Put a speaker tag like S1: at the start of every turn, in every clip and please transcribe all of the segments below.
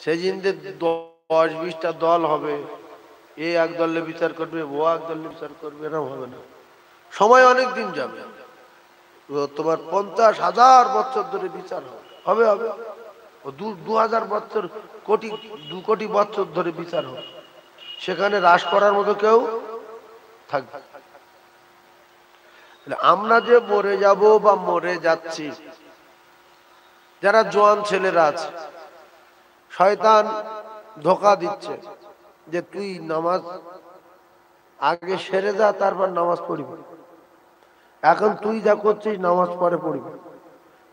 S1: সেদিন 10-20টা দল হবে, এ এক দলে বিচার করবে, ও এক দলে বিচার করবে, এরকম হবে না। সময় অনেক দিন যাবে, তোমার 50,000 বছর ধরে বিচার হবে হবে 2,000 বছর, 2 কোটি বছর ধরে বিচার হবে। সেখানে হ্রাস করার মতো কেউ থাকবে। আমরা যে মরে যাব বা মরে যাচ্ছি, যারা জোয়ান ছেলেরা আছে, শয়তান ধোঁকা দিচ্ছে যে তুই নামাজ আগে সেরে যা, তারপর নামাজ পড়বি। এখন তুই যা করছিস নামাজ পরে পড়বি।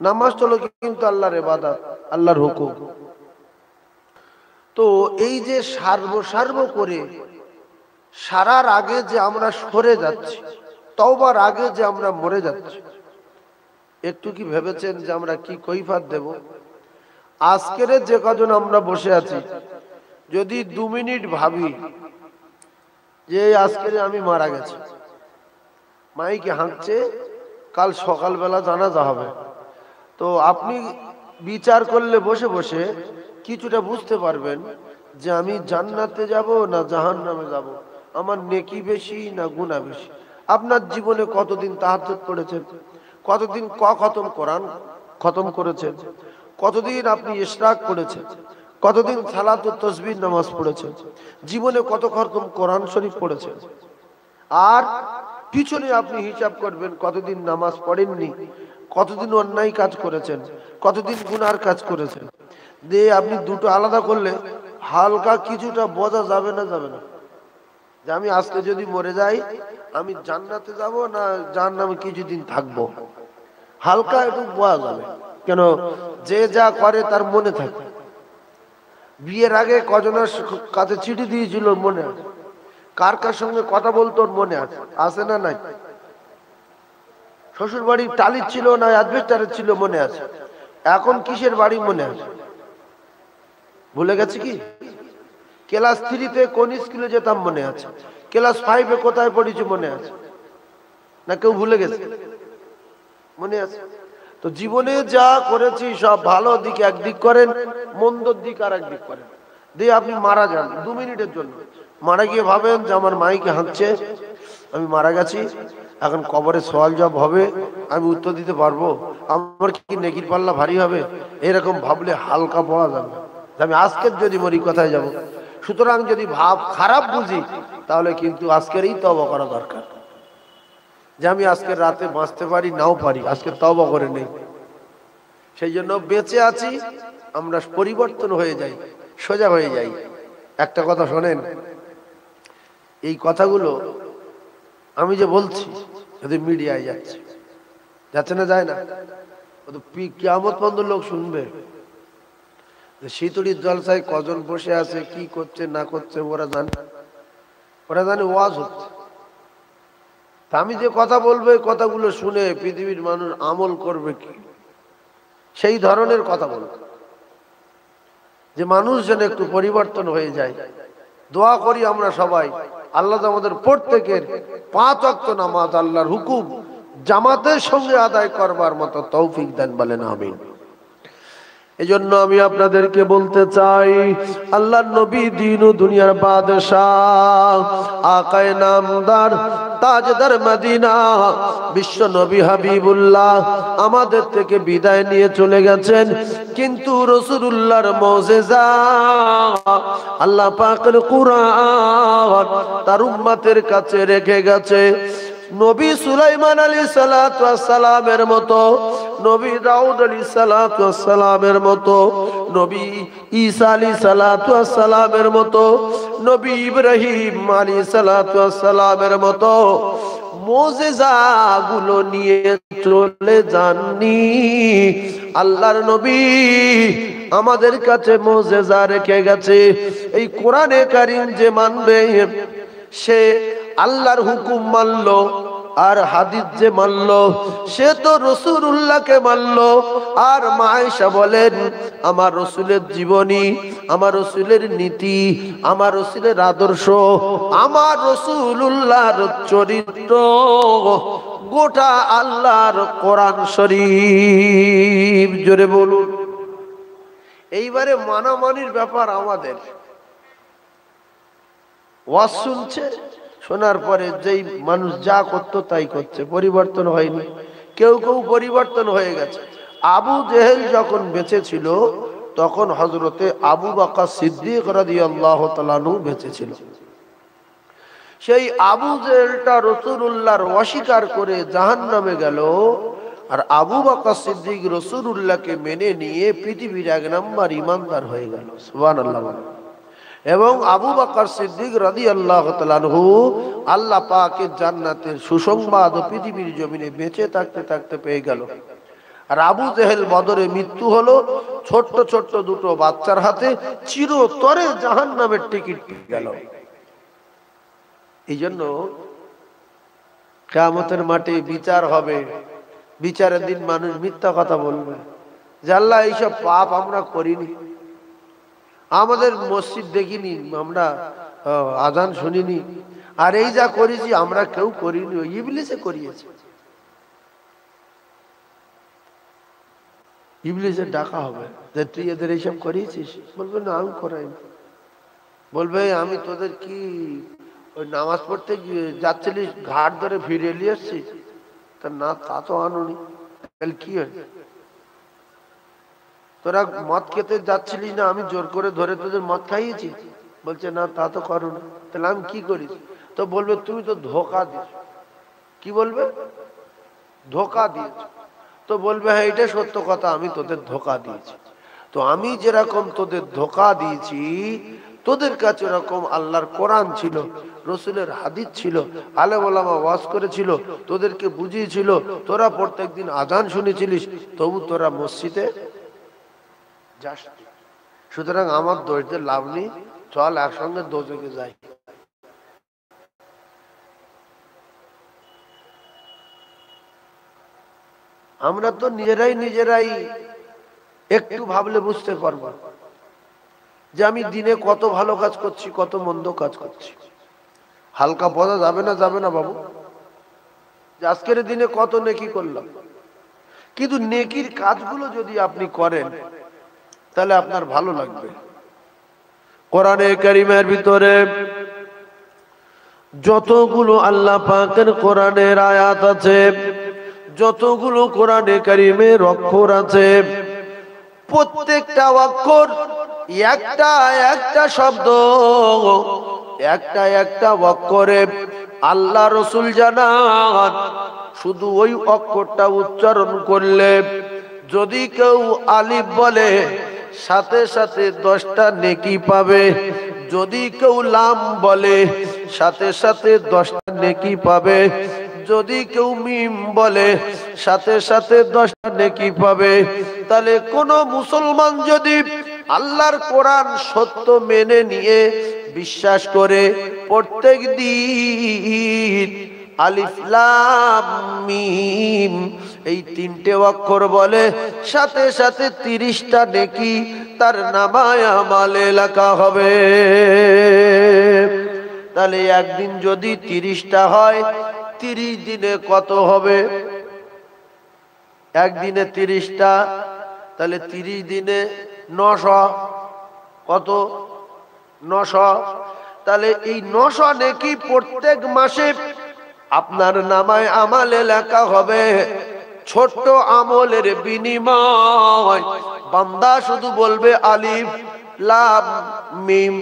S1: নামাজ হলো কিন্তু আল্লাহর ইবাদত, আল্লাহর হুকুম। তো এই যে সার্ব করে সারার আগে যে আমরা সরে যাচ্ছি, তওবার আগে যে আমরা মরে যাচ্ছি, একটু কি ভেবেছেন যে আমরা কি কৈফিয়ত দেব? আজকের যে কজন আমরা বসে আছি, যদি 2 মিনিট ভাবি যে আজকে আমি মারা গেছি, মাইকে হাঁকছে, কাল সকালবেলা জানাজা হবে, তো আপনি বিচার করলে বসে বসে কিছুটা বুঝতে পারবেন যে আমি জান্নাতে যাব না জাহান্নামে যাব, আমার নেকি বেশি না গুনাহ বেশি। আপনার জীবনে কতদিন তাহাজ্জুদ পড়েছেন, কতদিন খতম কোরআন খতম করেছেন, কতদিন আপনি ইশরাক করেছেন, কতদিন সালাত ও তাসবিহ নামাজ পড়েছেন, জীবনে কত খতম কোরআন শরীফ পড়েছেন। আর পিছনে আপনি হিসাব করবেন কতদিন নামাজ পড়েননি, কতদিন অন্যায় কাজ করেছেন, কতদিন গুনার কাজ করেছেন। দিয়ে আপনি দুটো আলাদা করলে হালকা কিছুটা বোঝা যাবে না যাবে না যে আমি আজকে যদি মরে যাই আমি জান্নাতে যাব না জাহান্নামে কিছুদিন থাকবো, হালকা একটু বোঝা যাবে। কেন, যে যা করে তার মনে থাকে। বিয়ের আগে কজনের কাছে চিঠি দিয়েছিল মনে আছে, কার কার সঙ্গে কথা বলতো মনে আছে, আছে না নাই? শ্বশুর বাড়ি টালির ছিল না অ্যাডভেস্টারের ছিল মনে আছে, এখন কিসের বাড়ি মনে আছে? ভুলে গেছে কি? ক্লাস 3-তে কোন স্কুলে যেতাম মনে আছে, ক্লাস 5-এ কোথায় পড়েছি মনে আছে না? কেউ ভুলে গেছে? মনে আছে। তো জীবনে যা করেছি সব ভালো দিক একদিক করেন, মন্দর দিক আর একদিক করেন। দিয়ে আপনি মারা যান 2 মিনিটের জন্য, মারা গিয়ে ভাবেন যে আমার মাইকে হাঁকছে, আমি মারা গেছি, এখন কবরে সওয়াল জবাব হবে, আমি উত্তর দিতে পারবো, আমার কি নেকির পাল্লা ভারী হবে? এরকম ভাবলে হালকা পাওয়া যাবে। আমি আজকের যদি মরি কোথায় যাব? সুতরাং যদি ভাব খারাপ বুঝি তাহলে কিন্তু আজকেরই তওবা করা দরকার, যে আমি আজকের রাতে বাঁচতে পারি নাও পারি, আজকে তওবা করে নেই। সেই জন্য বেঁচে আছি, আমরা পরিবর্তন হয়ে যাই, সোজা হয়ে যাই। একটা কথা শোনেন, এই কথাগুলো আমি যে বলছি যদি মিডিয়ায় যাচ্ছে, যাচ্ছে না যায় না, কিয়ামত পর্যন্ত লোক শুনবে। শীতড়ির জলসায় কজন বসে আছে, কি করছে না করছে ওরা জানে ওয়াজ হচ্ছে। তা আমি যে কথা বলবো এই কথাগুলো শুনে পৃথিবীর মানুষ আমল করবে কি, সেই ধরনের কথা বলবো, যে মানুষ যেন একটু পরিবর্তন হয়ে যায়। দোয়া করি আমরা সবাই, আল্লাহ আমাদের প্রত্যেকের 5 ওয়াক্ত নামাজ আল্লাহর হুকুম জামাতের সঙ্গে আদায় করবার মতো তৌফিক দেন, বলেন আমিন। এজন্য আমি আপনাদেরকে বলতে চাই, আল্লাহর নবী দিন ও দুনিয়ার বাদশাহ, আকায়ে নামদার, তাজদার মদিনা, বিশ্ব নবী হাবিবুল্লাহ আমাদের থেকে বিদায় নিয়ে চলে গেছেন, কিন্তু রাসূলুল্লাহর মুজিজা আল্লাহ পাকের কুরআন তার উম্মতের কাছে রেখে গেছে। নবী সুলাইমান আলাইহিস সালাতু ওয়াস সালামের মতো, নবী দাউদ আলাইহিস সালাতু ওয়াস সালামের মতো, নবী ঈসা আলাইহিস সালাতু ওয়াস সালামের মতো, নবী ইব্রাহিম আলাইহিস সালাতু ওয়াস সালামের মতো মুজিজাগুলো নিয়ে চলে যাননি। আল্লাহর নবী আমাদের কাছে মুজিজা রেখে গেছে। এই কোরআনে কারীম যে মানবে সে আল্লাহর হুকুম মানলো, আর হাদিস যে মানলো সে তো রাসূলুল্লাহকে মানলো। আর মা আয়েশা বলেন, আমার রাসূলের জীবনী, আমার রাসূলের নীতি, আমার রাসূলের আদর্শ, আমার রাসূলুল্লাহর চরিত্র গোটা আল্লাহর কোরআন শরীফ, জোরে বলুন। এইবারে মানামানির ব্যাপার আমাদের। ওয়াজ শুনছে, শোনার পরে যেই মানুষ যা করতো তাই করছে, পরিবর্তন হয়নি। কেউ কেউ পরিবর্তন হয়ে গেছে। আবু জেহেল যখন বেঁচে ছিল তখন হযরতে আবু বকর সিদ্দিক রাদিয়াল্লাহু তাআলা আনহু বেঁচে ছিল। সেই আবু জেহেলটা রাসূলুল্লাহর অস্বীকার করে জাহান্নামে গেল, আর আবু বকর সিদ্দিক রাসূলুল্লাহকে মেনে নিয়ে পৃথিবীর এক নাম্বার ঈমানদার হয়ে গেল। সুবহানাল্লাহ। এবং আবু বকর সিদ্দিক রাদিয়াল্লাহু তাআলা আনহু আল্লাহ পাকের জান্নাতের সুসংবাদ পৃথিবীর জমিনে বেঁচে থাকতে থাকতে পেয়ে গেল। আর আবু জেহেল বদরে মৃত্যু হলো ছোট্ট ছোট্ট দুটো বাচ্চার হাতে, চিরতরে জাহান্নামের টিকিট পেয়ে গেল। এই জন্য কিয়ামতের মাঠে বিচার হবে, বিচারের দিন মানুষ মিথ্যা কথা বলবে যে আল্লাহ এইসব পাপ আমরা করিনি, আমাদের মসজিদ দেখিনি, আমরা আজান শুনিনি, আর এই যা করেছি আমরা কেউ করিনি, ইবলিসে করিয়েছে। ইবলিসের ডাকা হবে যে তুই এদের এইসব করিয়েছিস, বলবে না আমি করাইনি। বলবে আমি তোদের কি ওই নামাজ পড়তে যাচ্ছিলিস ঘাট ধরে ফিরে এলিয়ে এসছিস? তা না, তা তো আনুনি। তাহলে কি হয়? তোরা মদ খেতে যাচ্ছিলিস না, আমি জোর করে ধরে তোদের মদ খাইয়েছি? বলছে না, তা তো করো না। তাহলে আমি কি করিস? তো বলবে তুমি তো ধোকা দিস। কি বলবে? ধোকা দিয়েছ। তো বলবে হ্যাঁ এটা সত্য কথা, আমি তোদের ধোকা দিয়েছি। তো আমি যেরকম তোদের ধোকা দিয়েছি, তোদের কাছে ওরকম আল্লাহর কোরআন ছিল, রসুলের হাদিস ছিল, আলেম ওলামা ওয়াজ করেছিল, তোদেরকে বুঝিয়েছিল, তোরা প্রত্যেকদিন আজান শুনেছিলিস, তবু তোরা মসজিদে যাস। সুতরাং আমার দোষদের লাভ নেই, চল একসঙ্গে দোজখে যাই। আমরা তো নিজেরাই একটু ভাবলে বুঝতে পারবো যে আমি দিনে কত ভালো কাজ করছি, কত মন্দ কাজ করছি। হালকা বোঝা যাবে না বাবু, যে আজকের দিনে কত নেকি করলাম। কিন্তু নেকির কাজগুলো যদি আপনি করেন তাহলে আপনার ভালো লাগবে। কোরআনে কারীমের ভিতরে যতগুলো আল্লাহ পাকের কোরআনের আয়াত আছে, যতগুলো কোরআনে কারীমের অক্ষর আছে, প্রত্যেকটা অক্ষর একটা একটা শব্দ, একটা একটা অক্ষরে আল্লাহ রসুল জানান শুধু ওই অক্ষরটা উচ্চারণ করলে যদি কেউ আলিফ বলে সাথে সাথে 10টা নেকি পাবে, যদি কেউ লাম বলে সাথে সাথে 10টা নেকি পাবে, যদি কেউ মিম বলে সাথে সাথে 10টা নেকি পাবে। তাহলে কোন মুসলমান যদি আল্লাহর কোরআন সত্য মেনে নিয়ে বিশ্বাস করে প্রত্যেক দিন আলিফ লাম মিম এই 3টে অক্ষর বলে, সাথে সাথে 30টা নেকি তার নামায়ে আমালে লেখা হবে। তাহলে একদিন যদি 30টা হয়, 30 দিনে কত হবে? একদিনে 30টা, তাহলে 30 দিনে 900। কত? 900। তাহলে এই 900 নেকি প্রত্যেক মাসে আপনার নামায় আমালে লেখা হবে। ছোট্ট আমলের বিনিময় বান্দা শুধু বলবে আলিফ লাম মিম।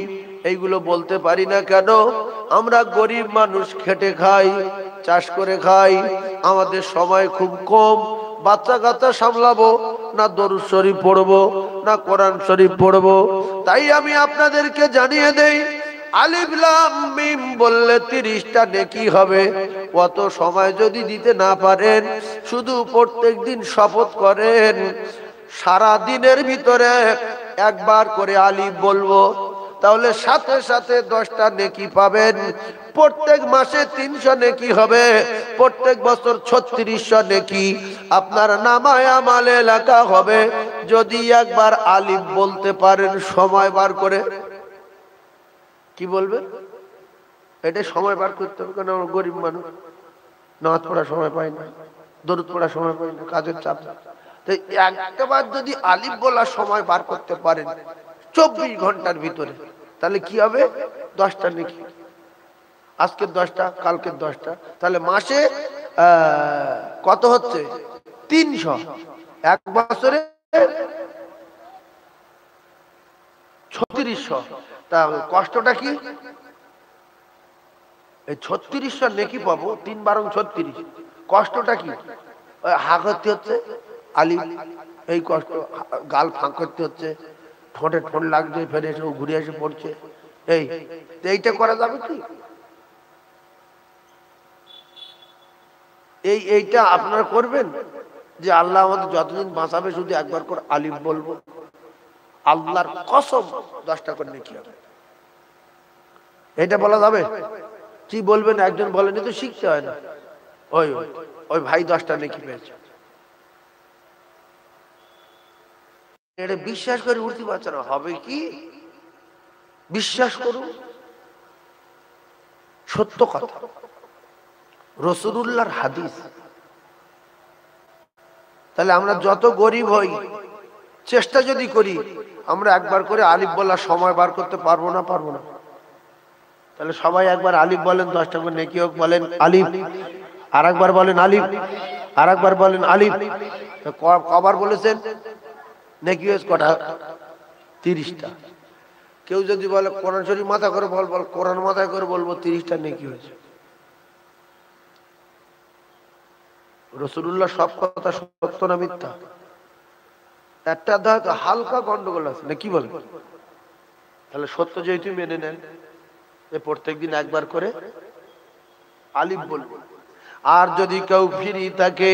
S1: এইগুলো বলতে পারি না কেন? আমরা গরিব মানুষ, খেটে খাই, চাষ করে খাই, আমাদের সময় খুব কম। বাচ্চা কাচ্চা সামলাবো না, দরুদ শরীফ পড়বো না, কোরআন শরীফ পড়বো। তাই আমি আপনাদেরকে জানিয়ে দেই, আলিফ লাম মিম বললে 30টা নেকি হবে। কত সময় যদি দিতে না পারেন, শুধু প্রত্যেক দিন শপথ করেন সারা দিনের ভিতরে একবার করে আলিফ বলবো, তাহলে সাথে সাথে 10টা নেকি পাবেন। প্রত্যেক মাসে 300 নেকি হবে, প্রত্যেক বছর 3600 নেকি আপনার নামায়ে আমালে লেখা হবে। যদি একবার আলিফ বলতে পারেন সময় বার করে। কি বলবেন? এটা সময় বার করতে হবে, কারণ আমরা গরিব মানুষ, নামাজ পড়ার সময় পাই না, দরুদ পড়ার সময় পাই না, কাজের চাপ। তো একটাবার যদি আলিফ বলার সময় বার করতে পারেন 24 ঘন্টার ভিতরে, তাহলে কি হবে? 10টা নেকি। আজকের 10টা, কালকের 10টা, তাহলে মাসে কত হচ্ছে? 300। এক বছরে 3600। তা কষ্টটা কি? এই 3600 নেকি পাবো, 3 বারং 36। কষ্টটা কি? হা করতে হচ্ছে আলিফ, এই কষ্ট। গাল ফাঁক করতে হচ্ছে, ঠোঁটে ঠোঁট লাগছে, ফেরে এসে ঘুরে এসে পড়ছে। এইটা করা যাবে কি? এইটা আপনারা করবেন যে আল্লাহ আমাদের যতদিন বাঁচাবে শুধু একবার করে আলিফ বলবো, আল্লাহর কসম 10টা করে নেকি হবে। এটা বলা যাবে? কি বলবেন? একজন বলেন তো শিখতে হয় না, ওই ওই ভাই 10টা নেকি পেয়েছে। এটা বিশ্বাস করে উঠতে পারছে না, হবে কি? বিশ্বাস করুন, সত্য কথা, রাসূলুল্লাহর হাদিস। তাহলে আমরা যত গরিব হই, চেষ্টা যদি করি, আমরা একবার করে আলিফ বলার সময় বার করতে পারবো না? পারবো না? তাহলে সবাই একবার আলিফ বলেন, 10টা করে নেকি হোক। বলেন আলিফ, আর একবার বলেন আলিফ, আর একবার বলেন আলিফ। কবার বলেছেন? নেকি হয়েছে কটা? 30টা। কেউ যদি বলে কোরআন শরীফ মাথা করে বল, কোরআন মাথায় করে বলবো, 30টা নেকি হয়েছে। রাসূলুল্লাহ সব কথা সত্য না মিথ্যা? একটা হালকা গন্ডগোল আছে না, কি বলে? তাহলে সত্য যেহেতু মেনে নেন, প্রত্যেকদিন একবার করে আলিফ বলবো। আর যদি কেউ ফ্রি থাকে,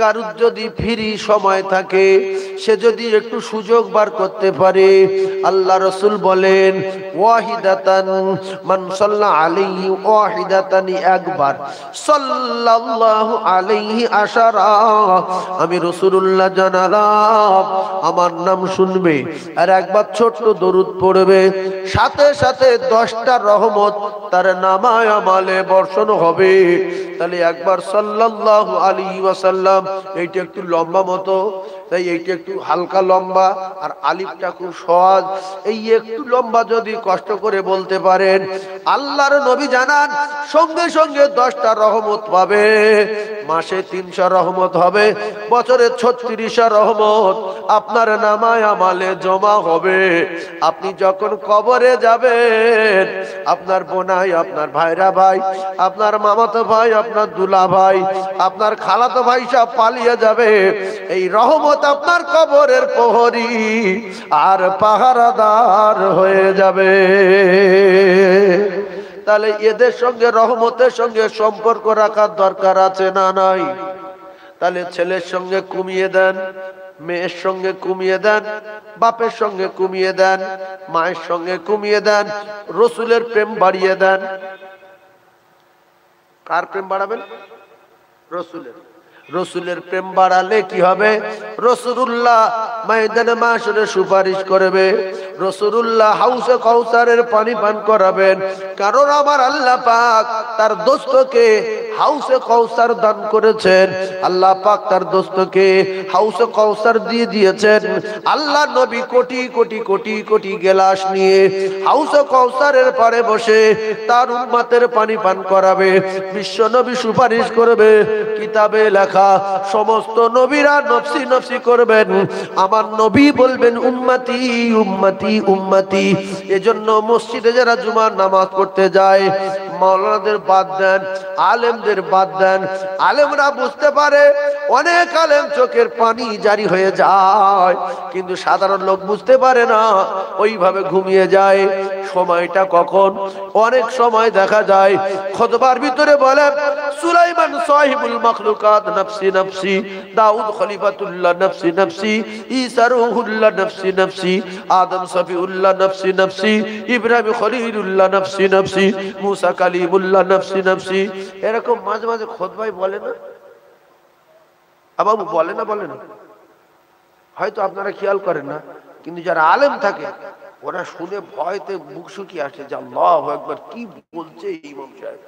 S1: কারুর যদি ফ্রি সময় থাকে, সে যদি একটু সুযোগ বার করতে পারে, আল্লাহ রাসূল বলেন ওয়াহিদাতান মান সাল্লা আলাইহি ওয়াহিদাতান, একবার সাল্লাল্লাহু আলাইহি আশারা, আমি রাসূলুল্লাহ জানালাম, আমার নাম শুনবে আর একবার ছোট্ট দরুদ পড়বে, সাথে সাথে 10টা রহমত তার নামায় আমলে বর্ষণ হবে। তাহলে একবার সাল্লাল্লাহু আলাইহি ওয়াসাল্লাম, এইটা একটু লম্বা মতো, তাই এইটা একটু হালকা লম্বা, আর আলিফটা খুব সহজ। এই একটু লম্বা যদি কষ্ট করে বলতে পারেন, আল্লাহর নবী জানান সঙ্গে সঙ্গে 10টা রহমত পাবে। মাসে 300 রহমত হবে, বছরে 3600 রহমত আপনার নামায় আমলে জমা হবে। আপনি যখন কবরে যাবেন, আপনার বোনাই, আপনার ভাইরা ভাই, আপনার মামাতো ভাই, আপনার দুলা ভাই, আপনার খালাতো ভাই সব পালিয়ে যাবে। এই রহমত আপনার কবরের প্রহরী আর পাহারাদার হয়ে যাবে। তাহলে এদের সঙ্গে, রহমতের সঙ্গে সম্পর্ক রাখার দরকার আছে না নাই? তাহলে ছেলের সঙ্গে কমিয়ে দেন, মেয়ের সঙ্গে কমিয়ে দেন, বাপের সঙ্গে কমিয়ে দেন, মায়ের সঙ্গে কমিয়ে দেন, রসুলের প্রেম বাড়িয়ে দেন। কার প্রেম বাড়াবেন? রসুলের। রসুলের প্রেম বাড়ালে কি হবে? রাসূলুল্লাহ ময়দানে মাশরে সুপারিশ করবে, রাসূলুল্লাহ হাউসে কাউসারের পানি পান করাবেন। কারণ আমার আল্লাহ পাক তার দোস্তকে হাউসে কাউসার দান করেছেন, আল্লাহ পাক তার দোস্তকে হাউসে কাউসার দিয়ে দিয়েছেন। আল্লাহ নবী কোটি কোটি কোটি কোটি গেলাস নিয়ে হাউসে কাউসারের পারে বসে তার উম্মতের পানি পান করাবে। বিশ্ব নবী সুপারিশ করবে, কিতাবে লেখা সমস্ত নবীরা নফসি নফসি করবেন, আমার নবী বলবেন উম্মতি উম্মতি উম্মতি। এজন্য মসজিদে যারা জুমার নামাজ পড়তে যায়, মাওলানাদের বাদ দেন, আলেমদের বাদ দেন, আলেমরা বুঝতে পারে, অনেক আলেম চোখের পানি জারি হয়ে যায়, কিন্তু সাধারণ লোক বুঝতে পারে না, ওইভাবে ঘুমিয়ে যায়। সময়টা কখন? অনেক সময় দেখা যায় খুতবার ভিতরে বলে সুলাইমান সাহিবুল মাখলুকাত নফসি নফসি, দাউদ খলিফাতুল্লাহ নফসি নফসি, ঈসা রূহুল্লাহ নফসি নফসি, আদম সফিউল্লাহ নফসি নফসি, ইব্রাহিম খলিলুল্লাহ নফসি নফসি, মুসা কালিমুল্লাহ নফসি নফসি। এরকম মাঝে মাঝে খুতবায় বলে না? বাবু বলে না? বলে না? হয়তো আপনারা খেয়াল করেন না, কিন্তু যারা আলেম থাকে ওরা শুনে ভয়তে বুক শুকিয়ে আসে যে আল্লাহু আকবার, কি বলছে ইমাম সাহেব।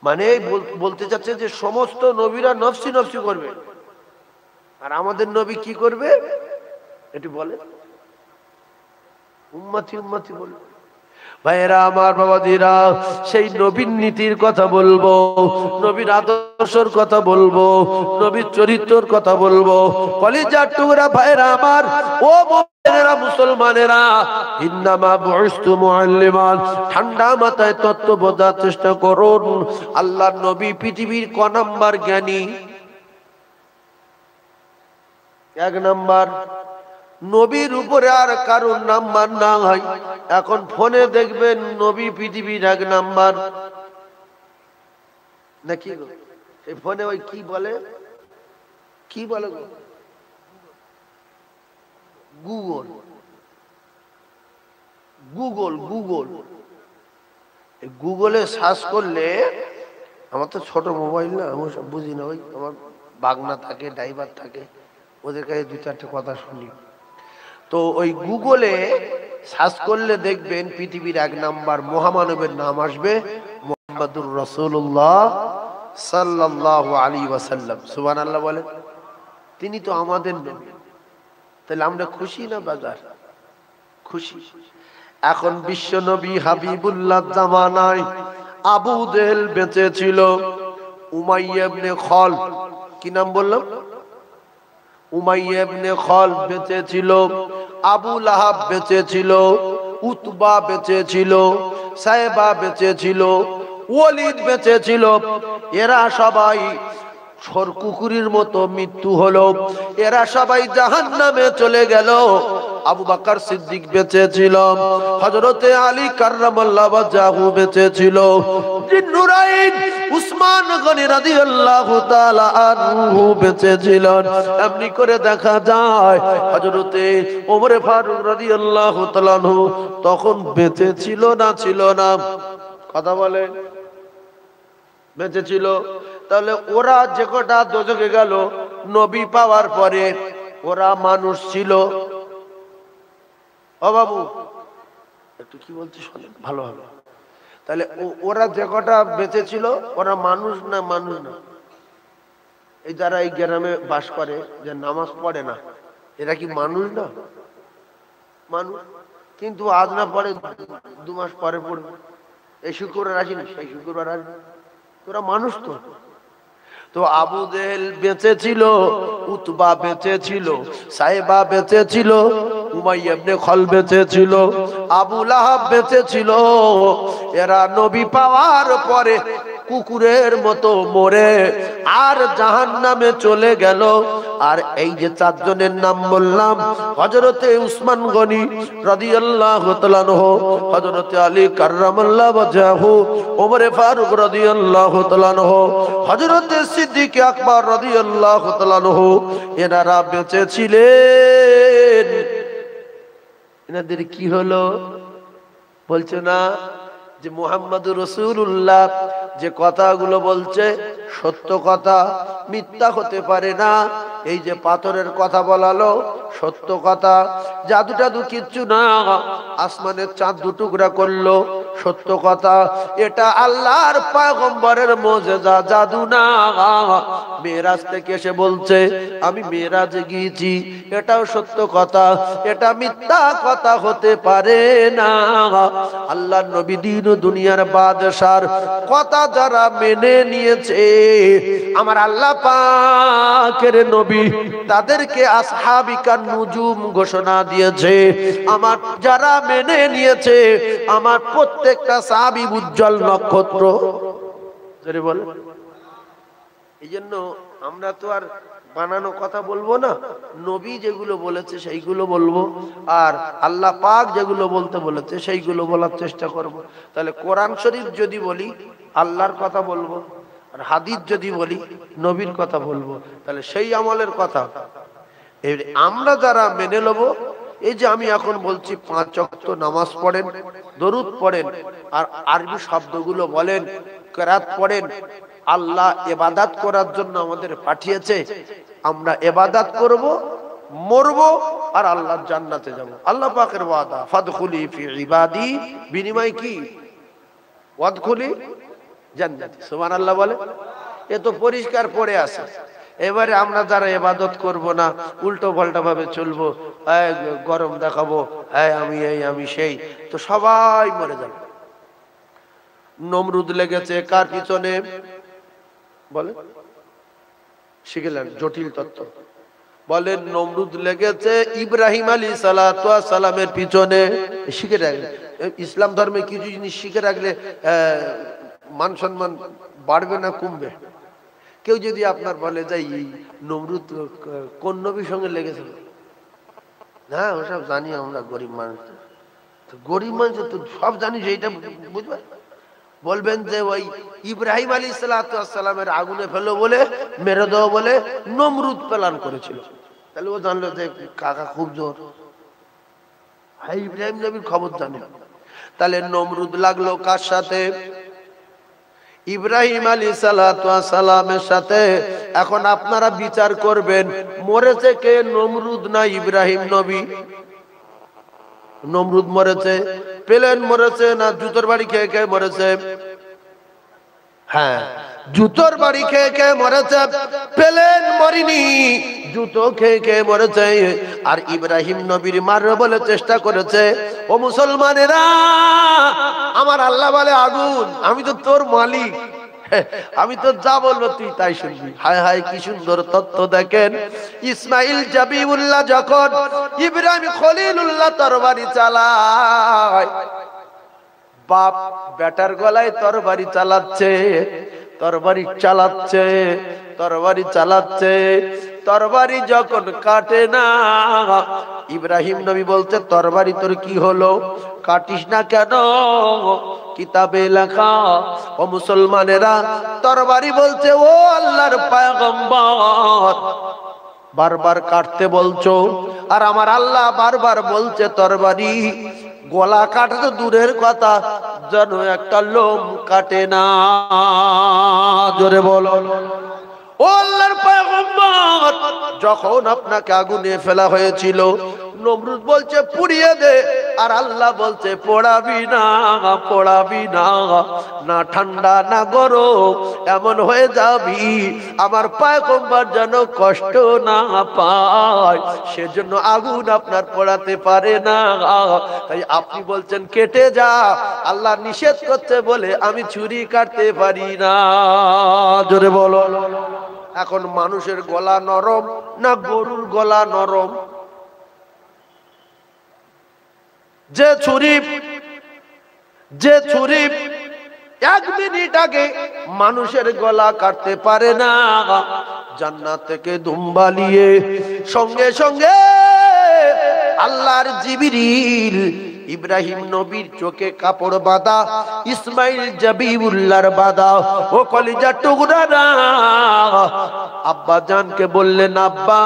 S1: মানে বলতে চাচ্ছে যে সমস্ত নবীরা নফসি নফসি করবে, আর আমাদের নবী কি করবে এটি বলে, উম্মতি উম্মতি বলবে। ভাইয়েরা আমার, বাবাদিরা, সেই নবীর নীতির কথা বলবো, নবীর আদর্শের কথা বলবো, নবীর চরিত্রের কথা বলবো। কলিজার টুকরা ভাইয়েরা আমার, ও মুমিনেরা, মুসলমানেরা, ইন্নামা বুইস্তু মুআল্লিমান, ঠান্ডা মাথায় তত্ত্ব বোঝার চেষ্টা করুন। আল্লাহর নবী পৃথিবীর ক নাম্বার জ্ঞানী? 1 নাম্বার। নবীর উপরে আর কারোর নাম্বার না হয়। এখন ফোনে দেখবেন নবী পৃথিবীর 1 নাম্বার নাকি গো? এই ফোনে ওই কি বলে, কি বলে গো? Google, Google, Google. গুগলে সার্চ করলে, আমার তো ছোট মোবাইল না, আমি সব বুঝি না। ওই আমার বাগনা থাকে, ড্রাইভার থাকে, ওদের কাছে 2-4টে কথা শুনি। তো ওই গুগলে সার্চ করলে দেখবেন পৃথিবীর 1 নাম্বার মহামানবের নাম আসবে, মুহাম্মাদুর রাসূলুল্লাহ সাল্লাল্লাহু আলাইহি ওয়াসাল্লাম। সুবহানাল্লাহ বলে। তিনি তো আমাদের নবী। তাহলে আমরা খুশি না বাজার? খুশি। এখন বিশ্ব নবী হাবিবুল্লাহ জামানায় আবু জেহেল বেঁচে ছিল, উমাইয়া ইবনে খালদ, কি নাম বললাম? উমাইয়া ইবনে খালদ বেঁচে ছিল, আবু লাহাব বেঁচে ছিল, উতবা বেঁচে ছিল, সাইবা বেঁচে ছিল, ওয়ালিদ বেঁচে ছিল। এরা সবাই সরকুকুরির মতো মৃত্যু হলো, এরা সবাই জাহান্নামে চলে গেল। আবু বকর সিদ্দিক বেঁচে ছিল, হযরতে আলী কাররামাল্লাহু ওয়াজহু বেঁচে ছিল, জিন্নুরাইন উসমান গনি রাদিয়াল্লাহু তাআলা আনহু বেঁচে ছিলেন। এমনি করে দেখা যায় হযরতে ওমর ফারুক রাদিয়াল্লাহু তাআলা আনহু তখন বেঁচে ছিল না ছিল না? কথা বলে, বেঁচে ছিল। তাহলে ওরা যে কটা দোজখে গেল নবী পাওয়ার পরে, ওরা মানুষ ছিল? ও বাবু একটু কি বলছি শোনেন ভালো হবে। তাহলে ওরা যে কটা বেঁচে ছিল ওরা মানুষ না? মানুষ না। এই যারা এই গ্রামে বাস করে, যে নামাজ পড়ে না, এরা কি মানুষ না? মানুষ। কিন্তু আজ না পড়ে 2 মাস পরে পড়বে। এই শুক্রবার আসেনি, সেই শুক্রবার আসবে। ওরা মানুষ তো। তো আবু জেহেল বেঁচে ছিল, উতবা বেঁচে ছিল, সাইবা বেঁচে ছিল, উমাইয়া ইবনে খালদ বেঁচে ছিল, আবু লাহাব বেঁচে ছিল। এরা নবী পাওয়ার পরে কুকুরের মতো মরে আর জাহান্নামে চলে গেল। আর এই যে 4 জনের নাম বললাম, হযরতে উসমান গনি রাদিয়াল্লাহু তাআলা আনহু, হযরতে আলী কাররামাল্লাহু ওয়াজহু, ওমর ফারুক রাদিয়াল্লাহু তাআলা আনহু, হযরতে সিদ্দিক আকবর রাদিয়াল্লাহু তাআলা আনহু, এনারা বেঁচে ছিলেন। এনাদের কি হলো বলছো না? যে মুহাম্মাদুর রাসূলুল্লাহ যে কথাগুলো বলছে সত্য কথা, মিথ্যা হতে পারে না। এই যে পাথরের কথা বলালো সত্য কথা, জাদু টাদু কিচ্ছু না, আসমানের চাঁদ 2 টুকরা করলো সত্য কথা। এটা আল্লাহর পয়গম্বরের মুজিজা, জাদু না। মেরাজ থেকে এসে বলছে আমি মেরাজে গিয়েছি, এটাও সত্য কথা, এটা মিথ্যা কথা হতে পারে না। আল্লাহর নবী দিন ও দুনিয়ার বাদশার কথা যারা মেনে নিয়েছে, আমার আল্লাহ পাকের নবী তাদেরকে আসহাবিকান নুজুম ঘোষণা দিয়েছে। আমার যারা মেনে নিয়েছে, আমার প্রত্যেকটা সাহাবী উজ্জ্বল নক্ষত্র। জোরে বলে। এই জন্য আমরা তো আর বানানো কথা বলবো না, নবী যেগুলো বলেছে সেইগুলো বলবো, আর আল্লাহ পাক যেগুলো বলতে বলেছে সেইগুলো বলার চেষ্টা করব। তাহলে কোরআন শরীফ যদি বলি আল্লাহর কথা বলবো, আর হাদিস যদি বলি নবীর কথা বলবো, তাহলে সেই আমলের কথা আমরা যারা মেনে নেব। এই যে আমি এখন বলছি 5 ওয়াক্ত নামাজ পড়েন, দরুদ পড়েন, আর আরবি শব্দগুলো বলেন, কেরাত পড়েন। আল্লাহ ইবাদত করার জন্য আমাদের পাঠিয়েছে, আমরা ইবাদত করব, মরব, আর আল্লাহর জান্নাতে যাব। আল্লাহ পাকের ওয়াদা, ফাদখুলি ফি ইবাদি, বিনিময় কি? ওয়াদখুলি জান্নাতি। সুবহানাল্লাহ বলে। এ তো পরিষ্কার পড়ে আছে। এবারে আমরা যারা ইবাদত করব না, উল্টো পাল্টা ভাবে চলবো, গরম দেখাবো, আমি এই আমি সেই, তো সবাই মরে যাবে। নমরুদ লেগেছে কার পিছনে বলে? শিখলেন জটিল তত্ত্ব। বলেন নমরুদ লেগেছে ইব্রাহিম আলাইহিস সালাতু ওয়াস সালামের পিছনে। শিখে রাখলে, ইসলাম ধর্মে কিছু জিনিস শিখে রাখলে মান সম্মান বাড়বে না কমবে? কেউ যদি আপনার বলে যে নমরুদ কোন নবীর সঙ্গে লেগেছিল, না ওসব জানি আমরা, গরিব মানুষ, গরিব মানুষ তো সব জানি, সেইটা বুঝবে। বলবেন যে ওই ইব্রাহিম আলাইহিস সালাতু ওয়াস সালামের আগুনে ফেলো বলে, মেরে দাও বলে নমরুদ প্ল্যান করেছিল। তাহলে ও জানলো যে কাকা খুব জোর, ভাই ইব্রাহিম নবীর খবর জানে। তাহলে নমরুদ লাগলো কার সাথে? ইব্রাহিম আলাইহিস সালাতু ওয়াস সালামের সাথে। এখন আপনারা বিচার করবেন, মরেছে কে, নমরুদ না ইব্রাহিম নবী? নমরুদ মরেছে, প্লেন মরেছে না জুতোর বাড়ি খেয়ে খেয়ে মরেছে? হ্যাঁ, জুতোর বাড়ি খেয়ে খেয়ে মরেছে, প্লেন মরেনি, জুতো খেয়ে খেয়ে মরেছে। আর ইব্রাহিম নবীর মারবে বলে চেষ্টা করেছে। ও মুসলমানেরা, আমার আল্লাহ বলে আগুন, আমি তো তোর মালিক, আমি তো যা বলবো তুই তাই শুনবি। হায় হায় কি সুন্দর তত্ত্ব দেখেন। ইসমাইল জাবিউল্লাহ যখন ইব্রাহিম খলিলুল্লাহ তরবারি চালায়, বাপ বেটার গলায় তরবারি চালাচ্ছে, তরবারি চালাচ্ছে, তরবারি চালাচ্ছে, তরবারি যখন কাটে না, ইব্রাহিম নবী বলতে তরবারি তোর কি হলো, কাটিস না কেন? কিতাবে লেখা। ও মুসলমানেরা, তরবারি বলছে ও আল্লাহর পয়গম্বর, বারবার কাটতে বলছো, আর আমার আল্লাহ বারবার বলছে তরবারি গলা কাটা তো দূরের কথা, যেন একটা লোম কাটে না। জোরে বলো। ও আল্লাহর পয়গম্বর, যখন আপনাকে আগুনে ফেলা হয়েছিল, নমরুদ বলছে পুড়িয়ে দে, আর আল্লাহ বলছে পোড়াবি না, পোড়াবি না, না ঠান্ডা না গরম, এমন হয়ে যাবি আমার পয়গম্বর যেন কষ্ট না পায়, সেজন্য আগুন আপনার পোড়াতে পারে না। তাই আপনি বলছেন কেটে যা, আল্লাহ নিষেধ করছে বলে আমি ছুরি কাটতে পারি না। জোরে বলো। এখন মানুষের গলা নরম না গরুর গলা নরম? যে ছুরি 1 মিনিট আগে মানুষের গলা কাটতে পারে না, জান্নাত থেকে দুম্বা নিয়ে সঙ্গে সঙ্গে আল্লাহর জিবরিল ইব্রাহিম নবীর চোখে কাপড় বাঁধা, ইসমাইল জাবিউল্লাহর বাঁধা। ও কলিজা টুকরা না, আব্বা জানকে বললেন, আব্বা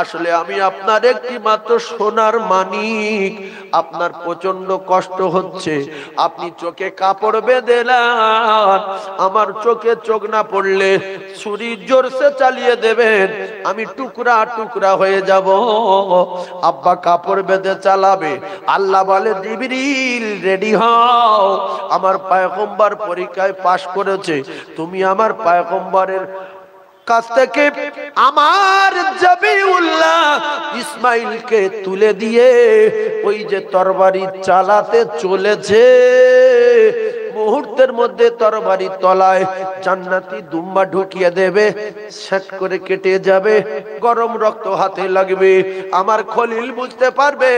S1: আসলে আমি আপনার একটি মাত্র সোনার মানিক, আপনার প্রচন্ড কষ্ট হচ্ছে, আপনি চোখে কাপড় বেঁধে নেন, আমার চোখে চোখ না পড়লে ছুরি জোরসে চালিয়ে দেবেন, আমি টুকরা টুকরা হয়ে যাব। আব্বা কাপড় বেঁধে চালাবে। আল্লাহ বলে জিবরিল রেডি হও, আমার পয়গম্বর পরীক্ষায় পাশ করেছে, তুমি আমার পয়গম্বরের কাছ থেকে আমার জাবিউল্লাহ ইসমাইলকে তুলে দিয়ে ওই যে তরবারি চালাতে চলেছে, মুহূর্তের মধ্যে তরবারি তলায় জান্নাতি দুম্বা ঢুকিয়ে দেবে, সেট করে কেটে যাবে, গরম রক্ত হাতে লাগবে। আমার খলিল বুঝতে পারবে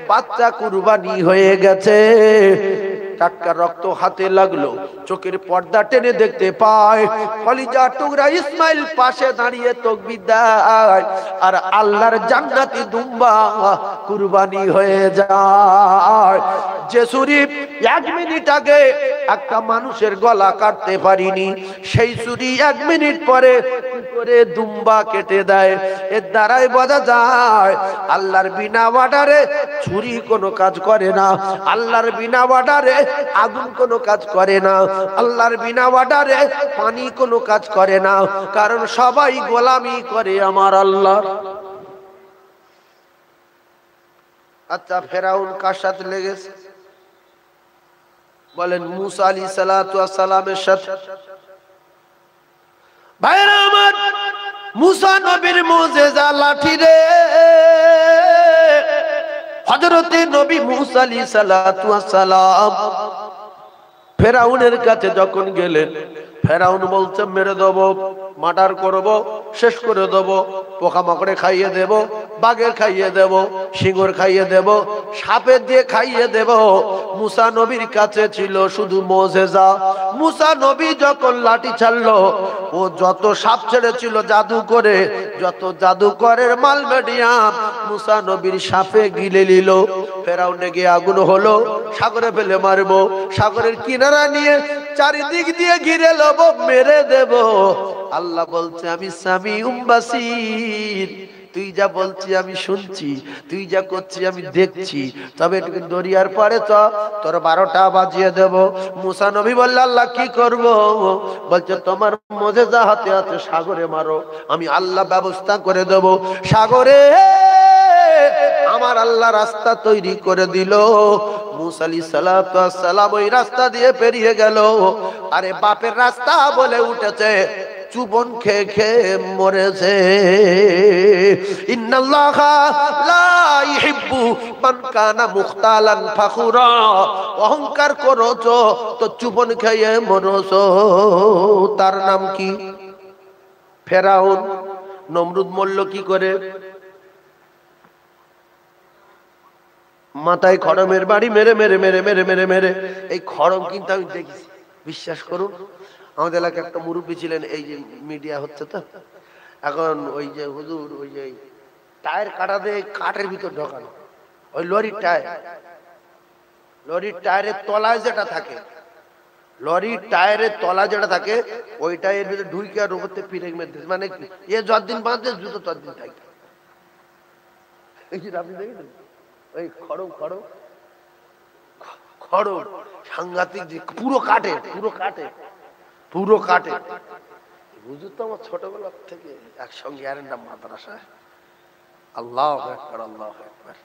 S1: বাচ্চা কুরবানি হয়ে গেছে। টাটকা রক্ত হাতে লাগলো, চোখের পর্দা টেনে দেখতে পায় কলিজা টুকরা ইসমাইল পাশে দাঁড়িয়ে তাকবীর দেয়, আর আল্লাহর জান্নাতি দুম্বা কুরবানি হয়ে যায়। যে ছুরি 1 মিনিট আগে একটা মানুষের গলা কাটতে পারিনি, সেই ছুরি 1 মিনিট পরে করে দুম্বা কেটে দেয়। এর দ্বারাই বোঝা যায় আল্লাহর বিনা অর্ডারে ছুরি কোনো কাজ করে না, আল্লাহর বিনা অর্ডারে আগুন কোনো কাজ করে না, আল্লাহর বিনা অর্ডারে পানি কোনো কাজ করে না, কারণ সবাই গোলামি করে আমার আল্লাহর। আচ্ছা, ফেরাউন কার সাথে লেগেছে? বলেন মুসা আলাইহিস সালাতু ওয়াস সালামের সাথে। ভাইরা আমার, মুসা নবীর মুজিজা লাঠি রে। হযরতে নবী মুসা আলাইহিস সালাতু ওয়াস সালাম ফেরাউনের কাছে যখন গেলেন, ফেরাউন বলছে মেরে দেব, মার্ডার করব, শেষ করে দেব, পোকামাকড়ে খাইয়ে দেব, বাঘের খাইয়ে দেব, সিংহের খাইয়ে দেব, সাপের দিয়ে খাইয়ে দেব। মুসা নবীর কাছে ছিল শুধু মুজিজা। মুসা নবী যখন লাঠি ছাড়লো, ও যত সাপ ছেড়েছিল জাদু করে, যত জাদুকরের মাল মিডিয়াম মুসা নবীর সাপে গিলে নিল। ফেরাউনে গিয়ে আগুন হলো, সাগরে ফেলে মারবো, সাগরের কিনারা নিয়ে চারিদিক দিয়ে ঘিরে লব, মেরে দেব। আল্লাহ বলছে আমি সামিউম বাসির, তুই যা বলছি আমি শুনছি, তুই যা করছি আমি দেখছি, তবে দরিয়ার পারে চ, তোর 12টা বাজিয়ে দেব। মুসা নবী বলল আল্লাহ কি করব? বলছে তোমার মুজিজা হাতে আছে, সাগরে মারো, আমি আল্লাহ ব্যবস্থা করে দেব। সাগরে আমার আল্লাহ রাস্তা তৈরি করে দিল। মুসা আলাইহিস সালাতু ওয়াস সালাম ওই রাস্তা দিয়ে পেরিয়ে গেল। আরে বাপের রাস্তা বলে উঠেছে, চুবন খেয়ে খেয়ে মরেছে। ইন্নাল্লাহা লা ইহিব্বু মান কানা মুখতালান ফাখুরা, অহংকার করছো তো চুবন খেয়ে মরছো। তার নাম কি? ফেরাউন। নমরুদ মরল কি করে? মাথায় খড়মের বাড়ি মেরে মেরে মেরে মেরে মেরে মেরে। এই খড়ম কিন্তু আমি দেখেছি, বিশ্বাস করুন। আমাদের এলাকায় একটা মুরব্বী ছিলেন, এই যে মিডিয়া হচ্ছে তো এখন, ওই যে হুজুর ওই যে টায়ার কাটা দিয়ে কাঠের ভিতর ঢোকানো, ওই লরির টায়ার, লরির টায়ারের তলায় যেটা থাকে, লরির টায়ারের তলা যেটা থাকে ওই টায়ারের ভিতরে ঢুকে আর উপর থেকে পিরেক মেরে দিচ্ছে। মানে এ যতদিন বাঁধছে জুতো ততদিন থাকে। আপনি দেখেছেন ওই খড়ম খড়ম খড়ম সাংঘাতিক, পুরো কাটে, পুরো কাটে, পুরো কাটে। হুজুর তো আমার ছোটবেলার থেকে একসঙ্গে এরেন্ডাম মাদ্রাসায়। আল্লাহু আকবার, আল্লাহু আকবার।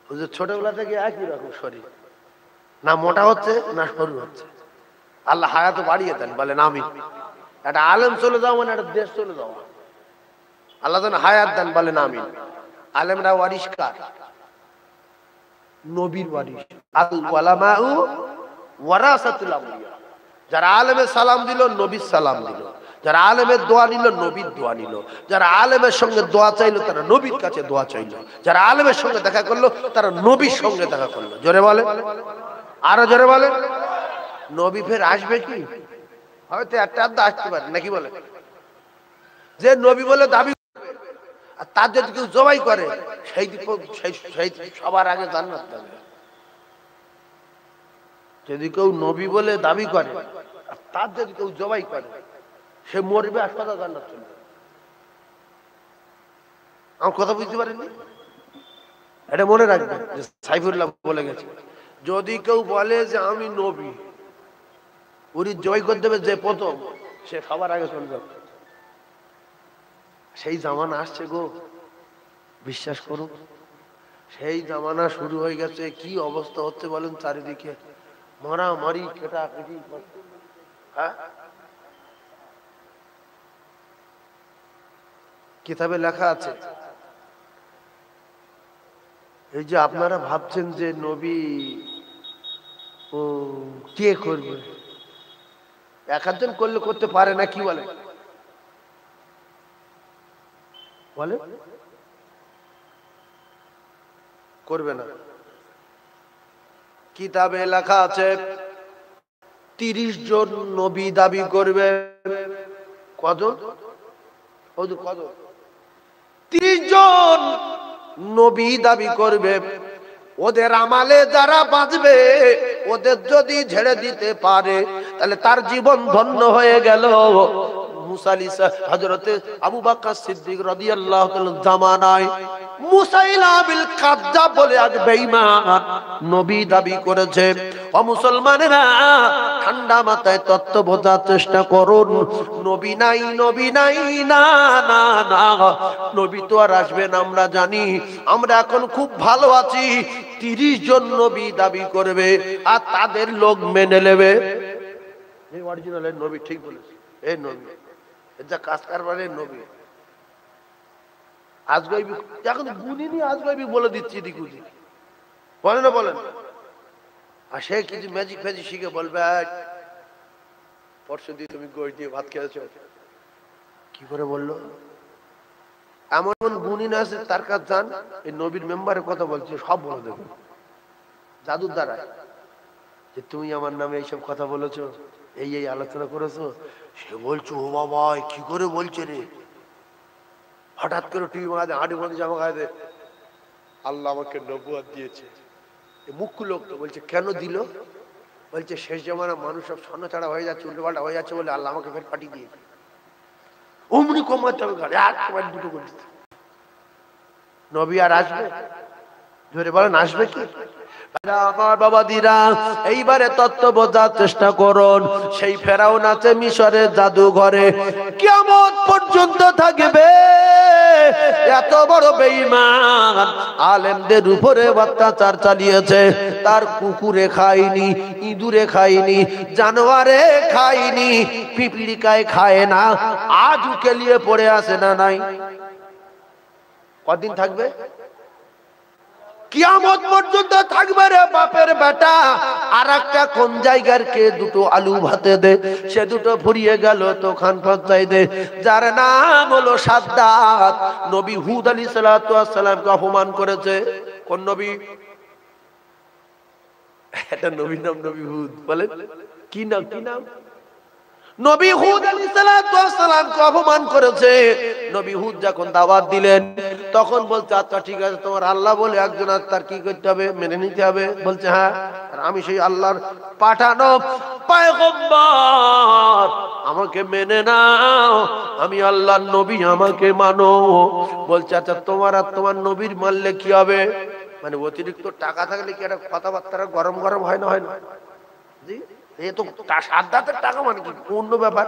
S1: হুজুর ছোটবেলা থেকে একই রকম শরীর, না মোটা হচ্ছে না সরু হচ্ছে। আল্লাহ হায়াত বাড়িয়ে দেন, বলেন আমিন। একটা আলেম চলে যাওয়া মানে একটা দেশ চলে যাওয়া। আল্লাহ যেন হায়াত দেন, বলেন আমিন। আলেমরা ওয়ারিশ কার? নবীর ওয়ারিশ। আল উলামাউ ওয়ারাসাতুল আমবিয়া। যারা আলেমের সালাম দিল নবীর সালাম দিল, যারা আলেমের দোয়া নিল নবীর দোয়া নিল, যারা আলেমের সঙ্গে দোয়া চাইলো তারা নবীর কাছে দোয়া চাইলো, যারা আলেমের সঙ্গে দেখা করলো তারা নবীর সঙ্গে দেখা করলো। জোরে বলে, আরো জোরে বলে। নবী ফের আসবে কি? হয়তো একটা আধটা আসতে পারে, নাকি বলে? যে নবী বলে দাবি আর তার যদি কেউ জবাই করে সেই সবার আগে জান্নাত যাবে। যদি কেউ নবী বলে দাবি করে আর তার যদি কেউ জবাই করে সে মরবে আর সদা জান্নাত চলে যাবে। আমার কথা বুঝতে পারেননি? এটা মনে রাখবেন যে সাইফুল্লাহ বলে গেছে, যদি কেউ বলে যে আমি নবী, উনি জয় করে দেবে যে প্রথম, সে সবার আগে চলে যাবে। সেই জামানা আসছে গো, বিশ্বাস করুন। সেই জামানা শুরু হয়ে গেছে। কি অবস্থা হচ্ছে বলেন চারিদিকে, মারামারি কেটাকেটি। হ্যাঁ, কিতাবে লেখা আছে, এই যে আপনারা ভাবছেন যে নবী ও কে করবে, এক একজন করলে করতে পারে না, কি বলে বলে করবে না। কিতাবে লেখা আছে 30 জন নবী দাবি করবে। কজন? কজন? 30 জন নবী দাবি করবে। ওদের আমালে যারা বাঁচবে, ওদের যদি ঝেড়ে দিতে পারে তাহলে তার জীবন ধন্য হয়ে গেল। মুসা আলাইহিস হযরতে আবু বকর সিদ্দিক রাদিয়াল্লাহু তাআলা জামানায় মুসাইলামিল কাজ্জাব বলে এক বেঈমান নবী দাবি করেছে। ও মুসলমানেরা, ঠান্ডা মাথায় তত্ত্ব বোঝার চেষ্টা করুন। নবী নাই, নবী নাই, না না না, নবী তো আর আসবে না আমরা জানি। আমরা এখন খুব ভালো আছি। 30 জন নবী দাবি করবে আর তাদের লোক মেনে নেবে। এই অরিজিনাল নবী ঠিক বলেছে, এই নবী যা কাজ কারবারের নবী, আজগাইবি এখন গুনিনি, আজগাইবি বলে দিচ্ছি দিক ওদিক, বলে না বলেন। আর সে কিছু ম্যাজিক ফ্যাজিক শিখে বলবে পরশু দিয়ে তুমি গোশ দিয়ে ভাত খেয়েছো, কি করে বললো? এমন এমন গুণী না আছে, তার কাছে যান, এই নবীর মেম্বারের কথা বলছে সব বলে দেবে জাদুর দ্বারা, যে তুমি আমার নামে এইসব কথা বলেছো, এই এই আলোচনা করেছো। সে বলছো ও বাবা কি করে বলছে রে, হঠাৎ করে টিভি মাঝে হাঁটি মাঝে জামা গায়ে দে, আল্লাহ আমাকে নবুয়ত দিয়েছে। মুখ্য লোক তো বলছে কেন দিল? বলছে শেষ জমানা মানুষ সব স্বর্ণ ছাড়া হয়ে যাচ্ছে, উল্টোপাল্টা হয়ে যাচ্ছে বলে আল্লাহ আমাকে ফের পাঠিয়ে দিয়েছে। অমনি কমাতে হবে ঘরে একবার দুটো করে দিতে। নবী আর আসবে? ধরে বলেন আসবে কি? আমার বাবাদিরা এইবারে তত্ত্ব বোঝার চেষ্টা করুন। সেই ফেরাউন আছে মিশরের জাদুঘরে, কিয়ামত পর্যন্ত থাকবে। এত বড় বেঈমান আলেমদের উপরে অত্যাচার চালিয়েছে, তার কুকুরে খায়নি, ইঁদুরে খায়নি, জানোয়ারে খায়নি, পিপিলিকায় খায় না, আজ উকেলিয়ে পড়ে আসে না নাই? কদিন থাকবে? কিয়ামত পর্যন্ত থাকবে রে বাপের বেটা। আর একটা কোন জায়গার কে দুটো আলু ভাতে দে, সে দুটো ফুরিয়ে গেল তো খান পঞ্চাই দে, যার নাম হলো সাদ্দাত। নবী হুদ আলাইহিস সালাতু ওয়াস সালামকে অপমান করেছে। কোন নবী? এটা নবীর নাম নবী হুদ। বলেন কি নাম? কি নাম? নবী হুদ আলাইহিস সালাতু ওয়াস সালামকে অপমান করেছে। নবী হুদ যখন দাওয়াত দিলেন তখন বলছে আচ্ছা ঠিক আছে, তোমার আল্লাহ বলে একজন আছে, তার কি করতে হবে? মেনে নিতে হবে। বলছে হ্যাঁ, আর আমি সেই আল্লাহর পাঠানো পয়গম্বর, আমাকে মেনে নাও, আমি আল্লাহর নবী, আমাকে মানো। বলছে আচ্ছা তোমার আর তোমার নবীর মানলে কি হবে? মানে অতিরিক্ত টাকা থাকলে কি একটা কথাবার্তা গরম গরম হয় না? হয় না জি? এই তো সাদ্দাতের টাকা মানে কি অন্য ব্যাপার।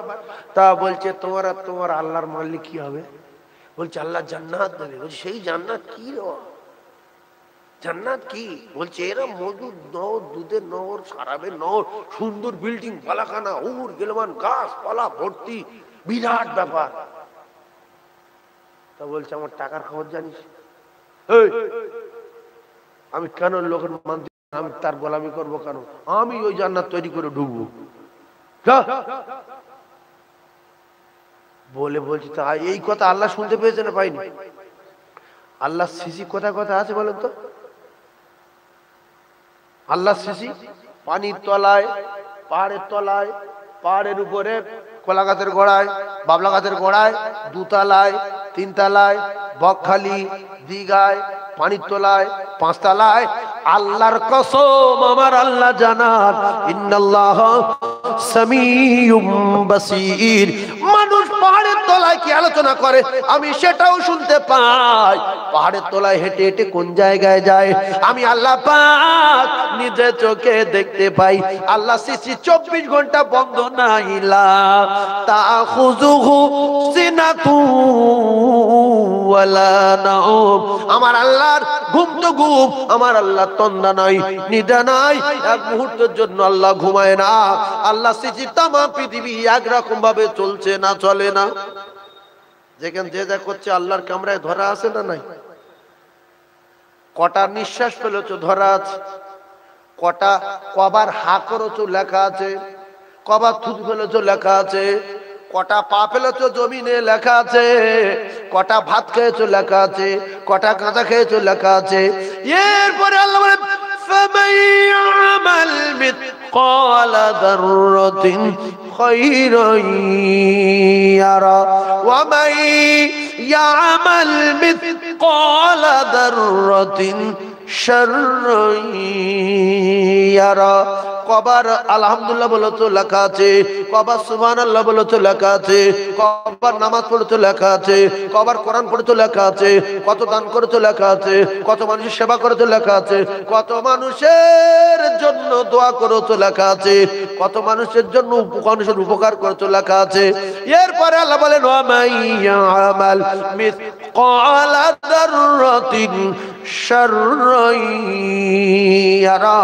S1: তা বলছে তোমার আর তোমার আল্লাহর মানলে কি হবে? বলছে আল্লাহ জান্নাত দেবে। বলছে সেই জান্নাত কি রে? জান্নাত কি? বলছে এরা মধুর নহর, দুধের নহর, শরাবের নহর, সুন্দর বিল্ডিং, বালাখানা, উমর গেলমান, গাছপালা ভর্তি, বিরাট ব্যাপার। তা বলছে আমার টাকার খবর জানিস? আমি কেন লোকের মানতে, আমি তার গোলামি করবো কেন? আমি ওই জান্নাত তৈরি করে ঢুকবো বলে বলছি। তা এই কথা আল্লাহ শুনতে পেয়েছে না পাইনি? আল্লাহ সিসি কোথায় কোথায় আছে বলেন তো? আল্লাহ সিসি পানির তলায়, পাহাড়ের তলায়, পাহাড়ের উপরে, কলা গাছের গোড়ায়, বাবলা গাছের গোড়ায়, দুতলায়, তিনতলায়, বকখালি, দিঘায়, পানির তলায়, পাঁচতলায়। আল্লাহর কসম আমার আল্লাহ জানান ইন্নাল্লাহ সামিউম বাসীর। মানুষ পাহাড়ের তলায় কি আলোচনা করে আমি সেটাও শুনতে পাই। পাহাড়ের তলায় হেঁটে হেঁটে কোন জায়গায় যায় আমি আল্লাহ পাক নিজে চোখে দেখতে পাই। আল্লাহ সিসি 24 ঘন্টা বন্ধ নাই। লা তাখুযুহু সিনাতু ওয়ালা নাওম। আমার আল্লাহর ঘুম তো ঘুম, আমার আল্লাহ তন্দা নাই, নিদ্রা নাই, এক মুহূর্তের জন্য আল্লাহ ঘুমায় না। আল্লাহ সিসি তামাম পৃথিবী একরকম ভাবে চলছে না চলে না? যেখানে যে যা করছে আল্লাহর ক্যামেরায় ধরা আছে না নাই? কটা নিঃশ্বাস ফেলেছো ধরা আছে, কটা কবার হা করেছো লেখা আছে, কবার থুতু ফেলেছো লেখা আছে, কটা পা ফেলেছো জমিনে লেখা আছে, কটা ভাত খেয়েছো লেখা আছে, কটা কাঁচা খেয়েছো লেখা আছে। এরপরে আল্লাহ বলেন فَمَن يَعْمَلْ مِثْقَالَ ذَرَّةٍ خَيْرًا يَرَهُ وَمَن يَعْمَلْ مِثْقَالَ ذَرَّةٍ شَرًّا يَرَهُ। কবার আলহামদুলিল্লাহ বলো তো লেখা আছে, কবার সুবহানাল্লাহ বলো তো লেখা আছে, কবার নামাজ পড়ো তো লেখা আছে, কবার কোরআন পড়ো তো লেখা আছে, কত দান করো তো লেখা আছে, কত মানুষের সেবা করো তো লেখা আছে, কত মানুষের জন্য দোয়া করো তো লেখা আছে, কত মানুষের জন্য মানুষের উপকার করো তো লেখা আছে। এরপরে আল্লাহ বলেন ওয়া মাইয়ামাল মিসকালা যাররাতিন শাররান ইয়ারা।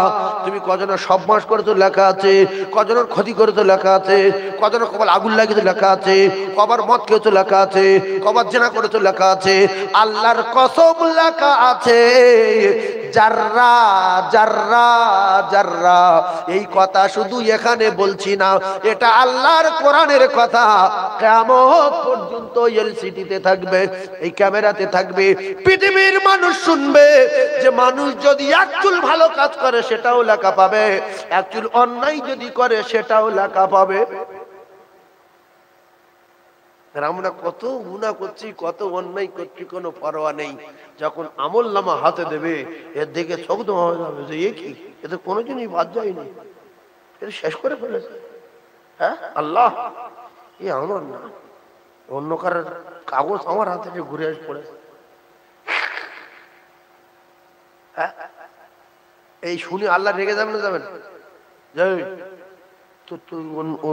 S1: তুমি কজনের সবমাস করেছো লেখা আছে, কজনের ক্ষতি করেছো লেখা আছে, কজনের কপাল আগুন লাগিয়েছো লেখা আছে, কবার মদ খেয়েছো লেখা আছে, কবার জেনা করেছো লেখা আছে। আল্লাহর কসম লেখা আছে জাররা জাররা জাররা। এই কথা শুধু এখানে বলছি না, এটা আল্লাহর কোরআনের কথা। কিয়ামত পর্যন্ত এলসিডিতে থাকবে, এই ক্যামেরাতে থাকবে, পৃথিবীর মানুষ শুনবে যে মানুষ যদি এক চুল ভালো কাজ করে সেটাও লেখা পাবে, এক চুল অন্যায় যদি করে সেটাও লেখা পাবে। আমরা কত গুনাহ করছি, কত অন্যায় করছি, কোনো পরোয়া নেই। যখন আমলনামা হাতে দেবে এর দিকে চোখ দেওয়া যাবে যে এ কি, এতে কোনো জিনিস বাদ যায়নি, এটা শেষ করে ফেলেছে। হ্যাঁ আল্লাহ, এ আমার না, অন্য কারোর কাগজ আমার হাতে ঘুরে এসে পড়েছে। হ্যাঁ, এই শুনে আল্লাহ রেগে যাবেন না যাবেন? তো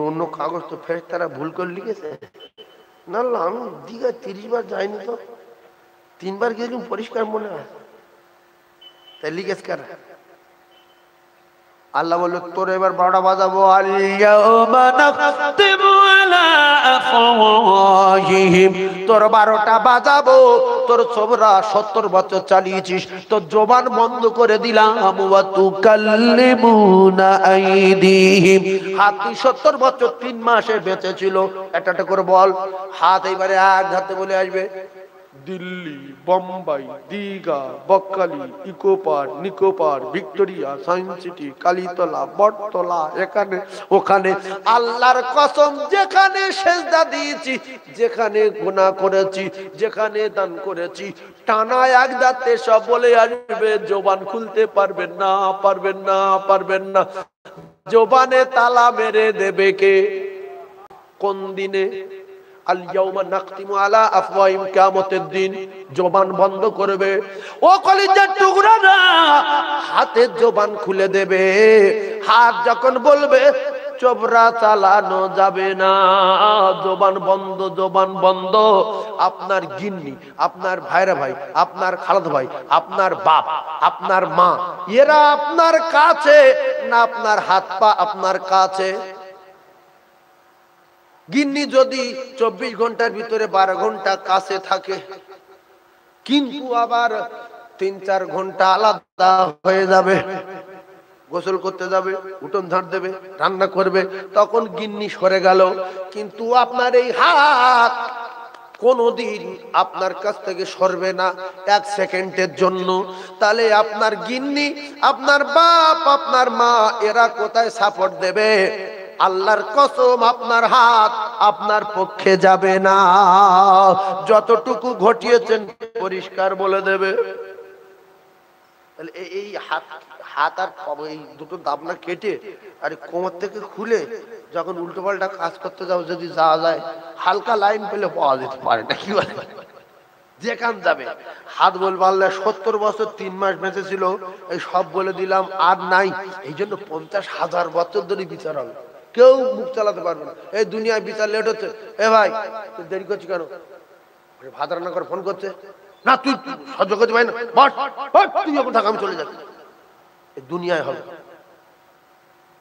S1: অন্য কাগজ তো ফেরেশতারা ভুল করে লিখেছে। না না, আমি দীঘায় 30 বার যাইনি, তো 3 বার গিয়ে পরিষ্কার মনে হয়, তাই লিখেছ কেন? আল্লাহ বলল তোর এবার 12টা বাজাবো। তোর 12টা বাজাবো, তোর ছোবরা 70 বছর চালিয়েছিস, তোর জবান বন্ধ করে দিলাম। হাত 70 বছর 3 মাসে বেঁচে ছিল। একটা করে বল, হাত এইবারে এক হাতে বলে আসবে Delhi, Bombay, Digha, Bakkhali, eco park, Nicco park, Victoria, science city, কালীতলা, বটতলা, এখানে ওখানে। আল্লাহর কসম, যেখানে সেজদা দিয়েছি, যেখানে গুনাহ করেছি, যেখানে দান করেছি, টানা এক দাঁতে সব বলে আসবে। জবান খুলতে পারবেন না, পারবেন না, পারবেন না। জবানে তালা মেরে দেবে কে? কোন দিনে? আল ইয়াউমা নাখতিমু আলা আফওয়াহিম, কিয়ামতের দিন জবান বন্ধ করবে। ও কলিজার টুকরারা, হাতের জবান খুলে দেবে। হাত যখন বলবে চোবরা চালানো যাবে না, জবান বন্ধ, জবান বন্ধ। আপনার গিন্নি, আপনার ভাইরা ভাই, আপনার খালাতো ভাই, আপনার বাপ, আপনার মা, এরা আপনার কাছে না আপনার হাত পা আপনার কাছে? গিন্নি যদি 24 ঘন্টার ভিতরে 12 ঘন্টা কাছে থাকে, কিন্তু আবার 3-4 ঘন্টা আলাদা হয়ে যাবে, গোসল করতে যাবে, উঠোন ঝাড় দেবে, রান্না করবে, তখন গিন্নি সরে গেল। কিন্তু আপনার এই হাত কোনদিন আপনার কাছ থেকে সরবে না 1 সেকেন্ডের জন্য। তাহলে আপনার গিন্নি, আপনার বাপ, আপনার মা, এরা কোথায় সাপোর্ট দেবে? আল্লাহর কসম, আপনার হাত আপনার পক্ষে যাবে না। যতটুকু ঘটিয়েছেন পরিষ্কার বলে দেবে। তাহলে এই হাত আর এই দুটো দাবনা কেটে আর কোমর থেকে খুলে যখন উল্টো পাল্টা কাজ করতে যাও, যদি যাওয়া যায়, হালকা লাইন পেলে পাওয়া যেতে পারে না, কি বলে? যেখান যাবে হাত বলবো আল্লাহ 70 বছর 3 মাস বেঁচে ছিল, এই সব বলে দিলাম আর নাই। এই জন্য 50,000 বছর ধরে বিচার হবে, কেউ মুখ চালাতে পারবে না। এই দুনিয়ায় বিচার লেট হচ্ছে। এ ভাই, তুই দেরি করছিস কেন? ভাত রান্না করে ফোন করছে না, তুই সহ্য করতে পারি না, তুই যখন থাক আমি চলে যাচ্ছি। এই দুনিয়ায় হবে,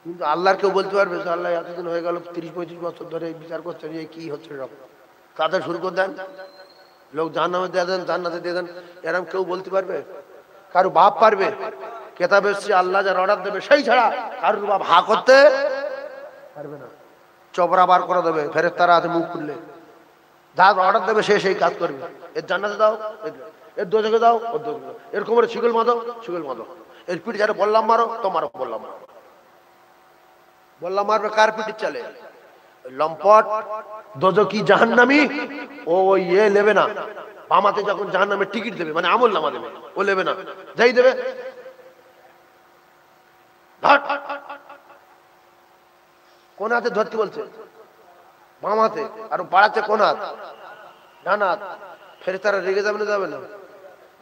S1: কিন্তু আল্লাহর কেউ বলতে পারবে যে আল্লাহ এতদিন হয়ে গেল 30-35 বছর ধরে বিচার করছেন, এই কি হচ্ছে সব? তাদের শুরু করে দেন, লোক জাহান্নামে দিয়ে দেন, জান্নাতে দিয়ে দেন, এরকম কেউ বলতে পারবে? কারো বাপ পারবে? কেতাবে এসেছে আল্লাহ যার অর্ডার দেবে সেই ছাড়া কারোর বাপ হা করতে পারবে না। চবরা বার করে দেবে ফেরেশতারা হাতে মুখ খুললে, যার অর্ডার দেবে সে সেই কাজ করবে। এর জান্নাতে দাও, এর দোজখে দাও, ওর দোজখে দাও, এর কোমরে শিকল মারো, শিকল মারো, এর পিঠ যারা বললাম মারো, তোমারও বললাম মারো। বললাম মারবে কার পিঠে চলে? লম্পট দোজখী জাহান্নামী, ও ইয়ে নেবে না। বামাতে যখন জাহান্নামের টিকিট দেবে, মানে আমল নামা দেবে, ও নেবে না, যাই দেবে কোন হাতে ধরতে বলছে? বাম হাতে। আর বাড়াচ্ছে কোন হাত? ডান হাত। ফেরেশতারা রেগে যাবে না? যাবে না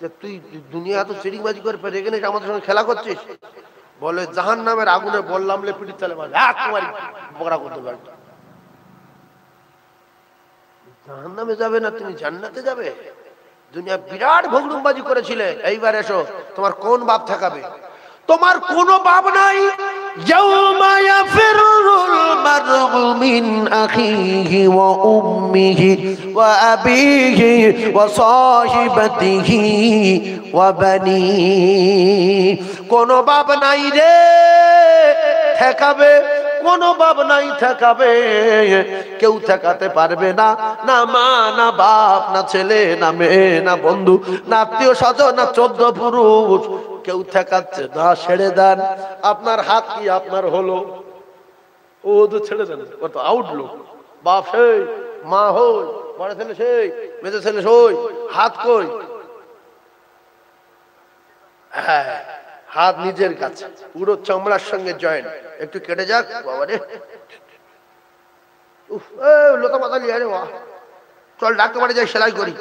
S1: যে তুই দুনিয়া তো চিড়িংবাজি করে রেগে নেই, আমাদের সঙ্গে খেলা করছিস? বলে জাহান্নামের আগুনে বললাম লে পিঠি চালে মারবে, তোমার বকরা করতে পারবে। জাহান্নামে যাবে না, তুমি জান্নাতে যাবে। দুনিয়া বিরাট ভগরুমবাজি করেছিলে, এইবার এসো, তোমার কোন বাপ ঠেকাবে? তোমার কোনো বাপ নাই। ইয়াউমা ইয়াফিরুল মারউ মিন আখিহি ওয়া উম্মিহি ওয়া আবিহি ওয়া সাহিবাতিহি ওয়া বানি। কোনো বাপ নাই রে ঠেকাবে, কোনো বাপ নাই ঠেকাবে, কেউ ঠেকাতে পারবে না, না মা না বাপ না ছেলে না মেয়ে না বন্ধু না আত্মীয় স্বজন না 14 পুরুষ, কেউ ঠেকাচ্ছে না। ছেড়ে দেন। আপনার হাত কি আপনার হলো? ও তো ছেড়ে দেন, ও তো আউটলো। বাপ সেই, মা হই, বড় ছেলে সেই, মেজো ছেলে সই, হাত কই? হ্যাঁ, হাত নিজের কাছে, পুরো চামড়ার সঙ্গে জয়েন্ট। একটু কেটে যাক বাবা রে, লোকা মাথা লিয়া রে, চল ডাক্তার বাড়ি যাই, সেলাই করি।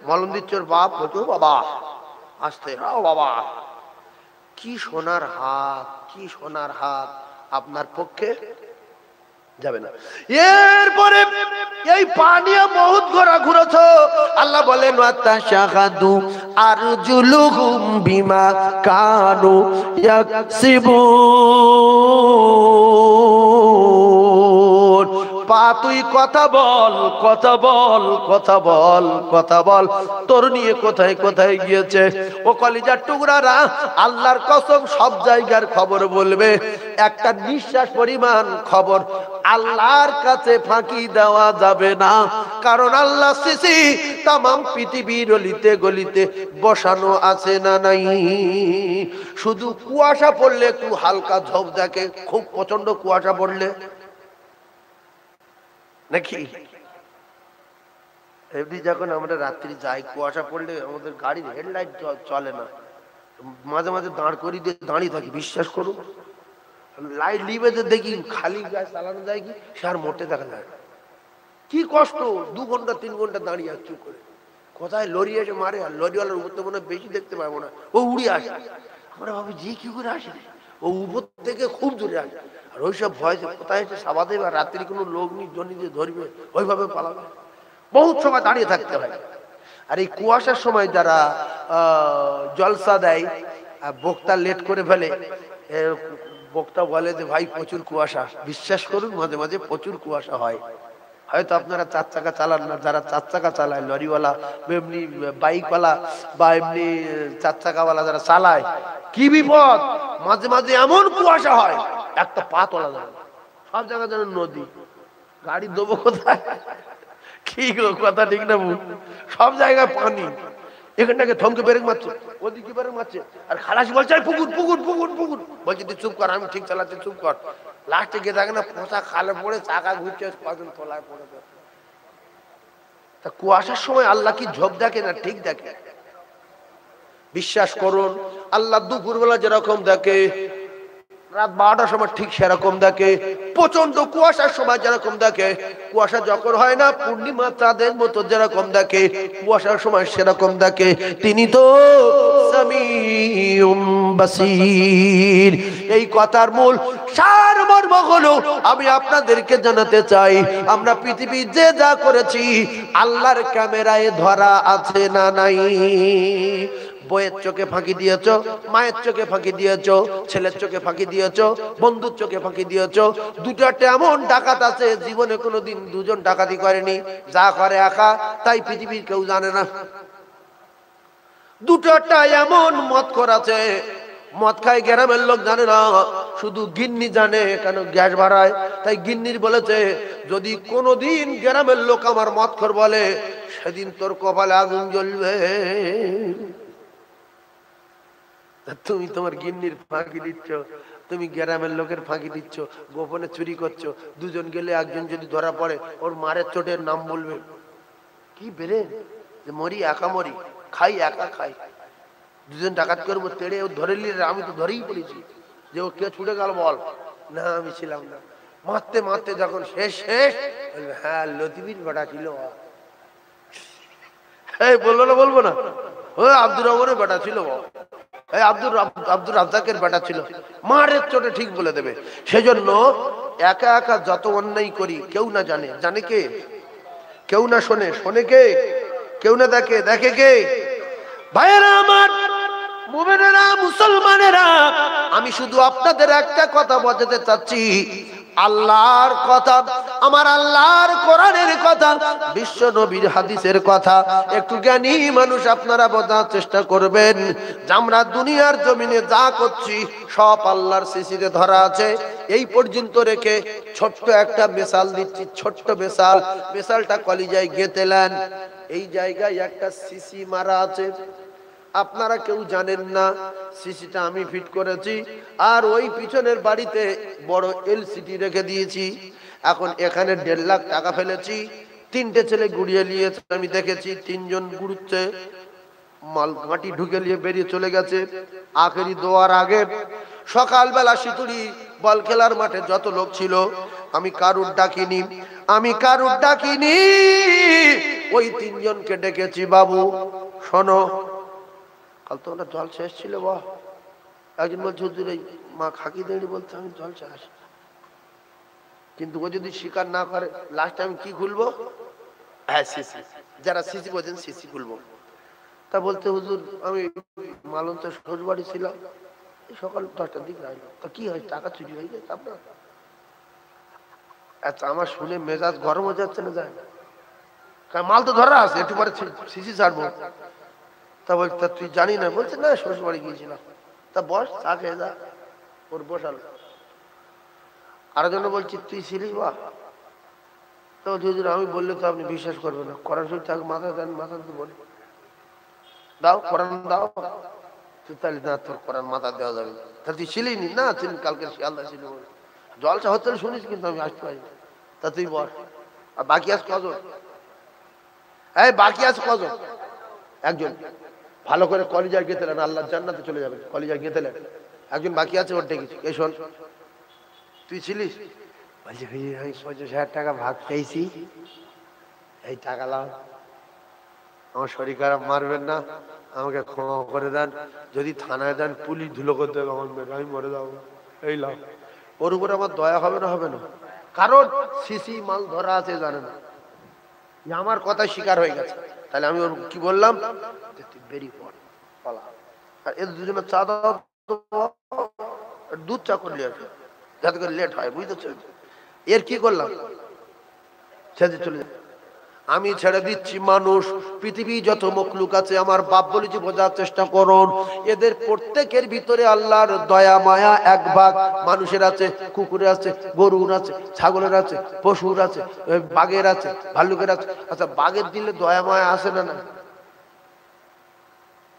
S1: মলম দিচ্ছ ওর বাপ, বলছো বাবা আসতে, হ্যাঁ বাবা। কি সোনার হাত, কি সোনার হাত, আপনার পক্ষে যাবে না। এরপরে এই পানিয়া বহুত ঘোরা ঘুরেছ। আল্লাহ বলেন ওয়াতাশাহাদু আরজুলুহুম বিমা কানু ইয়াকসিবুন। পা তুই কথা বল, কথা বল, কথা বল, কথা বল, তোর নিয়ে কোথায় কোথায় গিয়েছে। ও কলিজার টুকরারা, আল্লাহর কসম সব জায়গার খবর বলবে, একটা নিঃশ্বাস পরিমাণ খবর আল্লাহর কাছে ফাঁকি দেওয়া যাবে না। কারণ আল্লাহ সিসি তামাম পৃথিবীর গলিতে গলিতে বসানো আছে না নাই। শুধু কুয়াশা পড়লে, একটু হালকা ঝোপ দেখে, খুব প্রচন্ড কুয়াশা পড়লে নাকি এমনি যখন আমরা রাত্রি যাই, কুয়াশা পড়লে আমাদের গাড়ির হেডলাইট চলে না, মাঝে মাঝে দাঁড় করিয়ে দিয়ে দাঁড়িয়ে থাকি। বিশ্বাস করুন, লাইট লিভে দেখি খালি গায়ে চালানো যায় কি, সে আর মোটে দেখা যায়। কি কষ্ট, 2 ঘন্টা 3 ঘন্টা দাঁড়িয়ে আর চুপ করে। কোথায় লরি এসে মারে, আর লরিওয়ালার উপর তো মনে বেশি দেখতে পাবো না, ও উড়ে আসে। আমরা ভাবি যে কি করে আসে, ও উপর থেকে খুব দূরে আসে। আর ওইসব ভয় কোথায় এসে সাবা দেবে, আর রাত্রি কোনো লোক নেই জনি দিয়ে ধরবে, ওইভাবে পালাবে। বহুত সময় দাঁড়িয়ে থাকতে হয়। আর এই কুয়াশার সময় যারা জলসা দেয়, বক্তা লেট করে ফেলে, বক্তা বলে যে ভাই প্রচুর কুয়াশা। বিশ্বাস করুন, মাঝে মাঝে প্রচুর কুয়াশা হয়। হয়তো আপনারা 4 চাকা চালান না, যারা 4 চাকা চালায়, লরিওয়ালা, এমনি বাইকওয়ালা বা এমনি 4 চাকাওয়ালা যারা চালায়, কি বিপদ। মাঝে মাঝে এমন কুয়াশা হয়, একটা পা তোলা যায় না। সব জায়গা যেন নদী, গাড়ি দেবো কোথায়? কি কথা ঠিক না? সব জায়গায় পানি। এখানটাকে থমকে ব্রেক মারছে, ওদিকে ব্রেক মারছে, আর খালাসি বলছে পুকুর পুকুর পুকুর পুকুর। বলছি তুই চুপ কর, আমি ঠিক চালাচ্ছি, চুপ কর। লাস্টে গিয়ে দেখে না পোঁচা খালে পড়ে চাকা ঘুরছে, কজন তোলায় পড়ে। তা কুয়াশার সময় আল্লাহ কি ঝোপ দেখে না ঠিক দেখে? বিশ্বাস করুন, আল্লাহ দুপুরবেলা যেরকম দেখে, রাত 12টার সময় ঠিক সেরকম দেখে। প্রচন্ড কুয়াশার সময় যেরকম দেখে, কুয়াশা যখন হয় না পূর্ণিমা চাঁদের মতো যেরকম দেখে, কুয়াশার সময় সেরকম দেখে। তিনি তো সামিউম বাসীর। এই কথার মূল সারমর্ম হলো, আমি আপনাদেরকে জানাতে চাই, আমরা পৃথিবী যে যা করেছি আল্লাহর ক্যামেরায় ধরা আছে না নাই। বইয়ের চোখে ফাঁকি দিয়েছ, মায়ের চোখে ফাঁকি দিয়েছ, ছেলের চোখে ফাঁকি দিয়েছ, বন্ধুর চোখে ফাঁকি দিয়েছ। দুটাতে এমন ডাকাত আছে জীবনে কোনোদিন দুজন ডাকাতি করেনি, যা করে একা, তাই পৃথিবীর কেউ জানে না। দুটাটা এমন মদ করাছে, মদ খায় গ্রামের লোক জানে না, শুধু গিন্নি জানে, কেন গ্যাস বাড়ায়। তাই গিন্নির বলেছে, যদি কোনোদিন গ্রামের লোক আমার মদখোর বলে, সেদিন তোর কপালে আগুন জ্বলবে। তুমি তোমার গিন্নির ফাঁকি দিচ্ছ, তুমি গ্রামের লোকের ফাঁকি দিচ্ছ, গোপনে চুরি করছো। দুজন গেলে একজন যদি ধরা পড়ে, ওর মারের চোটের নাম বলবে। কি বেরে যে মরি একা, মরি খাই একা খাই। দুজন ডাকাত করবো, তেড়ে ও ধরে নিলে, আমি তো ধরেই পড়েছি, যে ও কে ছুটে গেল বল, না আমি ছিলাম না। মারতে মারতে যখন শেষ শেষ, হ্যাঁ লতিফির বেটা ছিল। এই বললো না, বলবো না, ও আব্দুর রহমানের বেটা ছিল, আব্দুর রাজ্জাকের বেটা ছিল। মারের চোটে ঠিক বলে দেবে। সেজন্য একা একা যত অন্যায় করি, কেউ না জানে, জানে কে? কেউ না শোনে, শোনে কে? কেউ না দেখে, দেখে কে? ভাইয়েরা আমার, মুমিনেরা, মুসলমানেরা, আমি শুধু আপনাদের একটা কথা বোঝাতে চাচ্ছি, আল্লাহর কথা, আমার আল্লাহর কোরআনের কথা, বিশ্ব নবীর হাদিসের কথা একটু জ্ঞানী মানুষ আপনারা বোঝার চেষ্টা করবেন যে আমরা দুনিয়ার জমিনে যা করছি সব আল্লাহর সিসিতে ধরা আছে। এই পর্যন্ত রেখে ছোট্ট একটা মিসাল দিচ্ছি, ছোট্ট মিসাল, মিসালটা কলিজায় গেঁথেলেন। এই জায়গায় একটা সিসি মারা আছে, আপনারা কেউ জানেন না, সিসিটা আমি ফিট করেছি। আর ওই পিছনের বাড়িতে বড় এলসিডি রেখে দিয়েছি। এখন এখানে 1.5 লাখ টাকা ফেলেছি, 3টে ছেলে গুড়িয়ে নিয়েছে, আমি দেখেছি 3জন গুড়ুচ্ছে, মাল ঘাঁটি ঢুকে নিয়ে বেরিয়ে চলে গেছে। আখেরি দোয়ার আগে সকালবেলা সিতুড়ি বল খেলার মাঠে যত লোক ছিল, আমি কারুর ডাকিনি, আমি কারুর ডাকিনি, ওই 3জনকে ডেকেছি, বাবু শোনো, কাল তো ওটা জল শেষ ছিল, বাহ। একজন বলছে হুজুর এই মা খাকি দেড়ি বলছে আমি জল শেষ, কিন্তু ও যদি স্বীকার না করে লাস্ট আমি কি খুলবো? হ্যাঁ সিসি, যারা সিসি বোঝেন সিসি খুলবো। তা বলতে হুজুর আমি মালন্ত শ্বশুর বাড়ি ছিলাম, সকাল 10টার দিকে আসলো, তা কি হয় টাকা চুরি হয়ে গেছে আপনার? আচ্ছা, আমার শুনে মেজাজ গরম হয়ে যাচ্ছে না, যায় কারণ মাল তো ধরা আছে, একটু পরে সিসি ছাড়বো। তা বলছে তা তুই জানি না? বলছে না, শ্বশুর বাড়ি গিয়েছিলাম। তা বস, চা খেয়ে যা। ওর বসাল। আরো জন্য বলছি তুই ছিলিস? বা তো হুজুর আমি বললে তো আপনি বিশ্বাস করবেন না, কোরআন শরীফ তাকে মাথা দেন, মাথা দিতে বলি দাও, কোরআন দাও। তুই তাহলে না, তোর কোরআন মাথা দেওয়া যাবে। তা তুই ছিলিস না? ছিলেন, কালকে শিয়ালদা ছিল, জলসা হতে শুনিস, কিন্তু আমি আসতে পারি। তা তুই বস। আর বাকি আজ কজন? এই বাকি আজ কজন? একজন। ভালো করে কলিজার গেঁথেলেন, আল্লাহর জান্নাতে চলে যাবেন, কলিজার গেঁথেলেন। একজন বাকি আছে, ওর ডেকেছি, এই শোন তুই ছিলিস? বলছি আমি 50,000 টাকা ভাগ পেয়েছি, এই টাকা লাও, আমার শরীর খারাপ, মারবেন না, আমাকে ক্ষমা করে দেন, যদি থানায় দেন পুলিশ ধুলো করতে হবে, আমার মেয়ে, আমি মরে যাবো, এই লাও। ওর উপরে আমার দয়া হবে না? হবে না? কারণ সিসি মাল ধরা আছে, জানে না, আমার কথা স্বীকার হয়ে গেছে। তাহলে আমি ওর কি বললাম? তুই বেরিয়ে পড়, পালা। আর এর দুজনের চা দাও, দুধ চা করলি আর কি, যাতে করে লেট হয়, বুঝতেছ? এর কি করলাম? ছেড়ে চলে যাবে। আমি ছেড়ে দিচ্ছি মানুষ, পৃথিবী যত মখলুক আছে, আমার বাপ বলেছি বোঝার চেষ্টা করুন, এদের প্রত্যেকের ভিতরে আল্লাহর দয়া মায়া এক ভাগ। মানুষের আছে, কুকুরের আছে, গরুর আছে, ছাগলের আছে, পশুর আছে, বাঘের আছে, ভাল্লুকের আছে। আচ্ছা, বাঘের দিলে দয়া মায়া আসে না? না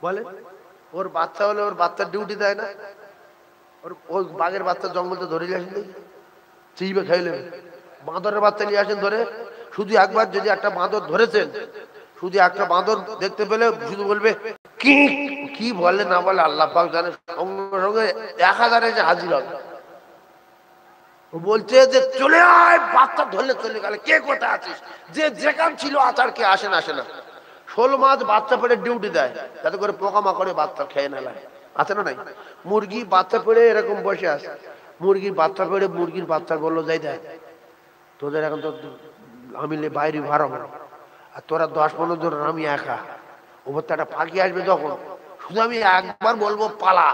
S1: বলে? ওর বাচ্চা হলে ওর বাচ্চার ডিউটি দেয় না? ওর বাঘের বাচ্চা জঙ্গলতে ধরে নিয়ে আসেন, চিবে খাইলে। বাঁদরের বাচ্চা নিয়ে আসেন ধরে, শুধু একবার যদি একটা বাঁদর ধরেছেন, শুধু একটা বাঁদর দেখতে পেলে শুধু বলবে কি, কি বলে না বলে আল্লাহ পাক জানে, সঙ্গে সঙ্গে 1000 এসে হাজির হবে। ও বলছে যে চলে আয়, বাচ্চা ধরলে চলে গেলে, কে কোথায় আছিস? যে যেখান ছিল আচার, কে আসে না? আসে না। 16 মাস বাচ্চা পেড়ে ডিউটি দেয়, যাতে করে পোকামাকড়ে বাচ্চা খেয়ে না লাগে, আছে না নাই? মুরগি বাচ্চা পেড়ে এরকম বসে আছে, মুরগির বাচ্চা পেড়ে মুরগির বাচ্চা বললো যাই দেয়, তোদের এখন তো আমি বাইরে ভাড়াবো, আর তোরা 10-15 জন, আমি একা। ওপর তো একটা পাখি আসবে, তখন শুধু আমি একবার বলবো পালা,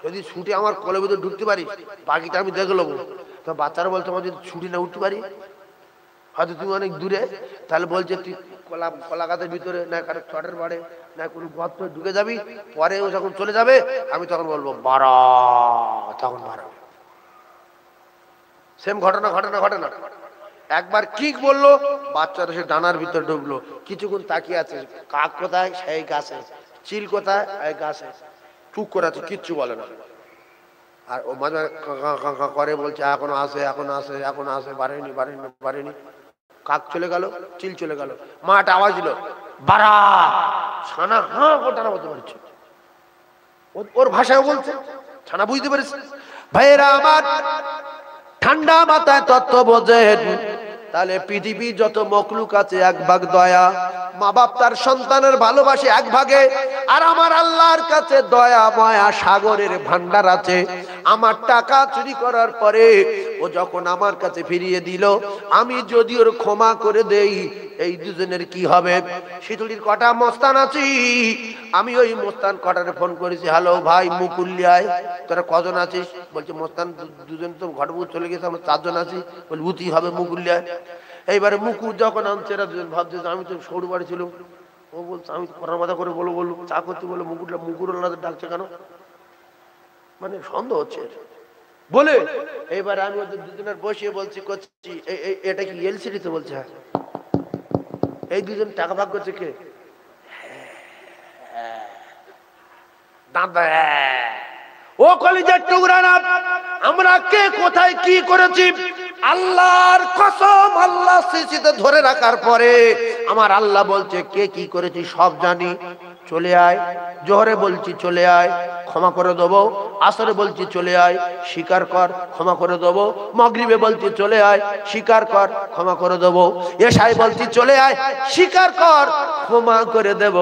S1: যদি ছুটে আমার কলের ভিতরে ঢুকতে পারি, পাখিটা আমি দেখে নেবো। তো বাচ্চারা বলছে আমার যদি ছুটি না উঠতে পারি, হয়তো তুমি অনেক দূরে, তাহলে বলছে তুই কলা গাছের ভিতরে, না কারো চটের বাড়ে, না কোনো গর্ত ঢুকে যাবি, পরে ও যখন চলে যাবে আমি তখন বলবো বাড়া, তখন বাড়াবে। সেম ঘটনা ঘটনা ঘটনা। একবার কিক বললো, বাচ্চারা সে ডানার ভিতরে ঢুকলো, কিছুক্ষণ তাকিয়ে আছে, কাক কোথায়? সেই গাছে। চিল কোথায়? এই গাছে। টুক করে আছে, কিচ্ছু বলে না। আর ও মাঝে করে বলছে এখনো আসে, এখনো আসে, এখনো আসে, বাড়েনি বাড়েনি বাড়েনি। কাক চলে গেল, চিল চলে গেল, মাঠ আওয়াজ দিল বাড়া, ছানা হাঁ ওটানা বলতে পারছে, ওর ভাষায় বলছে, ছানা বুঝতে পেরেছে। ভাইয়েরা আমার, ঠান্ডা মাথায় তত্ত্ব বোঝেন, তাহলে পৃথিবী যত মখলুক আছে এক ভাগ দয়া। মা বাপ তার সন্তানের ভালোবাসে এক ভাগে, আর আমার আল্লাহর কাছে দয়া মায়া সাগরের ভান্ডার আছে। আমার টাকা চুরি করার পরে ও যখন আমার কাছে ফিরিয়ে দিল, আমি যদি ওর ক্ষমা করে দেই, এই দুজনের কি হবে? শীতলির কটা মস্তান আছি, আমি ওই মস্তান কটারে ফোন করেছি, হ্যালো ভাই মুকুলিয়ায় তোরা কজন আছিস? বলছে মস্তান দুজন তো ঘটবুট চলে গেছে, আমরা 4 জন আছি। বল বুঝি হবে মুকুলিয়ায়। এইবারে মুকুর যখন আনছে, এরা দুজন ভাবছে আমি তো সরু বাড়ি ছিল। ও বলছে আমি করার মাথা করে বলো চা করতে বলে মুকুর ডাকছে কেন, মানে সন্দেহ হচ্ছে বলে। এইবার আমি ওদের দুজনের বসিয়ে বলছি করছি এটা কি এলসিডি? তো বলছে হ্যাঁ। এই দুজন টাকা ভাগ করছে কে? দাদা ও কলিজার টুকরা না, আমরা কে কোথায় কি করেছি আল্লাহর কসম, আল্লাহ সিসিতে ধরে রাখার পরে আমার আল্লাহ বলছে কে কি করেছি সব জানি, চলে আয়। জোহরে বলছি চলে আয়, ক্ষমা করে দেবো। আসরে বলছি চলে আয়, স্বীকার কর, ক্ষমা করে দেবো। মাগরিবে বলছি চলে আয়, স্বীকার কর, ক্ষমা করে দেবো। এশায় বলছি চলে আয়, স্বীকার কর, ক্ষমা করে দেব।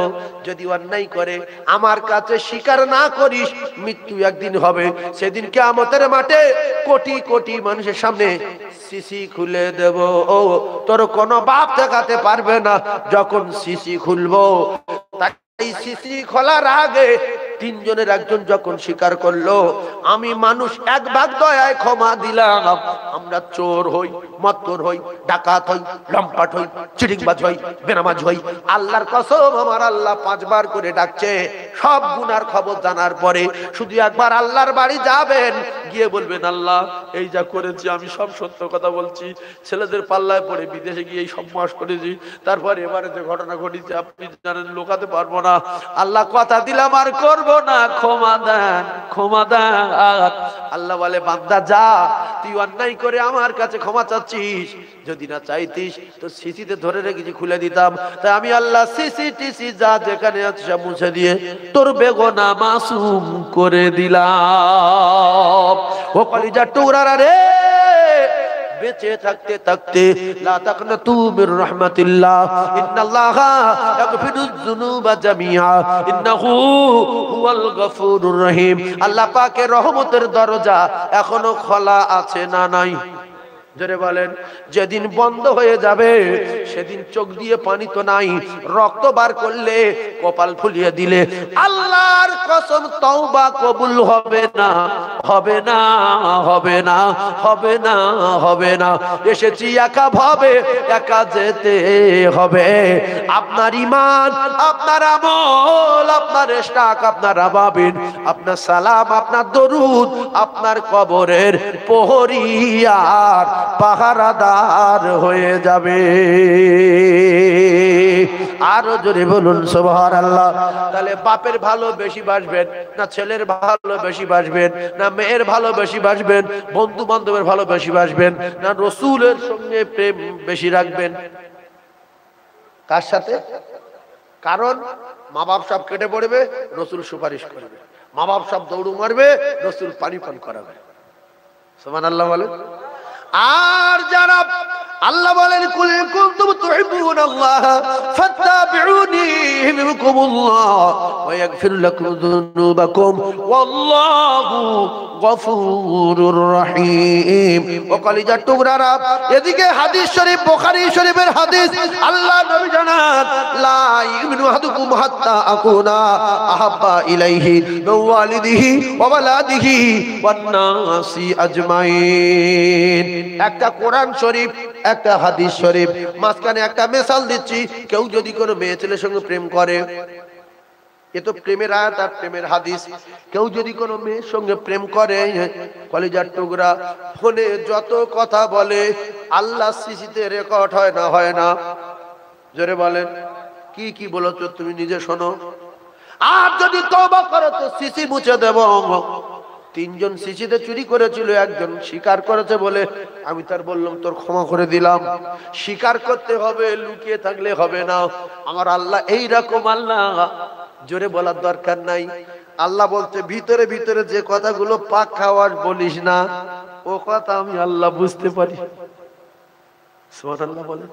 S1: যদি অন্যায় করে আমার কাছে স্বীকার না করিস, মৃত্যু একদিন হবে, সেদিন কিয়ামতের মাঠে কোটি কোটি মানুষের সামনে সিসি খুলে দেব। ও তোর কোনো বাপ দেখাতে পারবে না যখন সিসি খুলবো। এই সিসি খোলার আগে 3 জনের একজন যখন স্বীকার করলো আমি মানুষ, 1 ভাগ দয়ায় ক্ষমা দিলাম। আমরা চোর হই, মত্তর হই, ডাকাত হই, লম্পাট হই, চিটিংবাজ হই, বেনামাজ হই, আল্লাহর কসম আমার আল্লাহ 5 বার করে ডাকছে। সব গুনার খবর জানার পরে শুধু একবার আল্লাহর বাড়ি যাবেন, গিয়ে বলবেন আল্লাহ এই যা করেছি আমি সব সত্য কথা বলছি, ছেলেদের পাল্লায় পড়ে বিদেশে গিয়ে এই সব মাস করেছি, তারপর এবারে যে ঘটনা ঘটেছে আপনি জানেন, লোকাতে পারবো না। আল্লাহ কথা দিলাম আর করব না, ক্ষমা দেন, ক্ষমা দেন। আল্লাহ বলে বান্দা যা, তুই অন্যায় করে আমার কাছে ক্ষমা চাচ্ছিস, যদি না চাইতিস তো সিসিতে ধরে রেখেছি খুলে দিতাম। তাই আমি আল্লাহ সিসি টিসি যা যেখানে আছে সব মুছে দিয়ে তোর বেগুনা মাসুম করে দিলাম। ও কলিজার টুকরারা রে, বেঁচে থাকতে থাকতে লা তাকনাতু মির রাহমাতিল্লাহ, ইন্নাল্লাহা ইয়াগফিরুয যুনুবা জামিআ, ইন্নাহু হুয়াল গফুরুর রহিম। আল্লাহ পাকের রহমতের দরজা এখনো খোলা আছে না নাই? জোরে বলেন। যেদিন বন্ধ হয়ে যাবে সেদিন চোখ দিয়ে পানি তো নাই, রক্ত বার করলে, কপাল ফুলিয়ে দিলে আল্লাহর কসম তওবা কবুল হবে না, হবে না, হবে না, হবে না, হবে না। এসেছি একা ভাবে, একা যেতে হবে। আপনার ঈমান, আপনার আমল, আপনার ইশরাক, আপনার আবাবিন, আপনার সালাম, আপনার দরুদ, আপনার কবরের প্রহরীয়ার পাহারাদার হয়ে যাবে। আরো জোরে বলুন সুবহানাল্লাহ। তাহলে বাপের ভালো বেশি বাসবেন না ছেলের ভালো বেশি বাসবেন, না মেয়ের ভালো বেশি বাসবেন, বন্ধু বান্ধবের ভালো বেশি বাসবেন, না রসুলের সঙ্গে প্রেম বেশি রাখবেন? কার সাথে? কারণ মা বাপ সব কেটে পড়বে, রসুল সুপারিশ করবে। মা বাপ সব দৌড় মারবে, রসুল পানি পান করাবে। সুবহানাল্লাহ বলেন। আর যারা আল্লাহ বলেন কুল কুনতুম তুহিব্বুনাল্লাহ ফাত্তাবিউনি ইউহিব্বুকুমুল্লাহ ওয়া ইয়াগফির লাকুম যুনুবাকুম ওয়াল্লাহু গফুরুর রহিম। ও কলিজার টুকরারা, এদিকে হাদিস শরীফ, বুখারী শরীফের হাদিস, আল্লাহ নবী জানান লা ইউমিনু আহাদুকুম হাত্তা আকুনা আহাব্বা ইলাইহি মিন ওয়ালিদিহি ওয়া ওয়ালাদিহি ওয়ান নাসি আজমাইন। একটা কোরআন শরীফ, একটা হাদিস শরীফ, মাঝখানে একটা মিসাল দিচ্ছি। কেউ যদি কোনো মেয়ে ছেলের সঙ্গে প্রেম করে, এ তো প্রেমের আয়াত আর প্রেমের হাদিস। কেউ যদি কোনো মেয়ের সঙ্গে প্রেম করে, কলিজার টুকরা, ফোনে যত কথা বলে আল্লাহ সিসিতে রেকর্ড হয় না, হয় না? জোরে বলেন। কি কি বলেছো তুমি নিজে শোনো। আর যদি তওবা করো তো সিসি মুছে দেব। 3 জন সিসিতে চুরি করেছিল, একজন স্বীকার করেছে বলে আমি তার বললাম তোর ক্ষমা করে দিলাম। স্বীকার করতে হবে, লুকিয়ে থাকলে হবে না। আমার আল্লাহ এইরকম আল্লাহ, জোরে বলার দরকার নাই। আল্লাহ বলতে ভিতরে ভিতরে যে কথাগুলো পাক খাওয়ার বলিস না, ও কথা আমি আল্লাহ বুঝতে পারি। সুবহানাল্লাহ বলেন।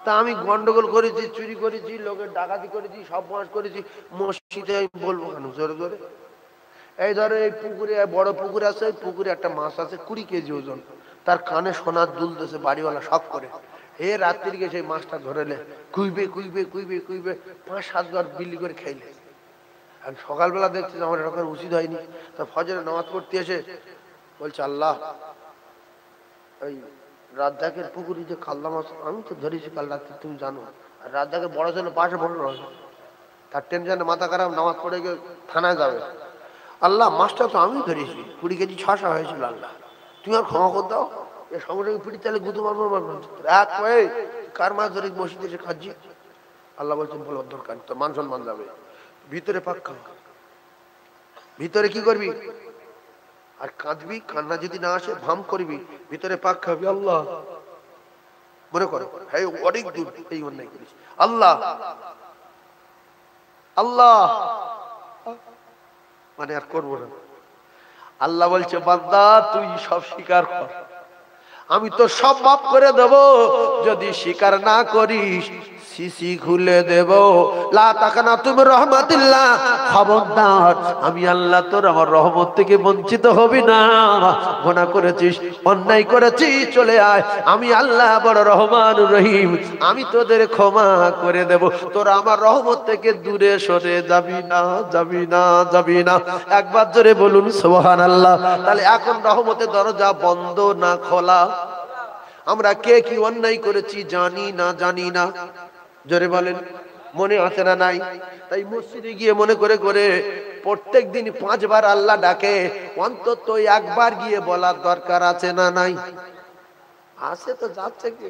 S1: তা আমি গন্ডগোল করেছি, চুরি করেছি, লোকের ডাকাতি করেছি, সব মাস করেছি, মসজিদে আমি বলবো কেন জোরে জোরে? এই ধরো এই পুকুরে, বড় পুকুর আছে, ওই পুকুরে একটা মাছ আছে 20 কেজি ওজন, তার কানে সোনার দুল দিয়েছে বাড়িওয়ালা শখ করে। হে রাত্রির গিয়ে সেই মাছটা ধরেলে কুইবে কুইবে কুইবে কুইবে 5-7 বার বিলি করে খাইলে। আর সকালবেলা দেখছি আমার এরকম উচিত হয়নি, তা ফজরে নামাজ পড়তে এসে বলছে, আল্লাহ ওই রাজ্জাকের পুকুরে যে কাল্লা মাছ আমি তো ধরেছি কাল রাত্রে, তুমি জানো। আর রাজ্জাকের বড় ছেলে পাশে বড় রয়েছে, তার টেনশনে মাথা খারাপ, নামাজ পড়ে গিয়ে থানায় যাবে। আল্লাহ মাছটা তো আমি ধরেছি, 20 কেজি 600 হয়েছিল, আল্লাহ তুমি আর ক্ষমা করে দাও। এর সঙ্গে সঙ্গে পিঠি তাহলে গুঁতো মারবো এক হয়ে কার মাছ ধরে মসজিদে এসে খাচ্ছি। আল্লাহ বলছেন বলার দরকার, তোর মান সম্মান যাবে। ভিতরে পাক্কা, ভিতরে কি করবি আর কাঁদবি, কান্না যদি না আসে ভাম করবি, ভিতরে পাক খাবি। আল্লাহ মনে করো হ্যাঁ অনেক দূর এই অন্যায় করিস, আল্লাহ আল্লাহ মানে আর করবো না। আল্লাহ বলছে বান্দা তুই সব স্বীকার কর, আমি তো সব মাফ করে দেব, যদি স্বীকার না করিস সিসি খুলে দেব। লা তাকানা তুমি রহমাতিল্লাহ, খবরদার আমি আল্লাহ তোর আমার রহমত থেকে বঞ্চিত হবি না। গুনাহ করেছিস, অন্যায় করেছিস, চলে আয়, আমি আল্লাহ বড় রহমান রহিম, আমি তোদের ক্ষমা করে দেব, তোরা আমার রহমত থেকে দূরে সরে যাবি না, যাবি না, যাবি না। একবার জোরে বলুন সুবহানাল্লাহ। তাহলে এখন রহমতের দরজা বন্ধ না খোলা? আমরা কে কি অন্যায় করেছি জানি না, জানি না, জোরে বলেন মনে আছে না নাই? তাই মসজিদে গিয়ে মনে করে করে প্রত্যেক দিন 5 বার আল্লাহ ডাকে, অন্তত একবার গিয়ে বলার দরকার আছে না নাই? আছে তো যাচ্ছে কে?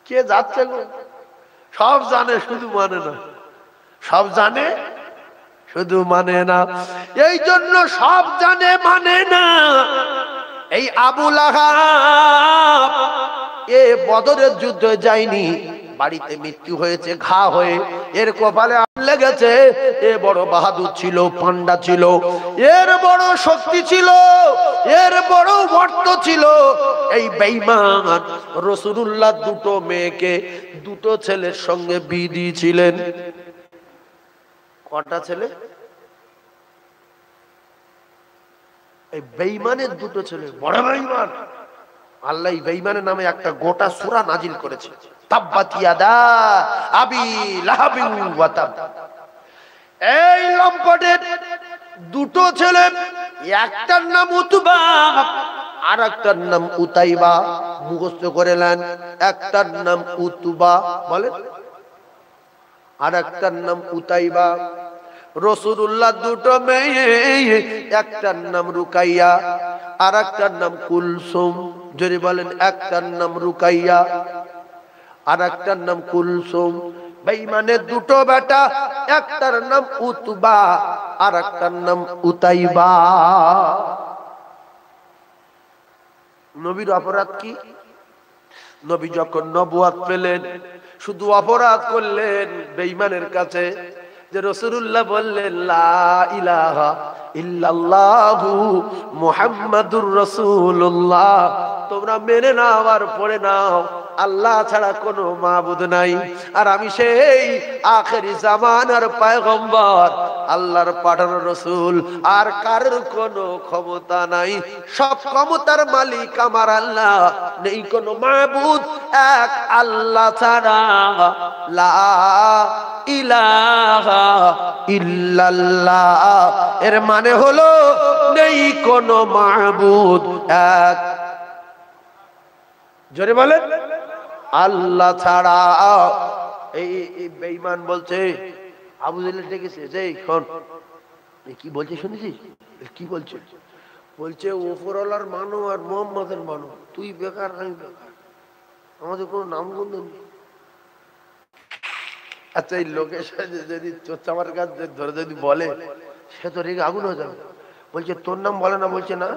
S1: কে যাচ্ছে গো? সব জানে শুধু মানে না, সব জানে শুধু মানে না। এই জন্য সব জানে মানে না। এই আবু লাহাব এ বদরের যুদ্ধে যায়নি, বাড়িতে মৃত্যু হয়েছে ঘা হয়ে, এর কপালে আগুন লেগেছে। এ বড় বাহাদুর ছিল, পান্ডা ছিল, এর বড় শক্তি ছিল, এর বড় বর্ত ছিল। এই বেঈমান রাসূলুল্লাহ দুটো মেয়েকে দুটো ছেলের সঙ্গে বিয়ে দিয়েছিলেন। কটা ছেলে? এই বেঈমানের দুটো ছেলে, বড় বেঈমান। আল্লাহ এই বেঈমানের নামে একটা গোটা সূরা নাজিল করেছে, তাব্বাত ইয়াদা আবি লাহাবি ওয়া তাব। এই লম্পটের দুটো ছেলে, একটার নাম উতবা আর একটার নাম উতাইবা, মুখস্থ করে নেন। একটার নাম উতবা বলেন, আর একটার নাম উতাইবা। রাসূলুল্লাহ দুটো মেয়ে, একটার নাম রুকাইয়া আর একটার নাম কুলসুম। যদি বলেন একটার নাম রুকাইয়া আর একটার নাম কুলসুম। বেঈমানের দুটো বেটা, একটার নাম উতবা আর একটার নাম উতাইবা। নবীর অপরাধ কি? নবী যখন নবুয়ত পেলেন শুধু অপরাধ করলেন বেঈমানের কাছে, যে রাসূলুল্লাহ বললেন লা ইলাহা ইল্লাল্লাহু মুহাম্মাদুর রাসূলুল্লাহ, তোমরা মেনে নাও আর পড়ে নাও আল্লাহ ছাড়া কোনো মাবুদ নাই, আর আমি সেই আখেরি জামানার পয়গম্বর, আল্লাহর পাঠানো রাসূল, আর কারোর কোনো ক্ষমতা নাই, সব ক্ষমতার মালিক আমার আল্লাহ, নেই কোনো মাবুদ এক আল্লাহ ছাড়া। লা ইলাহা ইল্লাল্লাহ এর মানে হলো নেই কোনো মাবুদ এক, জোরে বলেন, আল্লাহ ছাড়া। এই বেঈমান বলছে, আবু জেহেল ডেকেছে, যে শোন কি বলছে শুনেছিস? কি বলছে? বলছে ওপরওয়ালার মানো আর মুহাম্মাদের মানো, তুই বেকার আমি বেকার, আমাদের কোনো নামগন্ধ নেই। আচ্ছা এই লোকের সাথে যদি চোর কাজ ধরে যদি বলে, সে তো রেগে আগুন হয়ে যাবে। বলছে তোর নাম বলে না, বলছে না,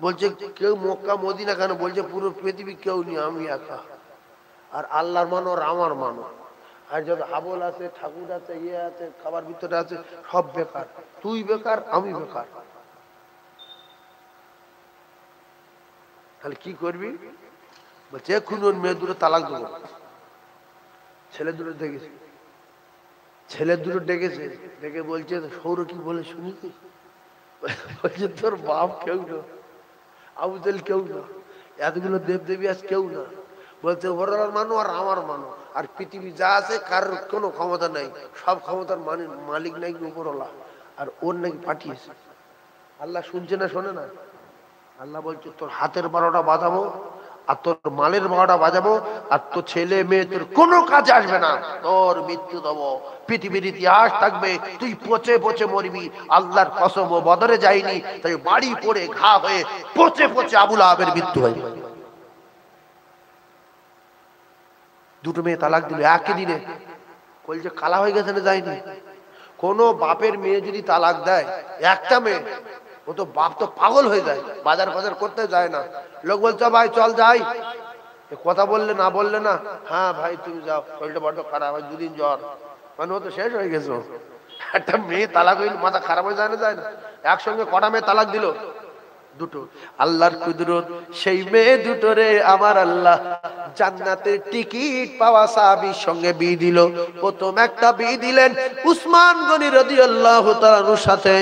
S1: বলছে কেউ মক্কা মদিনা কেন, বলছে পুরো পৃথিবী কেউ নেই, আমি একা, আর আল্লাহর মানো আর আমার মানো, আর যত হাবল আছে ঠাকুর আছে ইয়ে আছে খাবার ভিতরে আছে সব বেকার, তুই বেকার আমি বেকার। তাহলে কি করবি? বলছে এক্ষুনি ওর মেয়ে দুটো তালাক দেবো। ছেলে দুটো দেখেছি ছেলে দুটো ডেকেছে, ডেকে বলছে সৌর কি বলে শুনি? বলছে তোর বাপ কেউ না, আবু জেহেল কেউ না, এতগুলো দেবদেবী আজ কেউ না। বলছে ওর মানো আর আমার মানো, আর পৃথিবী যা আছে কারোর কোনো ক্ষমতা নাই, সব ক্ষমতার মালিক নাকি উপরওয়ালা, আর ওর নাকি পাঠিয়েছে। আল্লাহ শুনছে না শোনে না? আল্লাহ বলছে তোর হাতের 12টা বাজাবো আর তোর মালের 12টা বাজাবো, আর তোর ছেলে মেয়ে তোর কোনো কাজে আসবে না, তোর মৃত্যু দেবো, পৃথিবীর ইতিহাস থাকবে, তুই পচে পচে মরবি। আল্লাহর কসম, ও বদরে যায়নি, তাই বাড়ি পড়ে ঘা হয়ে পচে পচে আবু লাহাবের মৃত্যু হয়। দুটো মেয়ে তালাক দিল একই দিনে। কলজে কালা হয়ে গেছে না যায়নি? কোন বাপের মেয়ে যদি তালাক দেয়, একটা মেয়ে, ও তো বাপ তো পাগল হয়ে যায়, বাজার বাজার করতে যায় না। লোক বলছে ভাই চল যাই, কথা বললে না বললে না, হ্যাঁ ভাই তুমি যাও, শরীরটা বড্ড খারাপ, 2 দিন জ্বর, মানে ও তো শেষ হয়ে গেছে। একটা মেয়ে তালাক হইলে মাথা খারাপ হয়ে যায় না? যায় না? একসঙ্গে কটা মেয়ে তালাক দিল? দুটো। আল্লাহর কুদরত, সেই মেয়ে দুটো রে আমার আল্লাহ জান্নাতের টিকিট পাওয়া সাহাবীর সঙ্গে বিয়ে দিল। প্রথম একটা বিয়ে দিলেন উসমান গনি রাদিয়াল্লাহু তাআলার সাথে,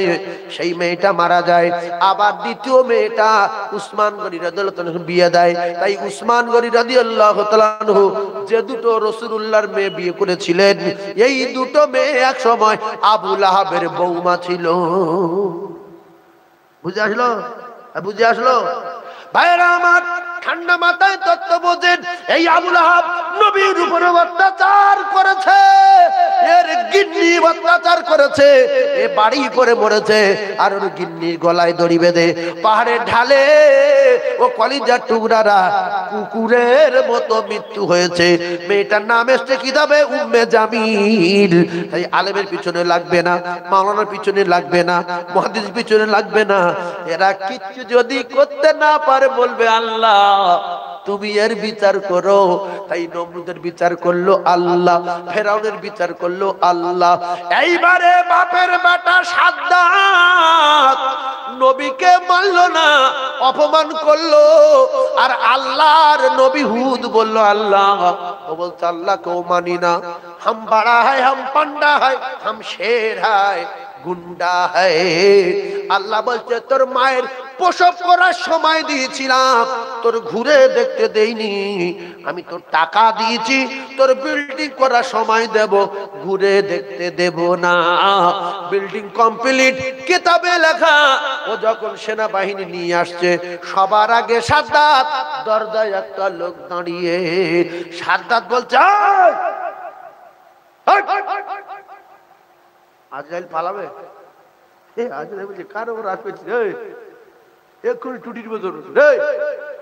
S1: সেই মেয়েটা মারা যায়। আবার দ্বিতীয় মেয়েটা উসমান গনি রাদিয়াল্লাহু তাআলা বিয়ে দেয়। তাই উসমান গনি রাদিয়াল্লাহু তাআলা যে দুটো রাসূলুল্লাহর মেয়ে বিয়ে করেছিলেন, এই দুটো মেয়ে এক সময় আবু লাহাবের বৌমা ছিল। বুঝে আসলো? বুঝে আসলো ভাইরা আমার? ঠান্ডা মাথায় তত্ত্ব বোঝেন। এই আবু লাহাব নবীর উপরে অত্যাচার করেছে, এর গিন্নি অত্যাচার করেছে, এ বাড়ি করে মরেছে, আর ওর গিন্নির গলায় দড়ি বেঁধে পাহাড়ের ঢালে ও কলিজার টুকরারা কুকুরের মতো মৃত্যু হয়েছে। মেয়েটার নাম এসছে কিতাবে উম্মে জামিল। তাই আলেমের পিছনে লাগবে না, মাওলানার পিছনে লাগবে না, মুহাদ্দিসের পিছনে লাগবে না। এরা কিচ্ছু যদি করতে না পারে বলবে আল্লাহ তুমি এর বিচার করো। তাই নমরুদের বিচার করলো আল্লাহ, ফেরাউনের বিচার করলো আল্লাহ। এইবারে বাপের বেটা সাদ্দাত নবীকে মানলো না, অপমান করলো, আর আল্লাহর নবী হুদ বললো আল্লাহ, ও বলছে আল্লাহ কেউ মানি না, হাম বাড়া হয়, হাম পান্ডা হয়, হাম শের হয়, গুন্ডা হয়। আল্লাহ বলছে তোর মায়ের প্রসব করার সময় দিয়েছিলাম, তোর ঘুরে দেখতে দেইনি। আমি তোর টাকা দিয়েছি, তোর বিল্ডিং করার সময় দেব, ঘুরে দেখতে দেব না। বিল্ডিং কমপ্লিট, কিতাবে লেখা। ও যখন সেনাবাহিনী নিয়ে আসছে, সবার আগে সাদ্দাত, দরজায় একটা লোক দাঁড়িয়ে। সাদ্দাত বলছে আজরাইল পালাবে। আজরাইল বলছে কার ওপর আসবে, এক্ষুনি টুটির বদল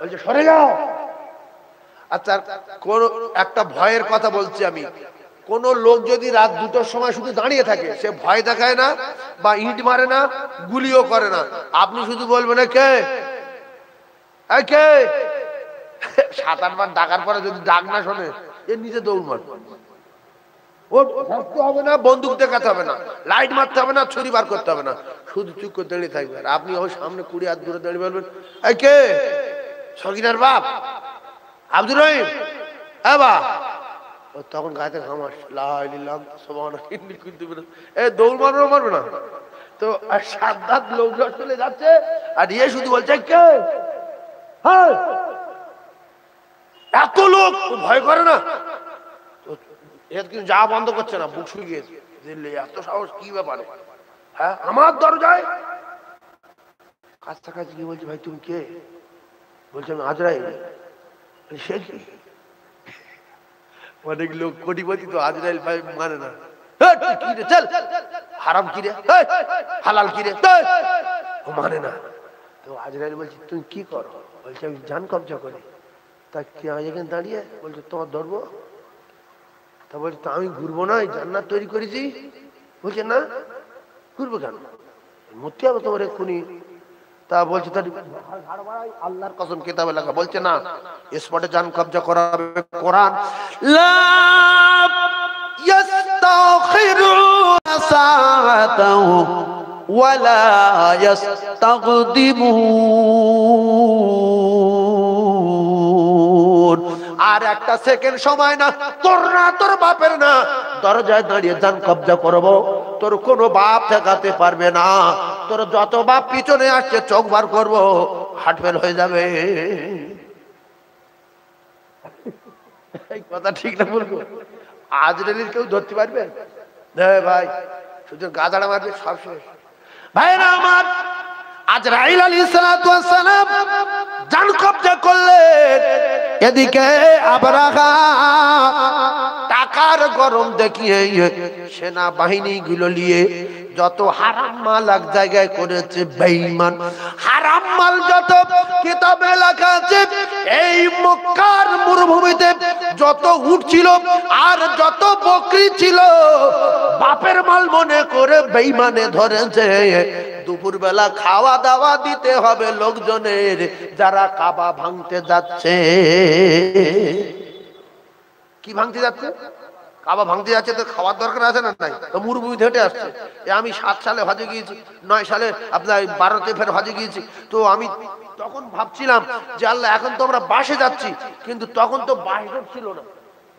S1: বলছে সরে যাও। আচ্ছা কোন একটা ভয়ের কথা বলছি আমি, কোন লোক যদি রাত 2টার সময় শুধু দাঁড়িয়ে থাকে, সে ভয় দেখায় না, বা ইট মারে না, গুলিও করে না, আপনি শুধু বলবেন কে কে, 7-8 বার ডাকার পরে যদি ডাক না শোনে, এর নিচে দৌড় মারবে। ও ধরতে হবে না, বন্দুক দেখাতে হবে না, লাইট মারতে হবে না, ছুরি বার করতে হবে না, শুধু চুপ করে দাঁড়িয়ে থাকবে। আর আপনি ওই সামনে 20 হাত দূরে দাঁড়িয়ে বলবেন এই কে, সকিনার বাপ আব্দুর রহিম, হ্যাঁ বা, তখন গায়ে ঘাম আসছে, দৌড় মারবে মারবে না তো। আর সাদ্দাত লোকজন চলে যাচ্ছে, আর ইয়ে শুধু বলছে কে, হ্যাঁ এত লোক, ভয় করে না, যা বন্ধ করছে না, বুক শুয়ে গিয়েছে, এত সাহস কি ব্যাপারে, হ্যাঁ আমার দরজায়। কাছাকাছি গিয়ে বলছে ভাই তুমি কে? বলছে আমি আজরাইল। সে কি? অনেক লোক কোটিপতি তো, আজরাইল ভাই মানে না, চল হারাম কিরে, হালাল কিরে, মানে না তো। আজরাইল বলছে তুমি কি করো? বলছে আমি জান কবজা করি। তা কি এখানে দাঁড়িয়ে? বলছে তোমার ধরবো। তা বলছে তা আমি ঘুরবো না, জান্নাত তৈরি করেছি। বলছে না ঘুরবো কেন, মরতে হবে তোমার এক্ষুনি। তা বলছে আল্লাহর কসম কিতাবে লেখা, বলছে না স্পটে জান কবজা করা হবে। কোরআন লা ইস্তাখিরুনা সাআতাও ওয়ালা ইস্তাকদিমুন। আর একটা সেকেন্ড সময় না, তোর না তোর বাপের না, দরজায় দাঁড়িয়ে জান কবজা করব, তোর কোনো বাপ ঠেকাতে পারবে না, তোর যত বাপ পিছনে আসছে চোখ বার করবো, হার্ট ফেল হয়ে যাবে। এই কথা ঠিক না বলবো? আজরাইল কেউ ধরতে পারবে? ভাই শুধু গাদাড়া মারবে, সব শেষ। ভাইরা আমার, আজরাইল আলাইহিস সালাতু ওয়াস সালাম জান কবজা করলেন, এদিকে আবরাহা টাকার গরম দেখিয়ে সেনা বাহিনী গুলো নিয়ে যত হারাম মাল এক জায়গায় করেছে বেঈমান, হারাম মাল যত কিতাবে লেখা আছে, এই মক্কার মরুভূমিতে যত উট ছিল আর যত বকরি ছিল, বাপের মাল মনে করে বেঈমানে ধরেছে। দুপুর বেলা খাওয়া দাওয়া দিতে হবে লোকজনের যারা কাবা ভাঙতে যাচ্ছে। কি ভাঙতে যাচ্ছে? কাবা ভাঙতে যাচ্ছে, তো খাওয়ার দরকার আছে না? নাই তো মরুভূমি হেঁটে আসছে। আমি 7 সালে হজে গিয়েছি, 9 সালে আপনার 12তে ফের হজে গিয়েছি। তো আমি তখন ভাবছিলাম যে আল্লাহ, এখন তো আমরা বাসে যাচ্ছি, কিন্তু তখন তো বাস ছিল না,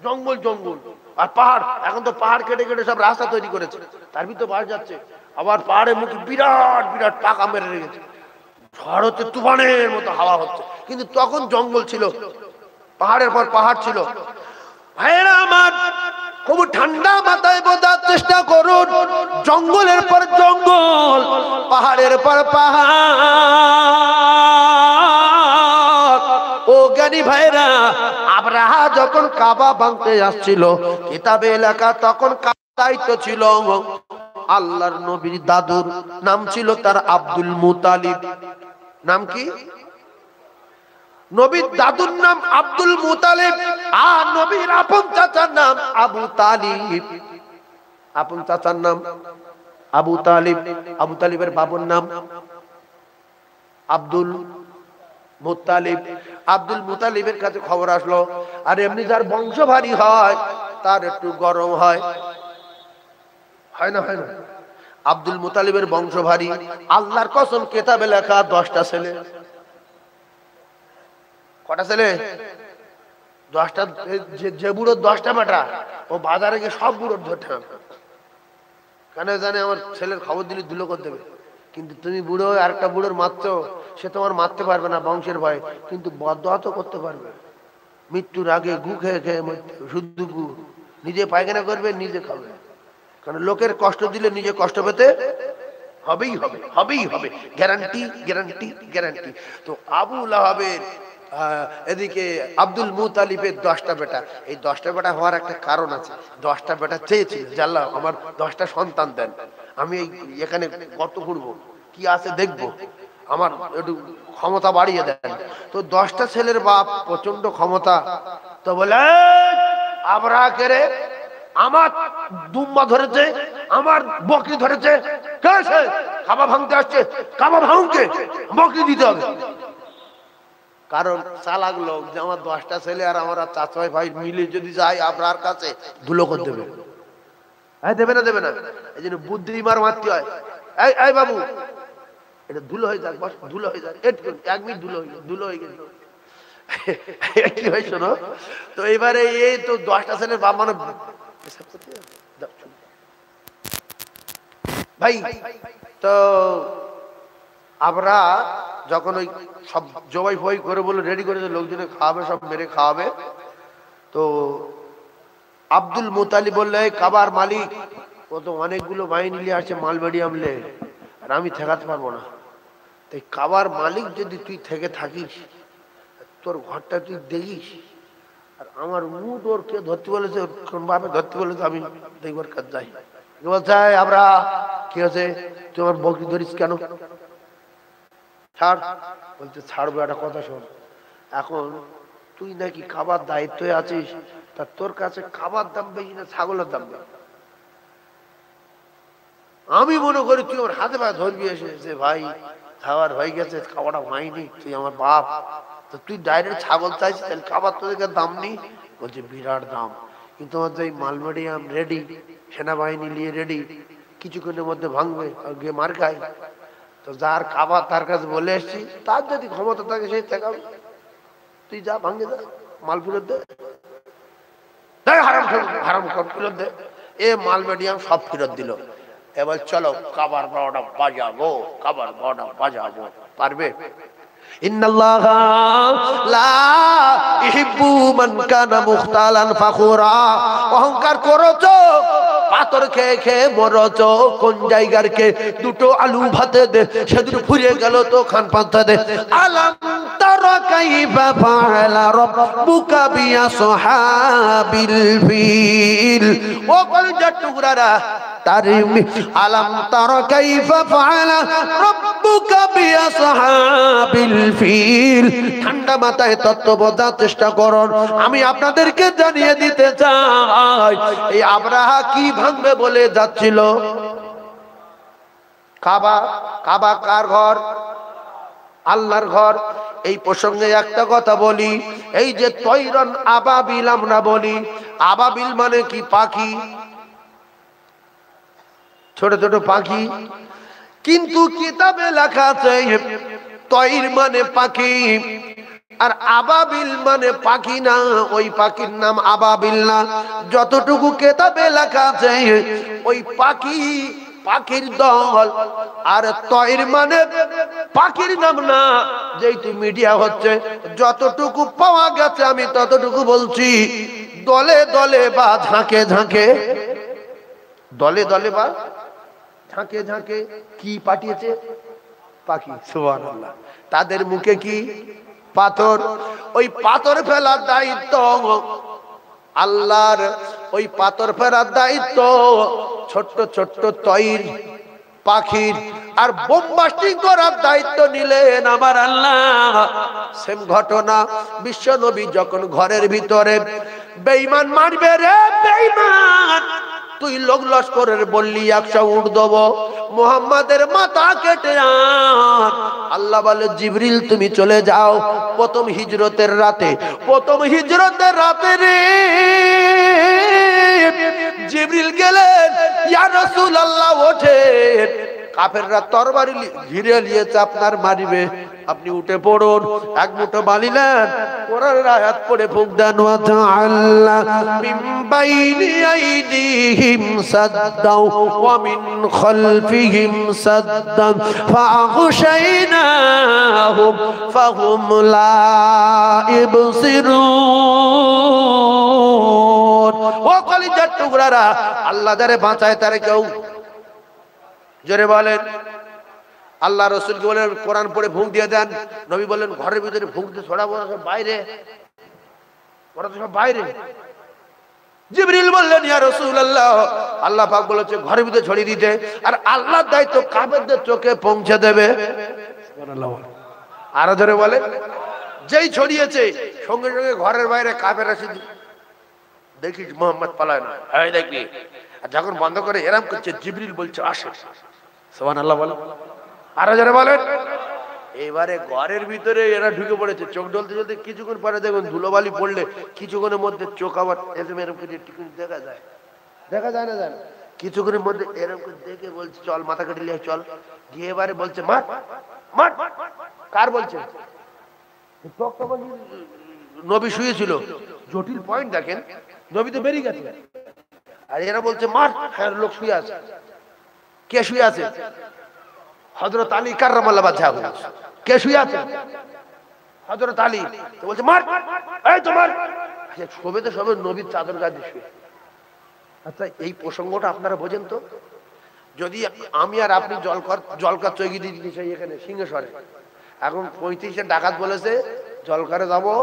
S1: জঙ্গল জঙ্গল আর পাহাড়। এখন তো পাহাড় কেটে কেটে সব রাস্তা তৈরি করেছে, তার ভিতরে বাস যাচ্ছে। আবার পাহাড়ের মুখে বিরাট বিরাট পাকা মেরে রেখেছে, ঝড় হচ্ছে, তুফানের মতো হাওয়া হচ্ছে, কিন্তু তখন জঙ্গল ছিল, পাহাড়ের পর পাহাড় ছিল। ভাইরা আমার, খুব ঠান্ডা মাথায় বোঝার চেষ্টা করুন, জঙ্গলের পর জঙ্গল, পাহাড়ের পর পাহাড়। ও জ্ঞানী ভাইরা, আবরাহা যখন কাবা ভাঙতে আসছিল, কিতাবে লেখা তখন দায়িত্ব ছিল আল্লাহর নবীর দাদুর, নাম ছিল তার আব্দুল মুতালিব। নাম কি? নবীর দাদুর নাম আব্দুল মুতালিব, আর নবীর আপন চাচার নাম আবু তালিব। আপন চাচার নাম আবু তালিব, আবু তালিবের বাবার নাম আব্দুল মুতালিব। আব্দুল মুতালিবের কাছে খবর আসলো, আর এমনি যার বংশ ভারী হয় তার একটু গরম হয়, হয় না? হয় না? আব্দুল মুতালিবের বংশ ভারী। আল্লাহর কসম, কিতাবে লেখা 10টা ছেলে। কটা ছেলে? 10টা। যে বুড়ো 10টা বেটা, ও বাজারে গিয়ে সব বুড়োর ধরতে হবে, কেন জানে আমার ছেলের খবর দিলে ধুলো করে দেবে। কিন্তু তুমি বুড়ো আর একটা বুড়োর মারছো, সে তোমার মারতে পারবে না বংশের ভয়ে, কিন্তু বদদোয়া তো করতে পারবে। মৃত্যুর আগে গু খেয়ে খেয়ে শুদ্ধ গু, নিজে পায়খানা করবে, নিজে খাবে, কারণ লোকের কষ্ট দিলে নিজে কষ্ট পেতে হবেই হবে, হবেই হবে, গ্যারান্টি গ্যারান্টি গ্যারান্টি। তো আবু লাহাবের এদিকে আব্দুল মুতালিবের 10টা বেটা। এই 10টা বেটা হওয়ার একটা কারণ আছে। 10টা বেটা চেয়েছিল যে আল্লাহ আমার 10টা সন্তান দেন, আমি এখানে কত করবো, কি আছে দেখবো, আমার একটু ক্ষমতা বাড়িয়ে দেন। তো 10টা ছেলের বাপ প্রচন্ড ক্ষমতা, তো বলে আবরাহা কে, আমার দুম্বা ধরেছে, আমার বকরি ধরেছে, কাবা ভাঙতে আসছে, কাবা ভাঙকে বকরি দিতে হবে। কারণ চালাক লোক যে আমার 10টা ছেলে আর আমার চাচা ভাই মিলে যদি যায় আবরাহার কাছে, ধুলো করে দেবে। দেবে না, দেবে না। এই জন্য বুদ্ধিমার মারতে হয়। এই বাবু, এটা ধুলো হয়ে যাক, বস, ধুলো হয়ে যাক, 1 মিনিট ধুলো হয়ে গেল। কি হয় শোনো তো, এবারে এই তো 10টা ছেলের বাপ মানে ভাই, তো আমরা যখন ওই সব জবাই ফবাই করে বলে রেডি করেছে, লোকজনে খাওয়াবে, সব মেরে খাওয়াবে, তো আব্দুল মুতালিব বললে, কাবার মালিক ও তো অনেকগুলো বাহিনী নিয়ে আসছে, মালবাড়ি আমলে, আর আমি ঠেকাতে পারবো না। তাই কাবার মালিক যদি তুই থেকে থাকিস, তোর ঘরটা তুই দেখিস, আর আমার মুড ওর কে ধরতে বলেছে, কোন ভাবে ধরতে বলেছে, আমি দেখবার কাজ যাই। বলছে আমরা কি হয়েছে, তুই আমার বকরি ধরিস কেন? ছাড়। বলছে ছাড়বো, একটা কথা শোন, এখন তুই নাকি খাবার দায়িত্বে আছিস, তা তোর কাছে খাবার দাম বেশি না ছাগলের দাম বেশি? আমি মনে করি তুই আমার হাতে পায়ে ধরবি এসে, ভাই খাবার হয়ে গেছে, খাওয়াটা হয়নি, তুই আমার বাপ, তো তুই ডাইরেক্ট ছাগল চাইছিস, তাহলে খাবার তোদেরকে দাম নেই? বলছে বিরাট দাম, কিন্তু আমাদের এই মালবাড়িয়াম রেডি, সেনাবাহিনী নিয়ে রেডি, কিছুক্ষণের মধ্যে ভাঙবে আর গিয়ে মার খায়। তো যার খাবার তার কাছে বলে এসছি, তার যদি ক্ষমতা থাকে সেই ঠেকাবে, তুই যা ভাঙে যা। মাল ফেরত দে, হারাম হারাম ফেরত দে। এ মাল মিডিয়াম সব ফেরত দিল। এবার চলো কাবার বারোটা বাজাবো, কাবার বারোটা বাজাবো। পারবে? ইন্নাল্লাহা লা ইহিব্বু মান কানা মুখতালান ফাখুরা। অহংকার করছো, পাথর খেয়ে খেয়ে মরছো। কোন জায়গার কে দুটো আলু ভাতে দে, সেদিন ফুরিয়ে গেল তো খান পান্তা দে। আলাম তারা কাইফা ফাআলা রাব্বুকা বিআসহাবিল ফিল। ও কলিজার টুকরারা, আলাম তারা কাইফা ফাআলা রাব্বুকা বিআসহাবিল ফিল। ঠান্ডা মাথায় তত্ত্ব বোঝার চেষ্টা করুন। আমি আপনাদেরকে জানিয়ে দিতে চাই, এই আব্রাহা কি ভাঙবে বলে যাচ্ছিল? কাবা। কাবা কার ঘর? আল্লাহর ঘর। এই প্রসঙ্গে একটা কথা বলি, এই যে তৈরন আবাবিল আমরা বলি, আবাবিল মানে কি? পাখি, ছোট ছোট পাখি। কিন্তু কিতাবে লেখা আছে তৈর মানে পাখি, আর আবাবিল মানে পাখি না। ওই পাখির নাম আবাবিল না। যতটুকু কিতাবে লেখা আছে ওই পাখি, পাখির দল। আর তৈর মানে পাখির নাম না। যেহেতু মিডিয়া হচ্ছে, যতটুকু পাওয়া গেছে আমি ততটুকু বলছি। দলে দলে বা ঝাঁকে ঝাঁকে, দলে দলে বা ঝাঁকে ঝাঁকে কি পাঠিয়েছে? পাখি। সুবহানাল্লাহ। তাদের মুখে কি? পাথর। ওই পাথর ফেলার দায়িত্ব আল্লাহর। ওই পাথর ফেলার দায়িত্ব ছোট্ট ছোট্ট তৈর পাখির। আর বোমবাস্টিং করার দায়িত্ব নিলেন আমার আল্লাহ। সেম ঘটনা বিশ্ব নবী যখন ঘরের ভিতরে বেঈমান মারবে রে বেঈমান, তুই লোক লস্করের বললি 100 উট দেব, মুহাম্মাদের মাথা কেটে আন। আল্লাহ বলে জিবরিল তুমি চলে যাও। প্রথম হিজরতের রাতে, প্রথম হিজরতের রাতে রে জিবরিল গেলেন, ইয়া রাসূলুল্লাহ ওঠেন, কাফেররা তরবারি ঘিরে নিয়েছে, আপনার মারিবে, আপনি উঠে পড়ুন। এক মুঠো বালিলেন, কোরআনের আয়াত পড়ে ফুঁক দেন, ওয়া তাআল্লা মিন বাইনি আইদিহিম সাদ্দাও ওয়া মিন খালফিহিম সাদ্দান ফাআগশাইনাহুম ফাহুম লা ইবসিরুন। ও কলিজার টুকরারা, আল্লাহ যারে বাঁচায় তারে কেউ জোরে বলেন। আল্লাহ রসুলকে বলেন কোরআন পড়ে ফুঁক দিয়ে দেন। নবী বলেন ঘরের ভিতরে ফুঁক দিয়ে ছড়াবো না, সব বাইরে, ওরা তো সব বাইরে। জিবরিল বললেন ইয়া রাসূলুল্লাহ, আল্লাহ পাক বলেছে ঘরের ভিতরে ছড়িয়ে দিতে, আর আল্লাহর দায়িত্ব কাফেরদের চোখে পৌঁছে দেবে। সুবহানাল্লাহ। আরো জোরে বলেন। যেই ছড়িয়েছে সঙ্গে সঙ্গে ঘরের বাইরে কাফের এসে দেখিস মোহাম্মদ পালায় না, এই দেখবি। আর যখন বন্ধ করে এরাম করছে, জিবরিল বলছে আসে। সুবহানাল্লাহ বলেন। আরো যারা বলেন। এবারে ঘরের ভিতরে এরা ঢুকে পড়েছে, চোখ ঢলতে চলতে কিছুক্ষণ পরে দেখুন ধুলোবালি পড়লে কিছুক্ষণের মধ্যে চোখ আবার এরকম এরকম করে টিকুন দেখা যায়, দেখা যায় না জান। কিছুক্ষণের মধ্যে এরকম করে দেখে বলছে চল মাথা কেটে নিয়ে চল। গিয়ে এবারে বলছে মার মার। কার বলছে? নবী শুয়েছিল। জটিল পয়েন্ট দেখেন, নবী তো বেরিয়ে গেছে আর এরা বলছে মার। হ্যাঁ লোক শুয়ে আছে। কে শুয়ে আছে? হযরত আলী কাররামাল্লাহু ওয়াজহাহু। কে শুয়ে আছে? হযরত আলী। তো বলছে মার, এই তো মার। আচ্ছা শোবে তো সবে নবীর চাদর গায়ে শুয়ে। আচ্ছা এই প্রসঙ্গটা আপনারা বোঝেন তো? যদি আমি আর আপনি জলকার চৌকি দিয়ে দিতে চাই এখানে সিংহেশ্বরে, এখন 35-এ ডাকাত বলেছে জলকারে যাবো,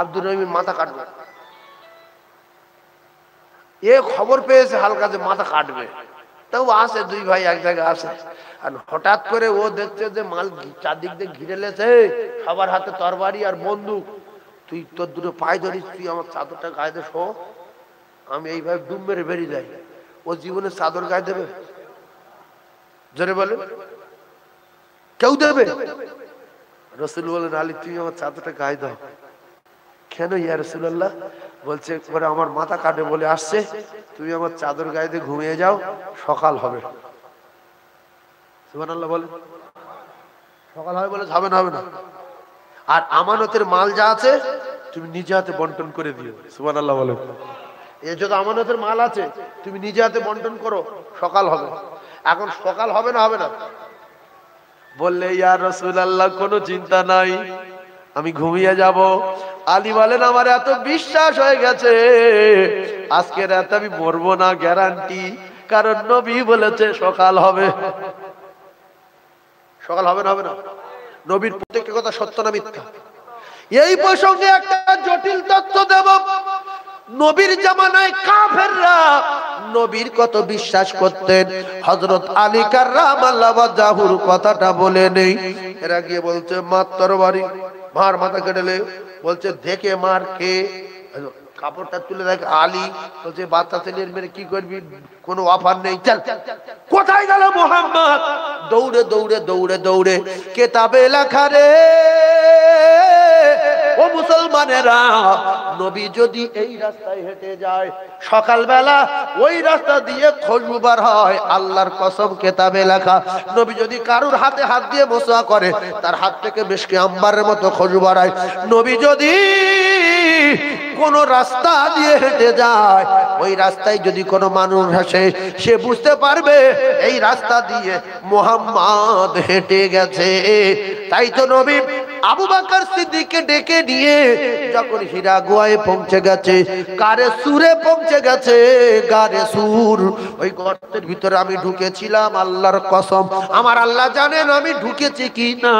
S1: আব্দুর রহিমের মাথা কাটবে। এ খবর পেয়েছে হালকা যে মাথা কাটবে, তাও আসে দুই ভাই এক জায়গায় আসে। আর হঠাৎ করে ও দেখছে যে মাল চারদিক দিয়ে ঘিরে লেছে, সবার হাতে তরবারি আর বন্দুক। তুই তোর দুটো পায়ে ধরিস, তুই আমার চাদরটা গায়ে দে, শো, আমি এইভাবে ডুব মেরে বেরিয়ে যাই। ও জীবনে চাদর গায়ে দেবে? জোরে বলে কেউ দেবে? রাসূল বলেন আলী তুই আমার চাদরটা গায়ে দাও। কেন ইয়া রাসূলুল্লাহ? বলছে পরে আমার মাথা কাটে বলে আসছে, তুমি আমার চাদর গায়ে দিয়ে ঘুমিয়ে যাও, সকাল হবে। সুবহানাল্লাহ বলে। সকাল হবে বলে যাবে না, হবে না। আর আমানতের মাল যা আছে তুমি নিজে হাতে বন্টন করে দিও। সুবহানাল্লাহ বলো। এই যত আমানতের মাল আছে তুমি নিজে হাতে বন্টন করো, সকাল হবে। এখন সকাল হবে না হবে না? বললে ইয়া রাসূলুল্লাহ কোনো চিন্তা নাই, আমি ঘুমিয়ে যাব। আলী বলেন আমার এত বিশ্বাস হয়ে গেছে আজকে রাতে আমি মরবো না, গ্যারান্টি। কারণ নবী বলেছে সকাল হবে। সকাল হবে না হবে না? নবীর প্রত্যেকটা কথা সত্য না মিথ্যা? এই প্রসঙ্গে একটা জটিল তথ্য দেব। নবীর জামানায় কাফেররা নবীর কত বিশ্বাস করতেন। হযরত আলী কাররামাল্লাহু ওয়াজহুর কথাটা বলে নেই। এরা গিয়ে বলছে মার তরবারি, মার মাথা কেটেলে। বলছে দেখে মার কে? কাপড়টা তুলে দেখ আলী। বলছে বাচ্চা ছেলের মেরে কি করবি, কোনো অফার নেই, চল। কোথায় গেল মুহাম্মদ? দৌড়ে দৌড়ে দৌড়ে দৌড়ে কেতাবে লেখা রে ও মুসলমানেরা, নবী যদি এই রাস্তায় হেঁটে যায় সকালবেলা ওই রাস্তা দিয়ে খুশবু বার হয়। আল্লাহর কসম কেতাবে লেখা, নবী যদি কারুর হাতে হাত দিয়ে মুসওয়া করে তার হাত থেকে মিশকে আম্বারের মতো খুশবু বাড়ায়। নবী যদি কোন রাস্তা দিয়ে হেঁটে যায় ওই রাস্তায় যদি কোনো মানুষ আসে সে বুঝতে পারবে এই রাস্তা দিয়ে মুহাম্মদ হেঁটে গেছে। তাই তো নবী আবু বকর সিদ্দিককে ডেকে নিয়ে যখন হীরা গুহায় পৌঁছে গেছে, গারে সুরে পৌঁছে গেছে, গারে সুর, ওই গর্তের ভিতরে আমি ঢুকেছিলাম। আল্লাহর কসম আমার আল্লাহ জানেন আমি ঢুকেছি কি না।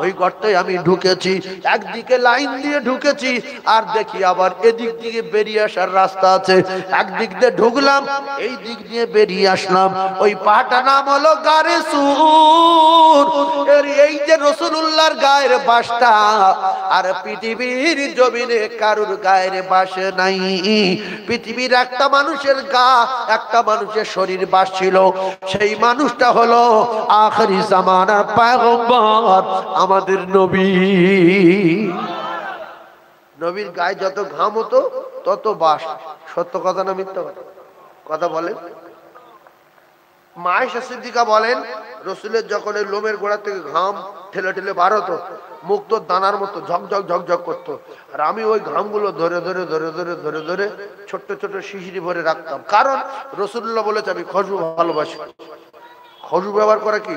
S1: ওই গর্তে আমি ঢুকেছি, একদিকে লাইন দিয়ে ঢুকেছি আর দেখি আবার এদিক দিকে বেরিয়ে আসার রাস্তা আছে। একদিক দিয়ে ঢুকলাম, এই দিক দিয়ে বেরিয়ে আসলাম। ওই পাহাড়টার নাম হলো গারে সুর। এই যে রাসূলুল্লাহর গায়ের বাসটা, আর পৃথিবীর জমিনে কারুর গায়ের বাস নাই। পৃথিবীর একটা মানুষের গা, একটা মানুষের শরীর বাস ছিল, সেই মানুষটা হলো আখিরি জামানার পয়গম্বর আমাদের নবী। নবীর গায়ে যত ঘাম হতো তত বাস। সত্য কথা না মিথ্যা কথা? কথা বলেন। মা আয়েশা সিদ্দিকা বলেন রাসূলের যখন এই লোমের গোড়া থেকে ঘাম ঠেলে ঠেলে বার হতো, মুখ তো দানার মতো ঝকঝক ঝকঝক করতো। আর আমি ওই ঘামগুলো ধরে ধরে ধরে ধরে ধরে ধরে ছোট্ট ছোট্ট শিশিরি ভরে রাখতাম। কারণ রাসূলুল্লাহ বলেছে আমি খুশবু ভালোবাসি। খুশবু ব্যবহার করা কি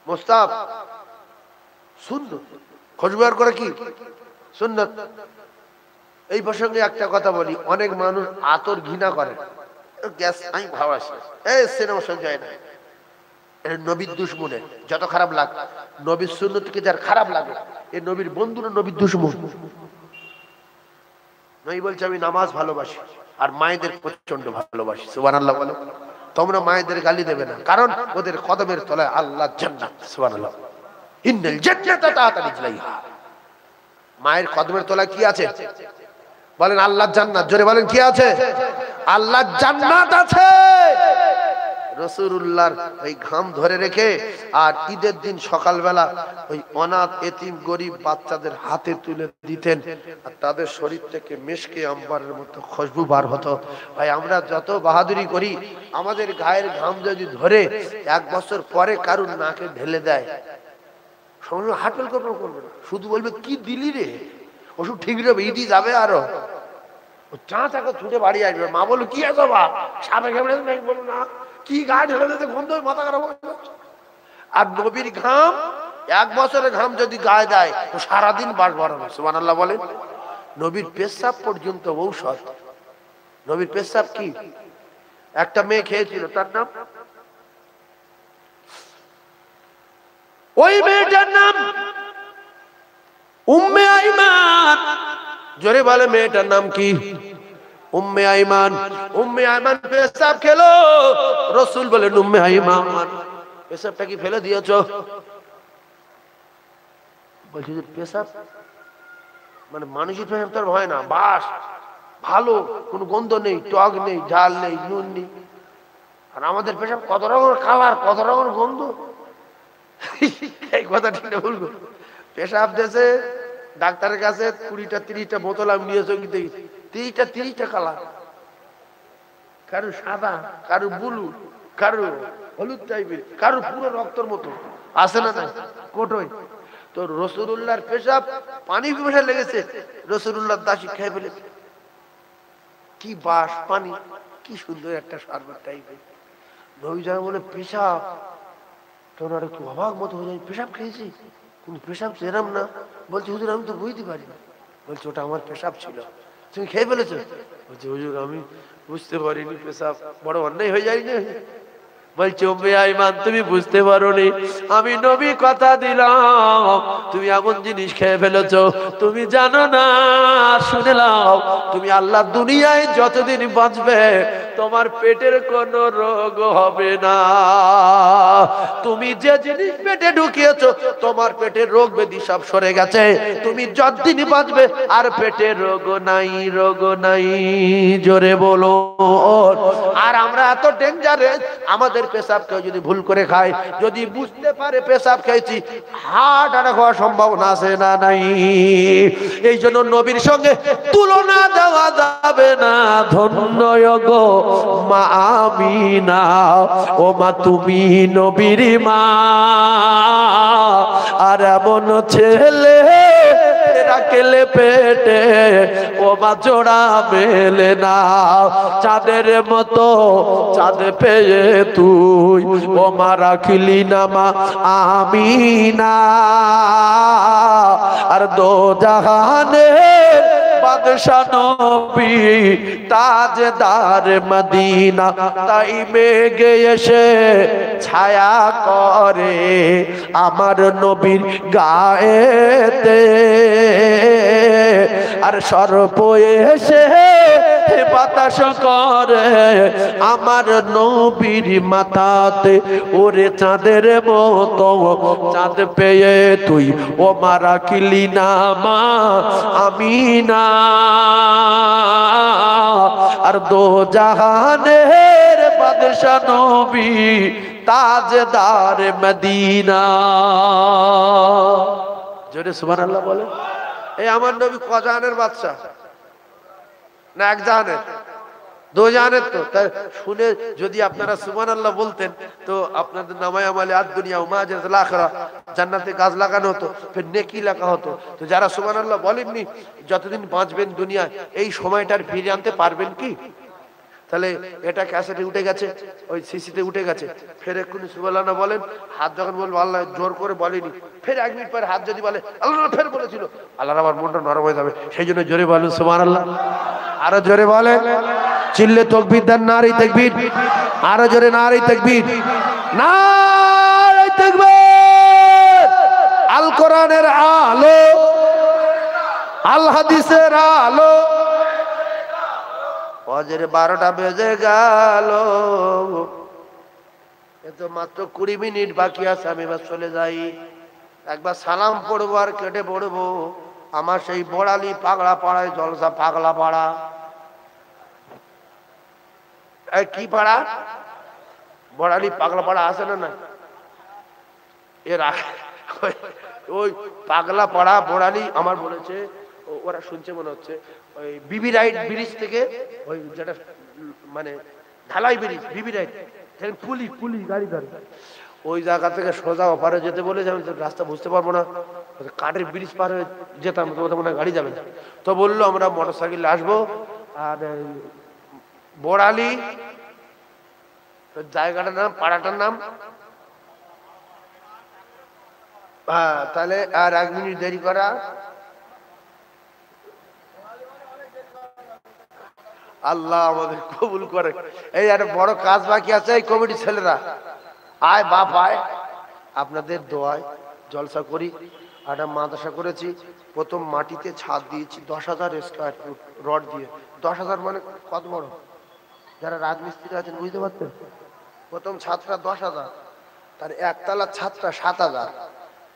S1: মুস্তাহাব? সুন্নাত। খুশবু ব্যবহার করা কি সুন্নাত। এই প্রসঙ্গে একটা কথা বলি, অনেক মানুষ আতর ঘৃণা করে। গ্যাস আমি ভালোবাসি, এই সিনেমা সহ্য হয় না, নবীর দুশমনে যত খারাপ লাগে। নবীর সুন্নতকে যার খারাপ লাগে এই নবীর বন্ধু না নবীর দুশমন? নবী বলছে আমি নামাজ ভালোবাসি আর মায়েদের প্রচন্ড ভালোবাসি। সুবহানাল্লাহ বলো। তোমরা মায়েদের গালি দেবে না, কারণ ওদের কদমের তলায় আল্লাহর জান্নাত। সুবহানাল্লাহ। ইন্নাল জান্নাতা তাহতা রিজলাইহা। মায়ের কদমের তলায় কি আছে বলেন? আল্লাহর জান্নাত। জোরে বলেন কি আছে? আল্লাহর জান্নাত আছে। রাসূলুল্লাহর ওই ঘাম ধরে রেখে আর ঈদের দিন সকালবেলা ওই অনাথ এতিম গরিব বাচ্চাদের হাতে তুলে দিতেন আর তাদের শরীর থেকে মিশকে আম্বারের মতো খুশবু বার হতো। ভাই আমরা যত বাহাদুরি করি, আমাদের গায়ের ঘাম যদি ধরে 1 বছর পরে কারুর নাকে ঢেলে দেয়, সঙ্গে হাটল করবে না, শুধু বলবে কি দিলি রে, ওষুধ ঠিক রে, ঈদি যাবে আরো। চা চাকা ছুটে বাড়ি আসবে, মা বললো কি আছে বা সাপে ঘেমড়ে বললো না কি গায়ে ঢেলে দিতে, গন্ধ মাথা খারাপ। আর নবীর ঘাম 1 বছরের ঘাম যদি গায়ে দেয় ও সারাদিন বাস বাড়ানো। সুবহানাল্লাহ বলেন। নবীর পেশাব পর্যন্ত ঔষধ। নবীর পেশাব কি? একটা মেয়ে খেয়েছিল, তার নাম, ওই মেয়েটার নাম উম্মে আইমান। জোরে বলে মেয়েটার নাম কি? উম্মে আইমান। উম্মে আইমান পেশাব খেলো, রাসূল বলেন উম্মে আইমান পেশাবটা কি ফেলে দিয়েছো? বলছি যে পেশাব মানে মানুষের পেশাব তার হয় না, বাস ভালো, কোনো গন্ধ নেই, টক নেই, ঝাল নেই, নুন নেই। আর আমাদের পেশাব কত রকমের কালার, কত রকমের গন্ধ। এই কথা ঠিক না বলবো? পেশাব দেশে ডাক্তারের কাছে 20টা 30টা বোতল আমি নিয়ে চোখি দেখি, 30টা কালার, কারো সাদা, কারো ব্লু, কারো হলুদ টাইপের, কারো পুরো রক্তর মতো, আছে না নাই? কোটোই তো রাসূলুল্লাহর পেশাব পানি পিপাসা লেগেছে, রাসূলুল্লাহর দাসী খেয়ে ফেলেছে। কি বাস পানি, কি সুন্দর একটা শরবত টাইপের। নবী যখন বলে পেশাব, তখন আর একটু অবাক মতো হয়ে যায়, পেশাব খেয়েছি কিন্তু পেশাব এরম না। বলছে হুজুর আমি তো বুঝতে পারি না। বলছে ওটা আমার পেশাব ছিল, তুমি খেয়ে ফেলেছো? বলছে হুজুর আমি বুঝতে পারিনি, পেশাব বড় অন্যায় হয়ে যায় না। বলছে ও বেঈমান, তুমি বুঝতে পারোনি, আমি নবী কথা দিলাম তুমি এমন জিনিস খেয়ে ফেলেছো তুমি জানো না। শুনে নাও, তুমি আল্লাহ দুনিয়ায় যতদিন বাঁচবে তোমার পেটের কোনো রোগ হবে না। তুমি যে জিনিস পেটে ঢুকিয়েছো তোমার পেটের রোগ ব্যাধি সব সরে গেছে, তুমি যতদিন বাঁচবে আর পেটে রোগ নাই, রোগ নাই। জোরে বলো। আর আমরা এত ডেঞ্জারাস, আমাদের পেশাব কেউ যদি ভুল করে খায়, যদি বুঝতে পারে পেশাব খেয়েছি, হার্ট অ্যাটাক হওয়ার সম্ভাবনা আছে না নাই? এই জন্য নবীর সঙ্গে তুলনা দেওয়া যাবে না। ধন্য গো মা আমিনা, ও মা তুমি নবীর মা। আর এমন ছেলে রাখলে পেটে, ও মা জোড়া মেলে না। চাঁদের মতো চাঁদ পেয়ে তুই, ও মা রাখলি না মা আমিনা। আর দো জাহানের বাদশা নবী, তাজদার মদিনা, তাই মেঘে এসে ছায়া করে আমার নবীর গায়েতে। আর সর্প এসে বাতাস করে আমার নবীর মাথাতে। ওরে চাঁদের মতো চাঁদ পেয়ে তুই, ও মা রাখলি না মা আমিনা। আর দো জাহানের বাদশা নবী, তাজদার মদিনা। জোরে সুবহানাল্লাহ বলে। এই আমার নবী ক জাহানের বাদশা? না এক জাহানের? দো জাহানের। তো তাই শুনে যদি আপনারা সুবহানাল্লাহ বলতেন তো আপনাদের নামায়ে আমালে আদ দুনিয়া ওয়া মা জাযাল আখিরা, জান্নাতে গাছ লাগানো হতো, ফির নেকি লেখা হতো। তো যারা সুবহানাল্লাহ বলেননি, যতদিন বাঁচবেন দুনিয়ায় এই সময়টার ফিরে আনতে পারবেন কি? তাহলে এটা ক্যাসেটে উঠে গেছে, ওই সিসিতে উঠে গেছে, ফের এক্ষুনি সুবহানাল্লাহ বলেন। হাত যখন বলবো আল্লাহ জোর করে বলেনি, ফের 1 মিনিট পরে হাত যদি বলে আল্লাহ ফের বলেছিল, আল্লাহর আমার মনটা নরম হয়ে যাবে। সেই জন্য জোরে বলুন সুবহানাল্লাহ। আরো জোরে বলেন, চিল্লে তাকবীর দেন, নারী তাকবীর। আরো জোরে নারী তাকবীর, নারী তাকবীর। আল কোরআনের আলো, আল হাদিসের আলো। ফজরে 12টা বেজে গেল, এত মাত্র 20 মিনিট বাকি আছে, আমি এবার চলে যাই। একবার সালাম পড়বো আর কেটে পড়বো। আমার সেই বড়ালি পাগলা পাড়ায় জলসা, পাগলা পাড়া। কি পাড়া? বড়ালি পাগলা পাড়া আছে না? না এর ওই পাগলা পাড়া বড়ালি আমার বলেছে, ওরা শুনছে মনে হচ্ছে, ওই বিবি রাইট ব্রিজ থেকে, ওই যেটা মানে ঢালাই ব্রিজ, বিবি রাইট পুলি পুলি গাড়ি ধরে, ওই জায়গা থেকে সোজা ওপারে যেতে বলেছে। আমি রাস্তা বুঝতে পারবো না, কাঠের ব্রিজ পার হয়ে যেতাম, তোমাদের মনে হয় গাড়ি যাবে না। তো বললো আমরা মোটর সাইকেলে আসবো। আর বড়ালি জায়গাটার নাম, পাড়াটার নাম, হ্যাঁ তাহলে আর 1 মিনিট দেরি করা। আল্লাহ আমাদের কবুল করে। এই একটা বড় কাজ বাকি আছে, এই কমিটির ছেলেরা আয় বাপ আয়, আপনাদের দোয়ায় জলসা করি। একটা মাদ্রাসা করেছি, প্রথম মাটিতে ছাদ দিয়েছি 10,000 স্কয়ার ফুট রড দিয়ে। 10,000 মানে কত বড়? যারা রাজমিস্ত্রি আছেন বুঝতে পারতেন। প্রথম ছাদটা 10,000, তার একতলার ছাদটা 7,000,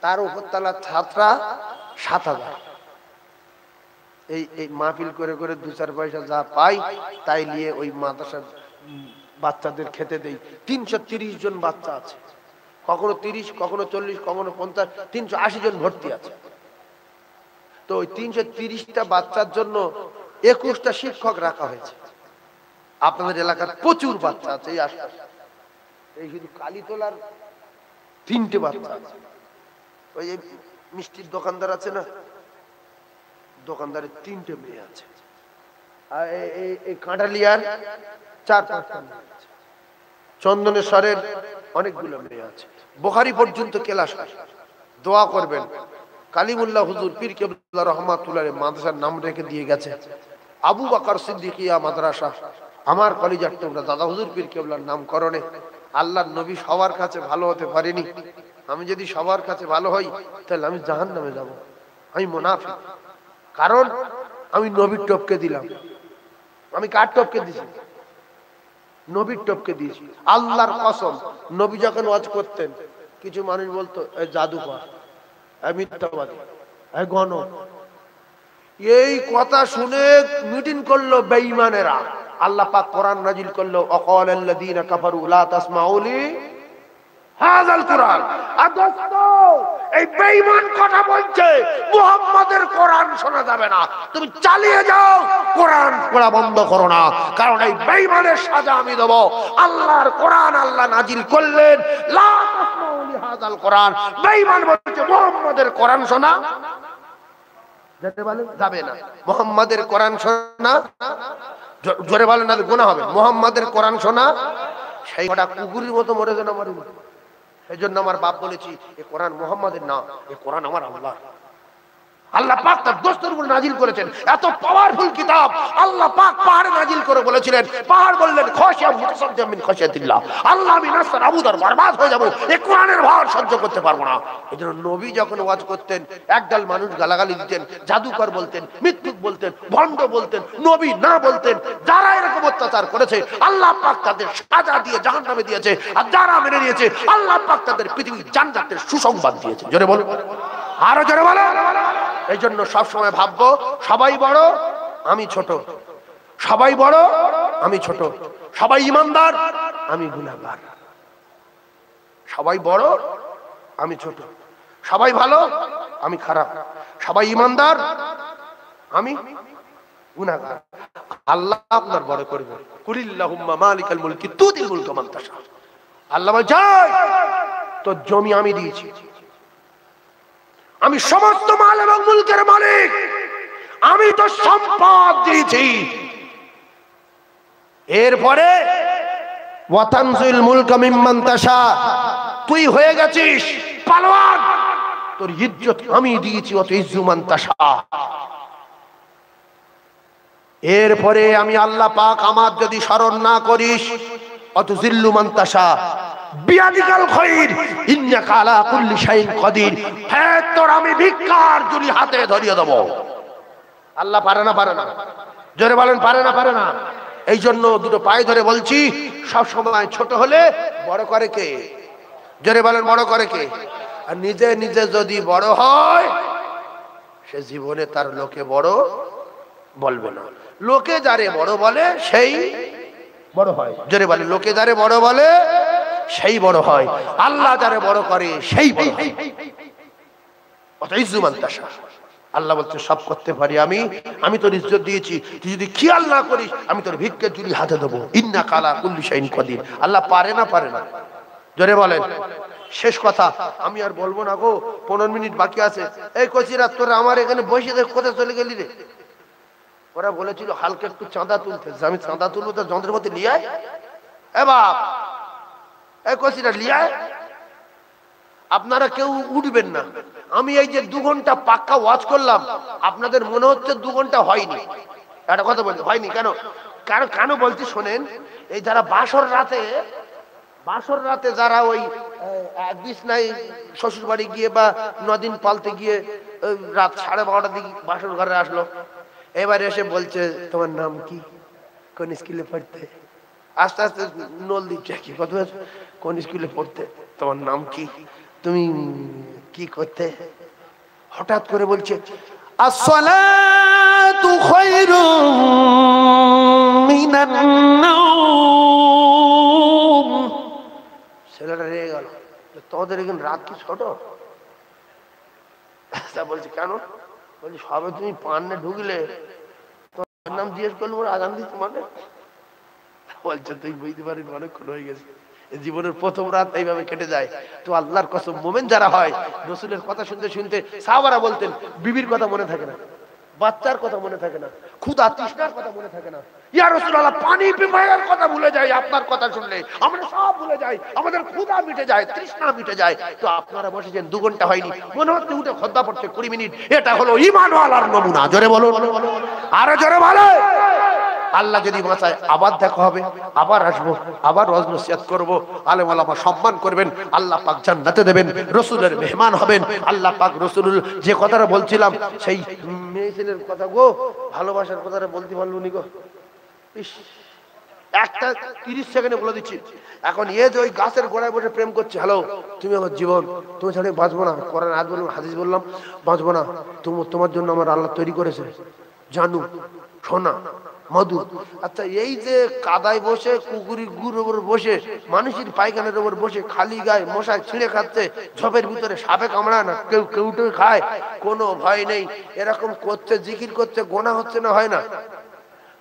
S1: তার উপর তলার ছাদটা 7,000। এই এই মাহফিল করে করে 2-4 পয়সা যা পাই তাই নিয়ে ওই মাদ্রাসার বাচ্চাদের খেতে দেই। 330 জন বাচ্চা আছে, কখনো 30, কখনো 40, কখনো 50, 380 জন ভর্তি আছে। তো ওই 330টা বাচ্চার জন্য 21টা শিক্ষক রাখা হয়েছে। আপনাদের এলাকার প্রচুর বাচ্চা আছে, এই আশপাশে। এই শুধু কালীতলার 3টে বাচ্চা আছে। ওই মিষ্টির দোকানদার আছে না, দোকানদারের 3টে মেয়ে আছে, আর এই কাঁঠালিয়ার 4-5টা মেয়ে আছে, চন্দনেশ্বরের অনেকগুলো মেয়ে আছে, বুখারী পর্যন্ত ক্লাস হয়। দোয়া করবেন, কালিমুল্লাহ হুজুর পীর কেবলা রহমাতুল্লাহ মাদ্রাসার নাম রেখে দিয়ে গেছে আবু বকর সিদ্দিকিয়া মাদ্রাসা। আমার কলিজার টুকরা দাদা হুজুর পীর কেবলার নামকরণে আল্লাহর নবী সবার কাছে ভালো হতে পারেনি। আমি যদি সবার কাছে ভালো হই তাহলে আমি জাহান্নামে যাব, আমি মুনাফিক। কারণ আমি নবীর টপকে দিলাম। আমি কার টপকে দিছি? নবীর টপকে দিয়েছি। আল্লাহর কসম, নবী যখন ওয়াজ করতেন কিছু মানুষ বলতো এই জাদুকর, এই মিথ্যাবাদী, এই গণক। এই কথা শুনে মিটিং করলো বেঈমানেরা। আল্লাহ পাক কোরআন নাজিল করলো, অকালাল্লাযীনা কাফারু লা তাসমাউ লি হাযাল কুরআন। দোস্ত, এই বেঈমান কথা বলছে মুহাম্মাদের কোরআন শোনা যাবে না, তুমি চালিয়ে যাও, কোরআন পড়া বন্ধ করো না, কারণ এই বেঈমানের সাজা আমি দেব। আল্লাহর কোরআন আল্লাহ নাজিল করলেন, লা তাসমাউ লি হাযাল কোরআন। বেঈমান বলছে মুহাম্মাদের কোরআন শোনা যেতে বলে যাবে না, মুহাম্মাদের কোরআন শোনা জোরে বলেন না গুনাহ হবে। মুহাম্মাদের কোরআন শোনা, সেই কটা কুকুরের মতো মরে যেন মরে। এই জন্য আমার বাপ বলেছি, এ কোরআন মুহাম্মাদের না, এ কোরআন আমার আল্লাহ। আল্লাহ পাক তার দোস্তের উপর নাজিল করেছেন এত পাওয়ারফুল কিতাব। আল্লাহ পাক পাহাড়ে নাজিল করে বলেছিলেন, পাহাড় বললেন খাশিয়া মুতাসাদ্দিম মিন খাশিয়াতিল্লাহ, আল্লাহ আমি নাসর আবুদার বরবাদ হয়ে যাব, এই কোরআনের ভার সহ্য করতে পারবো না। এজন্য নবী যখন ওয়াজ করতেন একদল মানুষ গালাগালি দিতেন, জাদুকর বলতেন, মিথ্যুক বলতেন, ভণ্ড বলতেন, নবী না বলতেন। যারা এরকম অত্যাচার করেছে আল্লাহ পাক তাদের সাজা দিয়ে জাহান্নামে দিয়েছে, আর যারা মেনে নিয়েছে আল্লাহ পাক তাদের পৃথিবীর জান্নাতের সুসংবাদ দিয়েছে। জোরে বলো, আরো জোরে বলো। এই জন্য সবসময় ভাববো সবাই বড় আমি ছোট, সবাই বড় আমি ছোট, সবাই ইমানদার আমি গুনাহগার। সবাই বড় আমি ছোট, সবাই ভালো আমি খারাপ, সবাই ইমানদার আমি গুনাহগার। আল্লাহ আপনার বড় করবে। কুলিল্লাহুম্মা মালিকাল মুলকি তুতিল মুলকা মান তাশা। আল্লাহ বলে যাই, তো জমি আমি দিয়েছি, আমি সমস্ত মাল এবং মুলকের মালিক, আমি তো সম্পদ দিয়েছি। এরপরে ওয়াতানজিল মুলকা মিম্মান তাশা, তুই হয়ে গেছিস পালোয়ান, তোর ইজ্জত আমি দিয়েছি, অত ইজ্জু মান তাশা। এরপরে আমি আল্লাহ পাক আমার যদি স্মরণ না করিস, অত জিল্লু মান তাশা বিয়াদিকাল খায়র ইন্নাকা আলা কুল্লি শাইইন কাদির, হ্যাঁ তোর আমি ভিক্ষার ঝুলি হাতে ধরিয়ে দেব। আল্লাহ পারে না? পারে না? জোরে বলেন পারে না? পারে না? এই জন্য দুটো পায়ে ধরে বলছি, সব সময় ছোট হলে বড় করে কে? জোরে বলেন বড় করে কে? আর নিজে নিজে যদি বড় হয় সে জীবনে তার লোকে বড় বলবে না। লোকে যারে বড় বলে সেই বড় হয়। জোরে বলেন লোকে যারে বড় বলে সেই বড় হয়, আল্লাহ যারে বড় করে সেই বড় হয়। আল্লাহ বলছে সব করতে পারি আমি, আমি তোর ইজ্জত দিয়েছি, তুই যদি খেয়াল না করিস আমি তোর ভিক্ষের ঝুলি হাতে দেবো। ইন্নাকা আলা কুল্লি শাইইন কাদির। আল্লাহ পারে না? পারে না? জোরে বলেন। শেষ কথা আমি আর বলবো না গো, 15 মিনিট বাকি আছে। এই কচিরা তোরা আমার এখানে বসে দেখ কোথায় চলে গেলি রে? ওরা বলেছিল হালকা একটু চাঁদা তুলতে, আমি চাঁদা তুলবো তো যন্ত্রের মধ্যে নিয়ে আয়। এ বাপ, এই কচিরা নিয়ে আয়। আপনারা কেউ উঠবেন না। আমি এই যে 2 ঘন্টা পাক্কা ওয়াজ করলাম, আপনাদের মনে হচ্ছে 2 ঘন্টা হয়নি। একটা কথা বলি, হয়নি কেন? কেন বলছি শোনেন। এই যারা বাসর রাতে যারা ওই বিছনায় শ্বশুর বাড়ি গিয়ে বা 9 দিন পালতে গিয়ে রাত 12:30টার দিকে বাসর ঘরে আসলো, এবার এসে বলছে তোমার নাম কি, কোন স্কুলে পড়তে? আস্তে আস্তে নল দিচ্ছে, কি কথা, কোন স্কুলে পড়তে, তোমার নাম কি, তুমি কি করতে? হঠাৎ করে বলছে আসসালাতু খায়রুম মিনান নাওম। ছেলেটা রেগে গেল, তোমাদের এখানে রাত কি ছোট? বলছে কেন? বলছি সবে তুমি পান্নে ঢুকলে তোমার নাম জিজ্ঞেস করলো, আজান দিই তোমাকে। বলছে তুই বুঝতে পারিস অনেকক্ষণ হয়ে গেছে, জীবনের প্রথম রাত এইভাবে কেটে যায়। তো আল্লাহর কসম, মোমেন যারা হয়, রসুলের কথা শুনতে শুনতে সাহাবারা বলতেন বিবির কথা মনে থাকে না, বাচ্চার কথা মনে থাকে না, ক্ষুধা তৃষ্ণার কথা মনে থাকে না। ইয়া রাসূলুল্লাহ, পানি পিপাসার কথা ভুলে যাই, আপনার কথা শুনলে আমরা সব ভুলে যাই, আমাদের ক্ষুধা মিটে যায়, তৃষ্ণা মিটে যায়। তো আপনারা বসেছেন 2 ঘন্টা হয়নি, মনে হচ্ছে উঠে খদ্দা পড়ছে 20 মিনিট। এটা হলো ঈমানওয়ালার নমুনা। জোরে বলো, আরো জোরে বলো। আল্লাহ যদি বাঁচায় আবার দেখা হবে, আবার আসবো, আবার ওয়াজ নসিহত করবো, আলেম ওলামা সম্মান করবেন, আল্লাহ পাক জান্নাতে দেবেন, রসুলের মেহমান হবেন। আল্লাহ পাক রসুল যে কথাটা বলছিলাম, সেই মেয়ে ছেলের কথা গো, ভালোবাসার কথাটা বলতে পারলো নি গো, ইস, একটা 30 সেকেন্ডে বলে দিচ্ছি। এখন এ যে ওই গাছের গোড়ায় বসে প্রেম করছে, হ্যালো তুমি আমার জীবন, তুমি ছাড়া বাঁচবো না, কোরআন আয়াত বললাম, হাদিস বললাম, বাঁচবো না, তোমার জন্য আমার আল্লাহ তৈরি করেছে জানু, সোনা, মধু। আচ্ছা, এই যে কাদায় বসে, কুকুরের গুড়ের উপর বসে, মানুষের পায়খানার উপর বসে, খালি গায়ে মশায় ছিঁড়ে খাচ্ছে, ঝোপের ভিতরে সাপে কামড়ায় না, কেউ কেউটে খায়, কোনো ভয় নেই, এরকম করছে, জিকির করছে, গোনা হচ্ছে না, হয় না?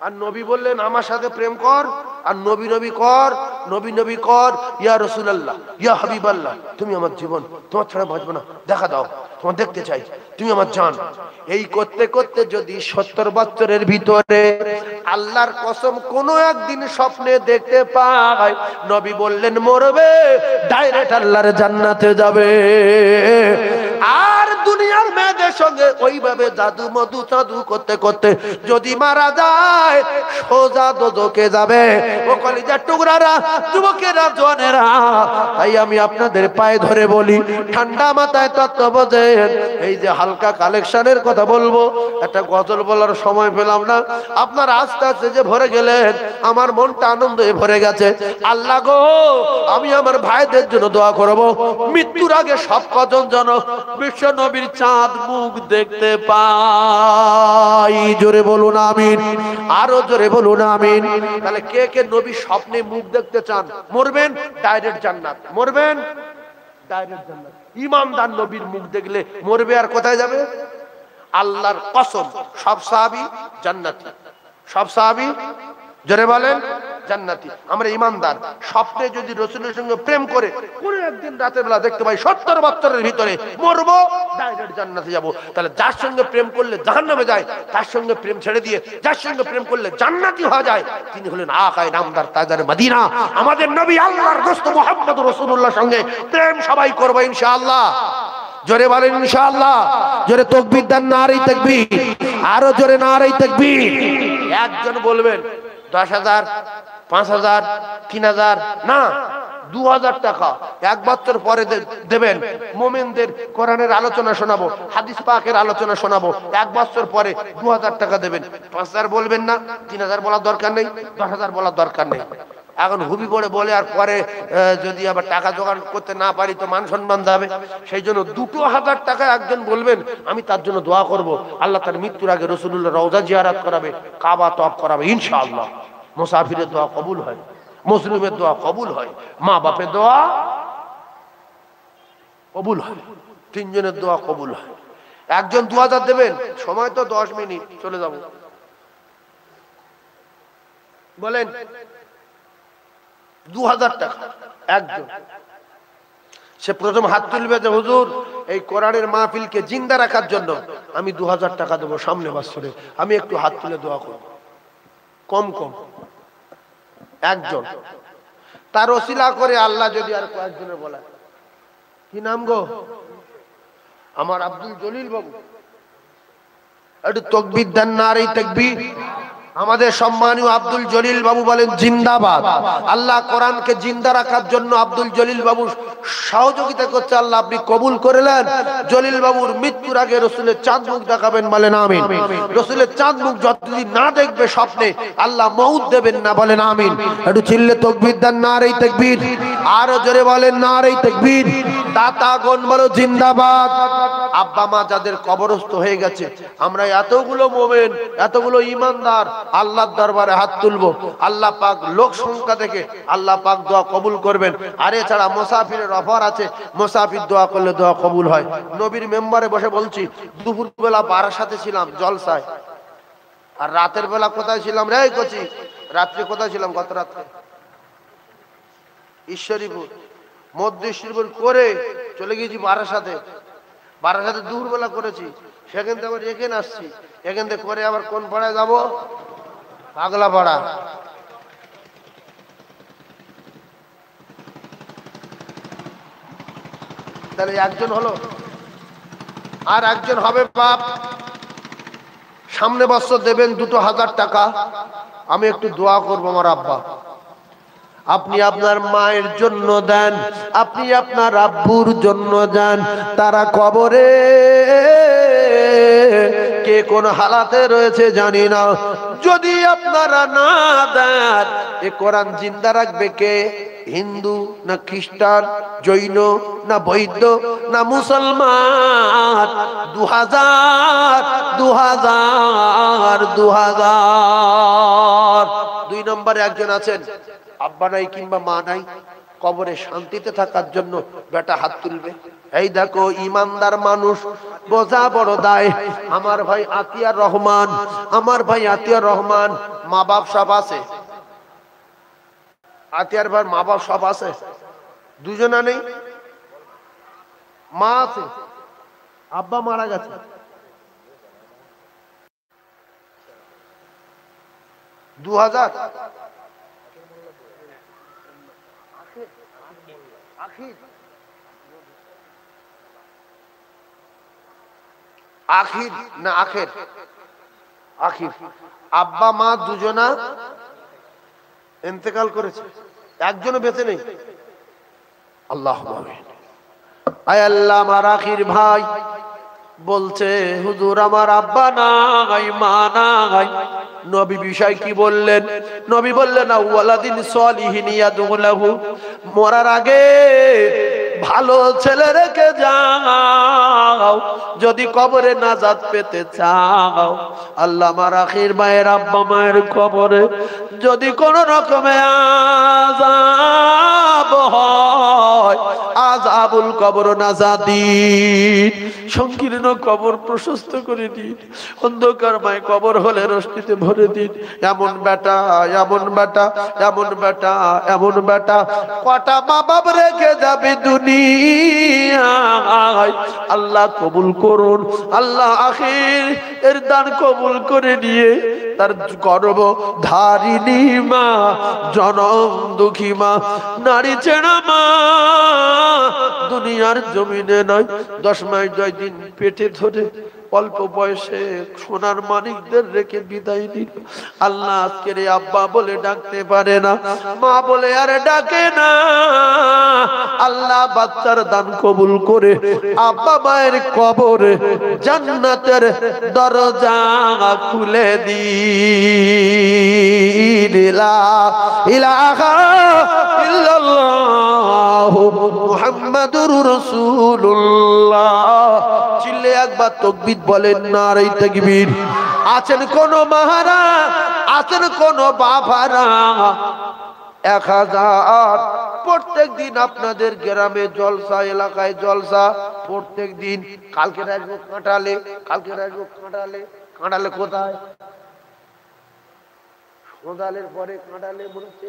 S1: আর নবী বললেন আমার সাথে প্রেম কর, আর নবী নবী কর, নবী নবী কর, ইয়া রাসূলুল্লাহ, ইয়া হাবিবাল্লাহ, তুমি আমার জীবন, তোমার ছাড়া বাঁচবো না, দেখা দাও, তোমার দেখতে চাই, তুমি আমার জান। এই করতে করতে যদি 70 বছরের ভিতরে আল্লাহর কসম কোনো একদিন স্বপ্নে দেখতে পায়, নবী বললেন মরবে, ডাইরেক্ট আল্লাহর জান্নাতে যাবে। আর দুনিয়ার মেয়েদের সঙ্গে ওইভাবে জাদু মধু জাদু করতে করতে যদি মারা যায়, সোজা দোজখে যাবে। ও কলিজার টুকরারা, যুবকেরা, জওয়ানেরা, তাই আমি আপনাদের পায়ে ধরে বলি, ঠান্ডা মাথায় তত্ত্ব বোঝেন। এই যে হালকা কালেকশনের কথা বলবো, একটা গজল বলার সময় পেলাম না, আপনার আস্তে আস্তে যে ভরে গেলেন, আমার মনটা আনন্দে ভরে গেছে। আল্লাহ গো, আমি আমার ভাইদের জন্য দোয়া করব, মৃত্যুর আগে সব কজন যেন বিশ্ব নবীর চাঁদ মুখ দেখতে পাই। জোরে বলুন আমিন, আরো জোরে বলুন আমিন। তাহলে কে কে নবী স্বপ্নে মুখ দেখতে চান? মরবেন ডাইরেক্ট জান্নাত, মরবেন ডাইরেক্ট জান্নাত। ইমানদার নবীর মুখ দেখলে মরবে আর কোথায় যাবে? আল্লাহর কসম, সব সাহাবী জান্নাতি, সব সাহাবী, জোরে বলেন, জান্নাতি। আমরা ইমানদার, স্বপ্নে যদি রাসূলের সঙ্গে প্রেম করে কোন একদিন রাতের বেলা দেখতে পাই 70 বছরের ভিতরে মরবো, ডাইরেক্ট জান্নাতে যাব। তাহলে যার সঙ্গে প্রেম করলে জাহান্নামে যায়, তার সঙ্গে প্রেম ছেড়ে দিয়ে যার সঙ্গে প্রেম করলে জান্নাতি হওয়া যায়, তিনি হলেন আকায়ে নামদার তাজদার মদিনা, আমাদের নবী আল্লাহর দোস্ত মুহাম্মদ রাসূলুল্লাহর সঙ্গে প্রেম সবাই করব ইনশাআল্লাহ। জোরে বলেন ইনশাআল্লাহ, জোরে তাকবীর দেন, নারে তাকবীর, আরো জোরে নারে তাকবীর। একজন বলবেন 10,000, 5,000, 3,000 না, 2,000 টাকা 1 বছর পরে দেবেন। মোমেনদের কোরআনের আলোচনা শোনাবো, হাদিস পাকের আলোচনা শোনাবো, 1 বছর পরে 2,000 টাকা দেবেন। 5,000 বলবেন না, 3,000 বলার দরকার নেই, 10,000 বলার দরকার নেই। এখন হুবি করে বলে আর পরে যদি আবার টাকা জোগাড় করতে না পারি তো মান সম্মান যাবে। সেই জন্য 2,000 টাকা একজন বলবেন, আমি তার জন্য দোয়া করব, আল্লাহ তার মৃত্যুর আগে রাসূলুল্লাহ রওজা জিয়ারত করাবে, কাবা তওয়াফ করাবে ইনশাআল্লাহ। মুসাফিরের দোয়া কবুল হয়, মুসলিমের দোয়া কবুল হয়, মা বাপের দোয়া কবুল হয়, 3 জনের দোয়া কবুল হয়। একজন 2,000 দেবেন, সময় তো 10 মিনিট, চলে যাব। বলেন 2,000 টাকা একজন। সে প্রথম হাত তুলবে যে হুজুর এই কোরআনের মাহফিলকে জিন্দা রাখার জন্য আমি 2,000 টাকা দেবো, সামনে বছরে আমি একটু হাত তুলে দোয়া করব। কম কম একজন, তার ওসিলা করে আল্লাহ যদি আর কয়েকজনের বলা, কি নাম গো আমার আব্দুল জলিল বাবু, একটু তাকবীর দেন, নারে তাকবীর। আমাদের সম্মানীয় আব্দুল জলিল বাবু বলেন জিন্দাবাদ। আল্লাহ কোরআনকে জিন্দা রাখার জন্য আব্দুল জলিল বাবু সহযোগিতা করছে, আল্লাহ আপনি কবুল করলেন। জলিল বাবুর মৃত্যুর আগে রাসূলের চাঁদ মুখ দেখাবেন, বলেন আমিন। রাসূলের চাঁদ মুখ যতদিন না দেখবে স্বপ্নে, আল্লাহ মউত দেবেন না, বলেন আমিন। একটু চিল্লে তাকবীর দেন, নারে তাকবীর, আরো জোরে বলেন নারে তাকবীর। দাতাগণ বলো জিন্দাবাদ। আব্বা মা যাদের কবরস্থ হয়ে গেছে, আমরা এতগুলো মোমেন, এতগুলো ঈমানদার আল্লাহর দরবারে হাত তুলবো, আল্লাহ পাক লোক সংখ্যা দেখে আল্লাহ পাক দোয়া কবুল করবেন। আর এছাড়া মুসাফিরের অফার আছে, মুসাফির দোয়া করলে দোয়া কবুল হয়। নবীর মেম্বারে বসে বলছি, দুপুর বেলা বারাসাতে ছিলাম জলসায়, আর রাতের বেলা কোথায় ছিলাম রে কচি, রাত্রে কোথায় ছিলাম? গত রাত্রে ঈশ্বরীপুর, মধ্য ঈশ্বরীপুর করে চলে গেছি বারাসাতে। বারাসাতে দুপুরবেলা করেছি, সেখান থেকে আবার এখানে আসছি। এখান থেকে করে আবার কোন পাড়ায় যাব? পাগলা পাড়া। তাহলে একজন হলো, আর একজন হবে বাপ। সামনে বছর দেবেন 2000 টাকা। আমি একটু দোয়া করবো আমার আব্বা। আপনি আপনার মায়ের জন্য দেন, আপনি আপনার আব্বুর জন্য দেন। তারা কবরে কে কোন হালাতে রয়েছে জানি না। যদি আপনারা না দেন, এ কোরআন জিন্দা রাখবে কে? হিন্দু না খ্রিস্টান, জৈন না বৌদ্ধ না মুসলমান? 2000 2000 2000। 2 নম্বরে একজন আছেন, আব্বা নাই কিংবা মা নাই, কবরে শান্তিতে থাকার জন্য বেটা হাত তুলবে। এই দেখো ইমানদার মানুষ, বোঝা বড় দায়। আমার ভাই আতিয়ার রহমান, আমার ভাই আতিয়ার রহমান, মা বাপ সব আছে। আতিয়ার ভাই মা বাপ সব আছে, দুজনা নেই, মা আছে, আব্বা মারা গেছে। 2000 আখির না আখের? আখির। আব্বা মা দুজনা ইন্তেকাল করেছে, একজনও বেঁচে নেই। আল্লাহ আয় আল্লাহ, আমার আখির ভাই বলছে, হুজুর আমার আব্বা নাই মা নাই। নবী বিষয় কি বললেন? নবী বললেন ওয়ালাদিন সলিহিন ইয়াদুলাহু, মরার আগে ভালো ছেলে রেখে যাও যদি কবরে নাজাত পেতে চাও। আল্লাহ আমার আখির ভাইয়ের আব্বা মায়ের কবরে যদি কোন রকমে আযাব হয়, আযাবুল কবর নাজাত দিন, সংকীর্ণ কবর প্রশস্ত করে দিন, অন্ধকারময় কবর হলে রশ্মিতে ভরে দিন। এমন বেটা, এমন বেটা, এমন বেটা, এমন বেটা কটা মা বাপ রেখে যাবে দুনিয়ায়। আল্লাহ কবুল করুন, আল্লাহ আখির এর দান কবুল করে নিয়ে তার গর্ব ধারিণী মা, জনম দুঃখী মা, নারী চেনা মা, দুনিয়ার জমিনে নয় 10 মাস 10 দিন পেটে ধরে অল্প বয়সে সোনার মানিকদের রেখে বিদায় দিল। আল্লাহ আজকের আব্বা বলে ডাকতে পারে না, মা বলে আর ডাকে না। আল্লাহ বাচ্চার দান কবুল করে আব্বা মায়ের কবরে জান্নাতের দরজা খুলে দিন। লা ইলাহা ইল্লাল্লাহ মুহাম্মাদুর রাসূলুল্লাহ। চিল্লে একবার তাকবীর বলেন, নারে তাকবীর। আছেন কোন মাহারা, আছেন কোন বাবারা? 1000 প্রত্যেক দিন আপনাদের গ্রামে জলসা, এলাকায় জলসা প্রত্যেক দিন। কালকে রাখবো কাঁটালে, কালকে রাখবো কাঁটালে। কাঁটালে কোথায়? কোদালের পরে কাঁটালে মনে হচ্ছে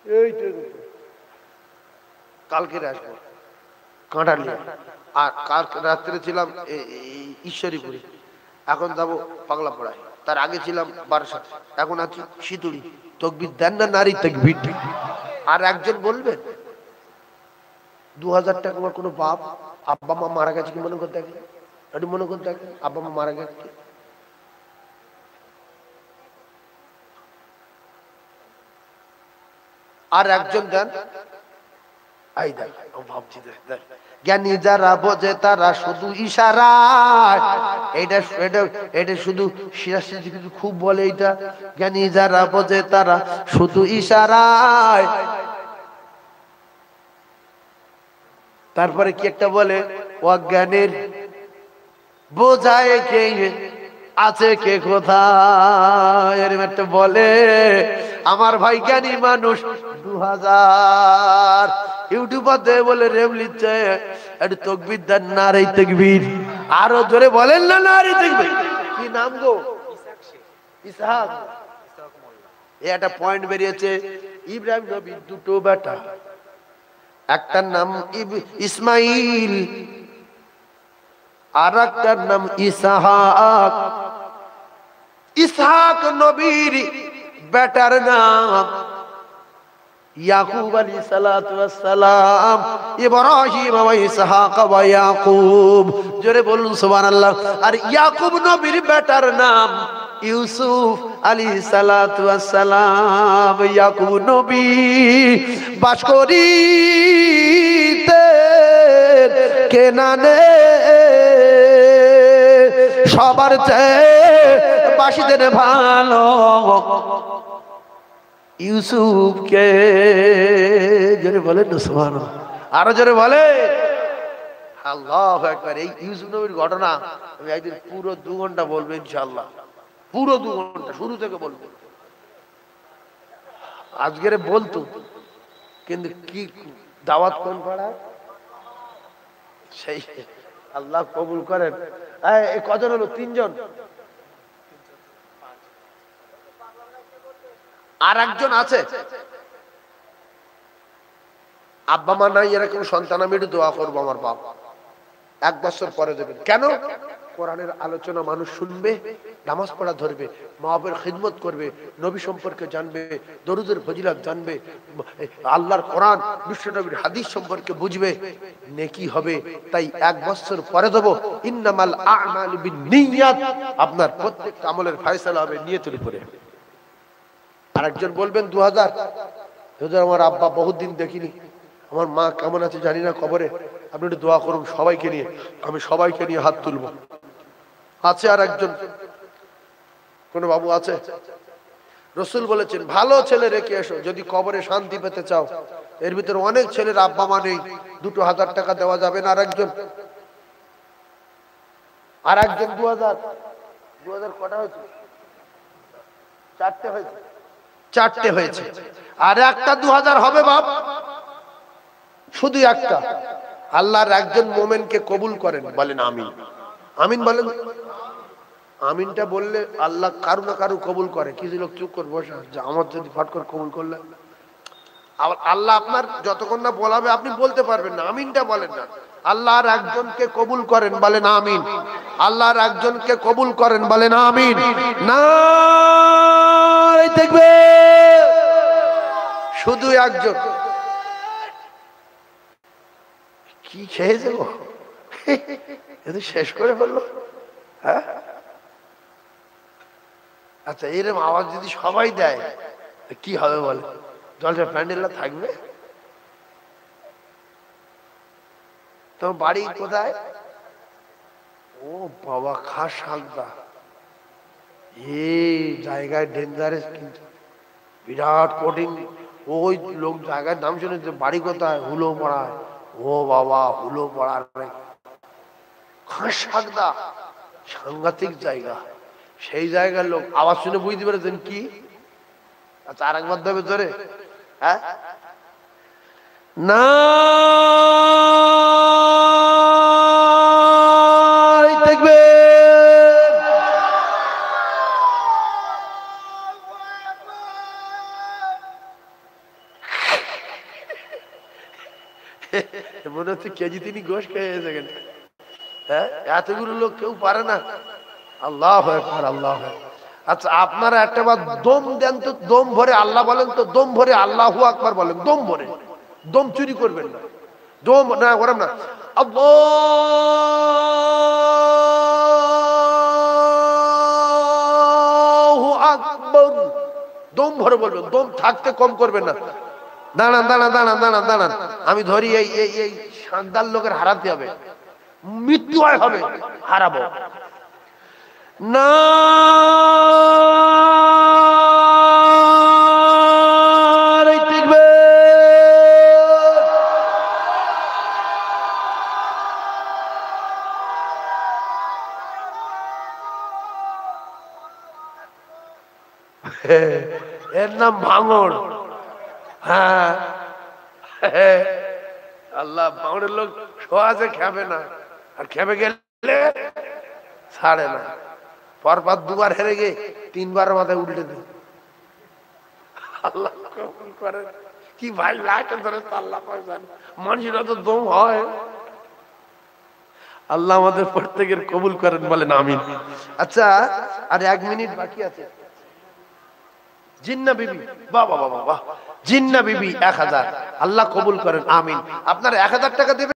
S1: এইটুকু। কালকে আসবো কাঁটালে। আর কালকে রাত্রে ছিলাম ঈশ্বরীপুরে, এখন যাবো পাগলা পড়ায়। তার আগে ছিলাম বারাসাত, এখন আছি সিতুড়ি। তাকবীর দেন না নারী তাকবীর। আর একজন বলবেন 2000 টাকা আমার কোনো বাপ আব্বা মা মারা গেছে কি মনে করতে থাকে? একটু মনে করতে থাকে আব্বা মা মারা গেছে। আর একজন দেন, আই দেখ ভাবছি দেখ। জ্ঞানী যারা বোঝে তারা শুধু ইশারায়, এটা এটা এটা শুধু সিরাজে কিন্তু খুব বলে এটা। জ্ঞানী যারা বোঝে তারা শুধু ইশারায়। তারপরে কি একটা বলে, অজ্ঞানের বোঝায় কে আছে কে কোথায়, এরকম একটা বলে। আমার ভাই জ্ঞানী মানুষ 2000 ইউটিউবার দেয় বলে রেম লিখছে। একটু তাকবীর দেন, নারে তাকবীর। আরো জোরে বলেন না, নারে তাকবীর। কি নাম গো? ইসহাক। একটা পয়েন্ট বেরিয়েছে, ইব্রাহিম নবীর দুটো বেটা, একটার নাম ইসমাইল আর একটার নাম ইসহাক। ইসহাক নবীর বেটার নাম ইয়াকুব আলাইহিস সালাতু ওয়াস সালাম। ইব্রাহিম ওয়া ইসহাক ওয়া ইয়াকুব, জোরে বলুন সুবহানাল্লাহ। আর ইয়াকুব নবীর বেটার নাম ইউসুফ আলাইহিস সালাতু ওয়াস সালাম। ইয়াকুব নবী বাস করিতে কেনানে, সবার চেয়ে বাসিদের ভালো ইউসুফকে। জোরে বলেন না সুবহানাল্লাহ, আরো জোরে বলে আল্লাহু আকবার। এই ইউসুফ নবীর ঘটনা আমি একদিন পুরো 2 ঘন্টা বলবো ইনশাআল্লাহ, পুরো 2 ঘন্টা শুরু থেকে বলবো। আজকের বলতো কিন্তু কি দাওয়াত কোন পাড়ায়, সেই আল্লাহ কবুল করেন। এই কজন হলো? 3 জন। আর একজন আছে আব্বা মা নাই এরকম সন্তান, আমি একটু দোয়া করবো আমার বাপ 1 বছর পরে দেবেন। কেন? কোরআনের আলোচনা মানুষ শুনবে, নামাজ পড়া ধরবে, মা বাবার খিদমত করবে, নবী সম্পর্কে জানবে, দরুদের ফজিলত জানবে, আল্লাহর কোরআন বিশ্ব নবীর হাদিস সম্পর্কে বুঝবে, নেকি হবে। তাই 1 বছর পরে দেব। ইন্নামাল আ'মালু বিন্নিয়াত, আপনার প্রত্যেক আমলের ফয়সালা হবে নিয়তের উপরে। আরেকজন বলবেন 2000 আমার আব্বা বহুত দিন দেখিনি, আমার মা কেমন আছে জানি না কবরে, আপনি একটু দোয়া করুন সবাইকে নিয়ে। আমি সবাইকে নিয়ে হাত তুলবো। আছে আর একজন, কোন বাবু আছে? রাসূল বলেছেন ভালো ছেলে রেখে এসো যদি কবরে শান্তি পেতে চাও। এর ভিতরে অনেক ছেলের আব্বা মা নেই, 2000 টাকা দেওয়া যাবে না। আর একজন 2000 কটা হয়েছে? 4টে হয়েছে, 4টে হয়েছে। আর একটা 2000 হবে বাপ, শুধু একটা। আল্লাহর একজন মোমেনকে কবুল করেন, বলেন আমিন। আমিন বলেন। আমিনটা বললে আল্লাহ কারু না কারু কবুল করে। কিছু লোক চুপ করে বসে, আমার যদি ফট করে কবুল করলে আল্লাহ আপনার যতক্ষণ না বলাবে আপনি বলতে পারবেন না, আমিনটা বলেন না। আল্লাহর একজনকে কবুল করেন, বলেন আমিন। আল্লাহর একজনকে কবুল করেন, বলেন আমিন। না দেখবে শুধু একজন। কি খেয়েছে গো, শেষ করে ফেললো। হ্যাঁ আচ্ছা, এরকম আওয়াজ যদি সবাই দেয় কি হবে বলে? জলসা প্যান্ডেলটা থাকবে? তোমার বাড়ি কোথায়? ও বাবা, খাস হালদা। এই জায়গায় ডেঞ্জারাস, কিন্তু বিরাট কঠিন। ওই লোক জায়গার নাম শুনেছে। বাড়ি কোথায়? হুলো পাড়ায়। ও বাবা, হুলো পাড়ার খাস হালদা, সাংঘাতিক জায়গা। সেই জায়গার লোক আওয়াজ শুনে বুঝতে পেরেছেন কি? আচ্ছা, আর একবার দেবে জোরে। হ্যাঁ না দেখবে মনে হচ্ছে কেজি 3 গোশ খেয়েছে। হ্যাঁ, এতগুলো লোক কেউ পারে না। আল্লাহু আকবার, আল্লাহু আকবার। আচ্ছা, আপনারা একটা বার দম দেন তো, দম ভরে আল্লাহ বলেন তো, দম ভরে আল্লাহু আকবার বলেন, দম ভরে। দম চুরি করবেন না, দম না ওরম না। আল্লাহু আকবার, দম ভরে বলবেন, দম থাকতে কম করবেন না। দাঁড়ান দাঁড়ান দাঁড়ান দাঁড়ান দাঁড়ান, আমি ধরি। এই শানদার লোকের হারাতে হবে, মৃত্যু হবে, হারাবো না। এর নাম ভাঙড়। হ্যাঁ, আল্লাহ, ভাঙড়ের লোক শোয়াছে খেবে না, আর খেপে গেলে ছাড়ে না। পরপর 2বার হেরে গিয়ে 3বার মাথায় উল্টে দিই। আল্লাহ কবুল করেন। কি ভাই লাইটে ধরে তো আল্লাহ পাক জানে, মানুষেরা তো দম হয়। আল্লাহ আমাদের প্রত্যেকের কবুল করেন, বলেন আমিন। আচ্ছা, আর 1 মিনিট বাকি আছে। জিন্না বিবি, বাহ বাহ বাহ বাহ, জিন্না বিবি 1000, আল্লাহ কবুল করেন, আমিন। আপনার 1000 টাকা দেবেন।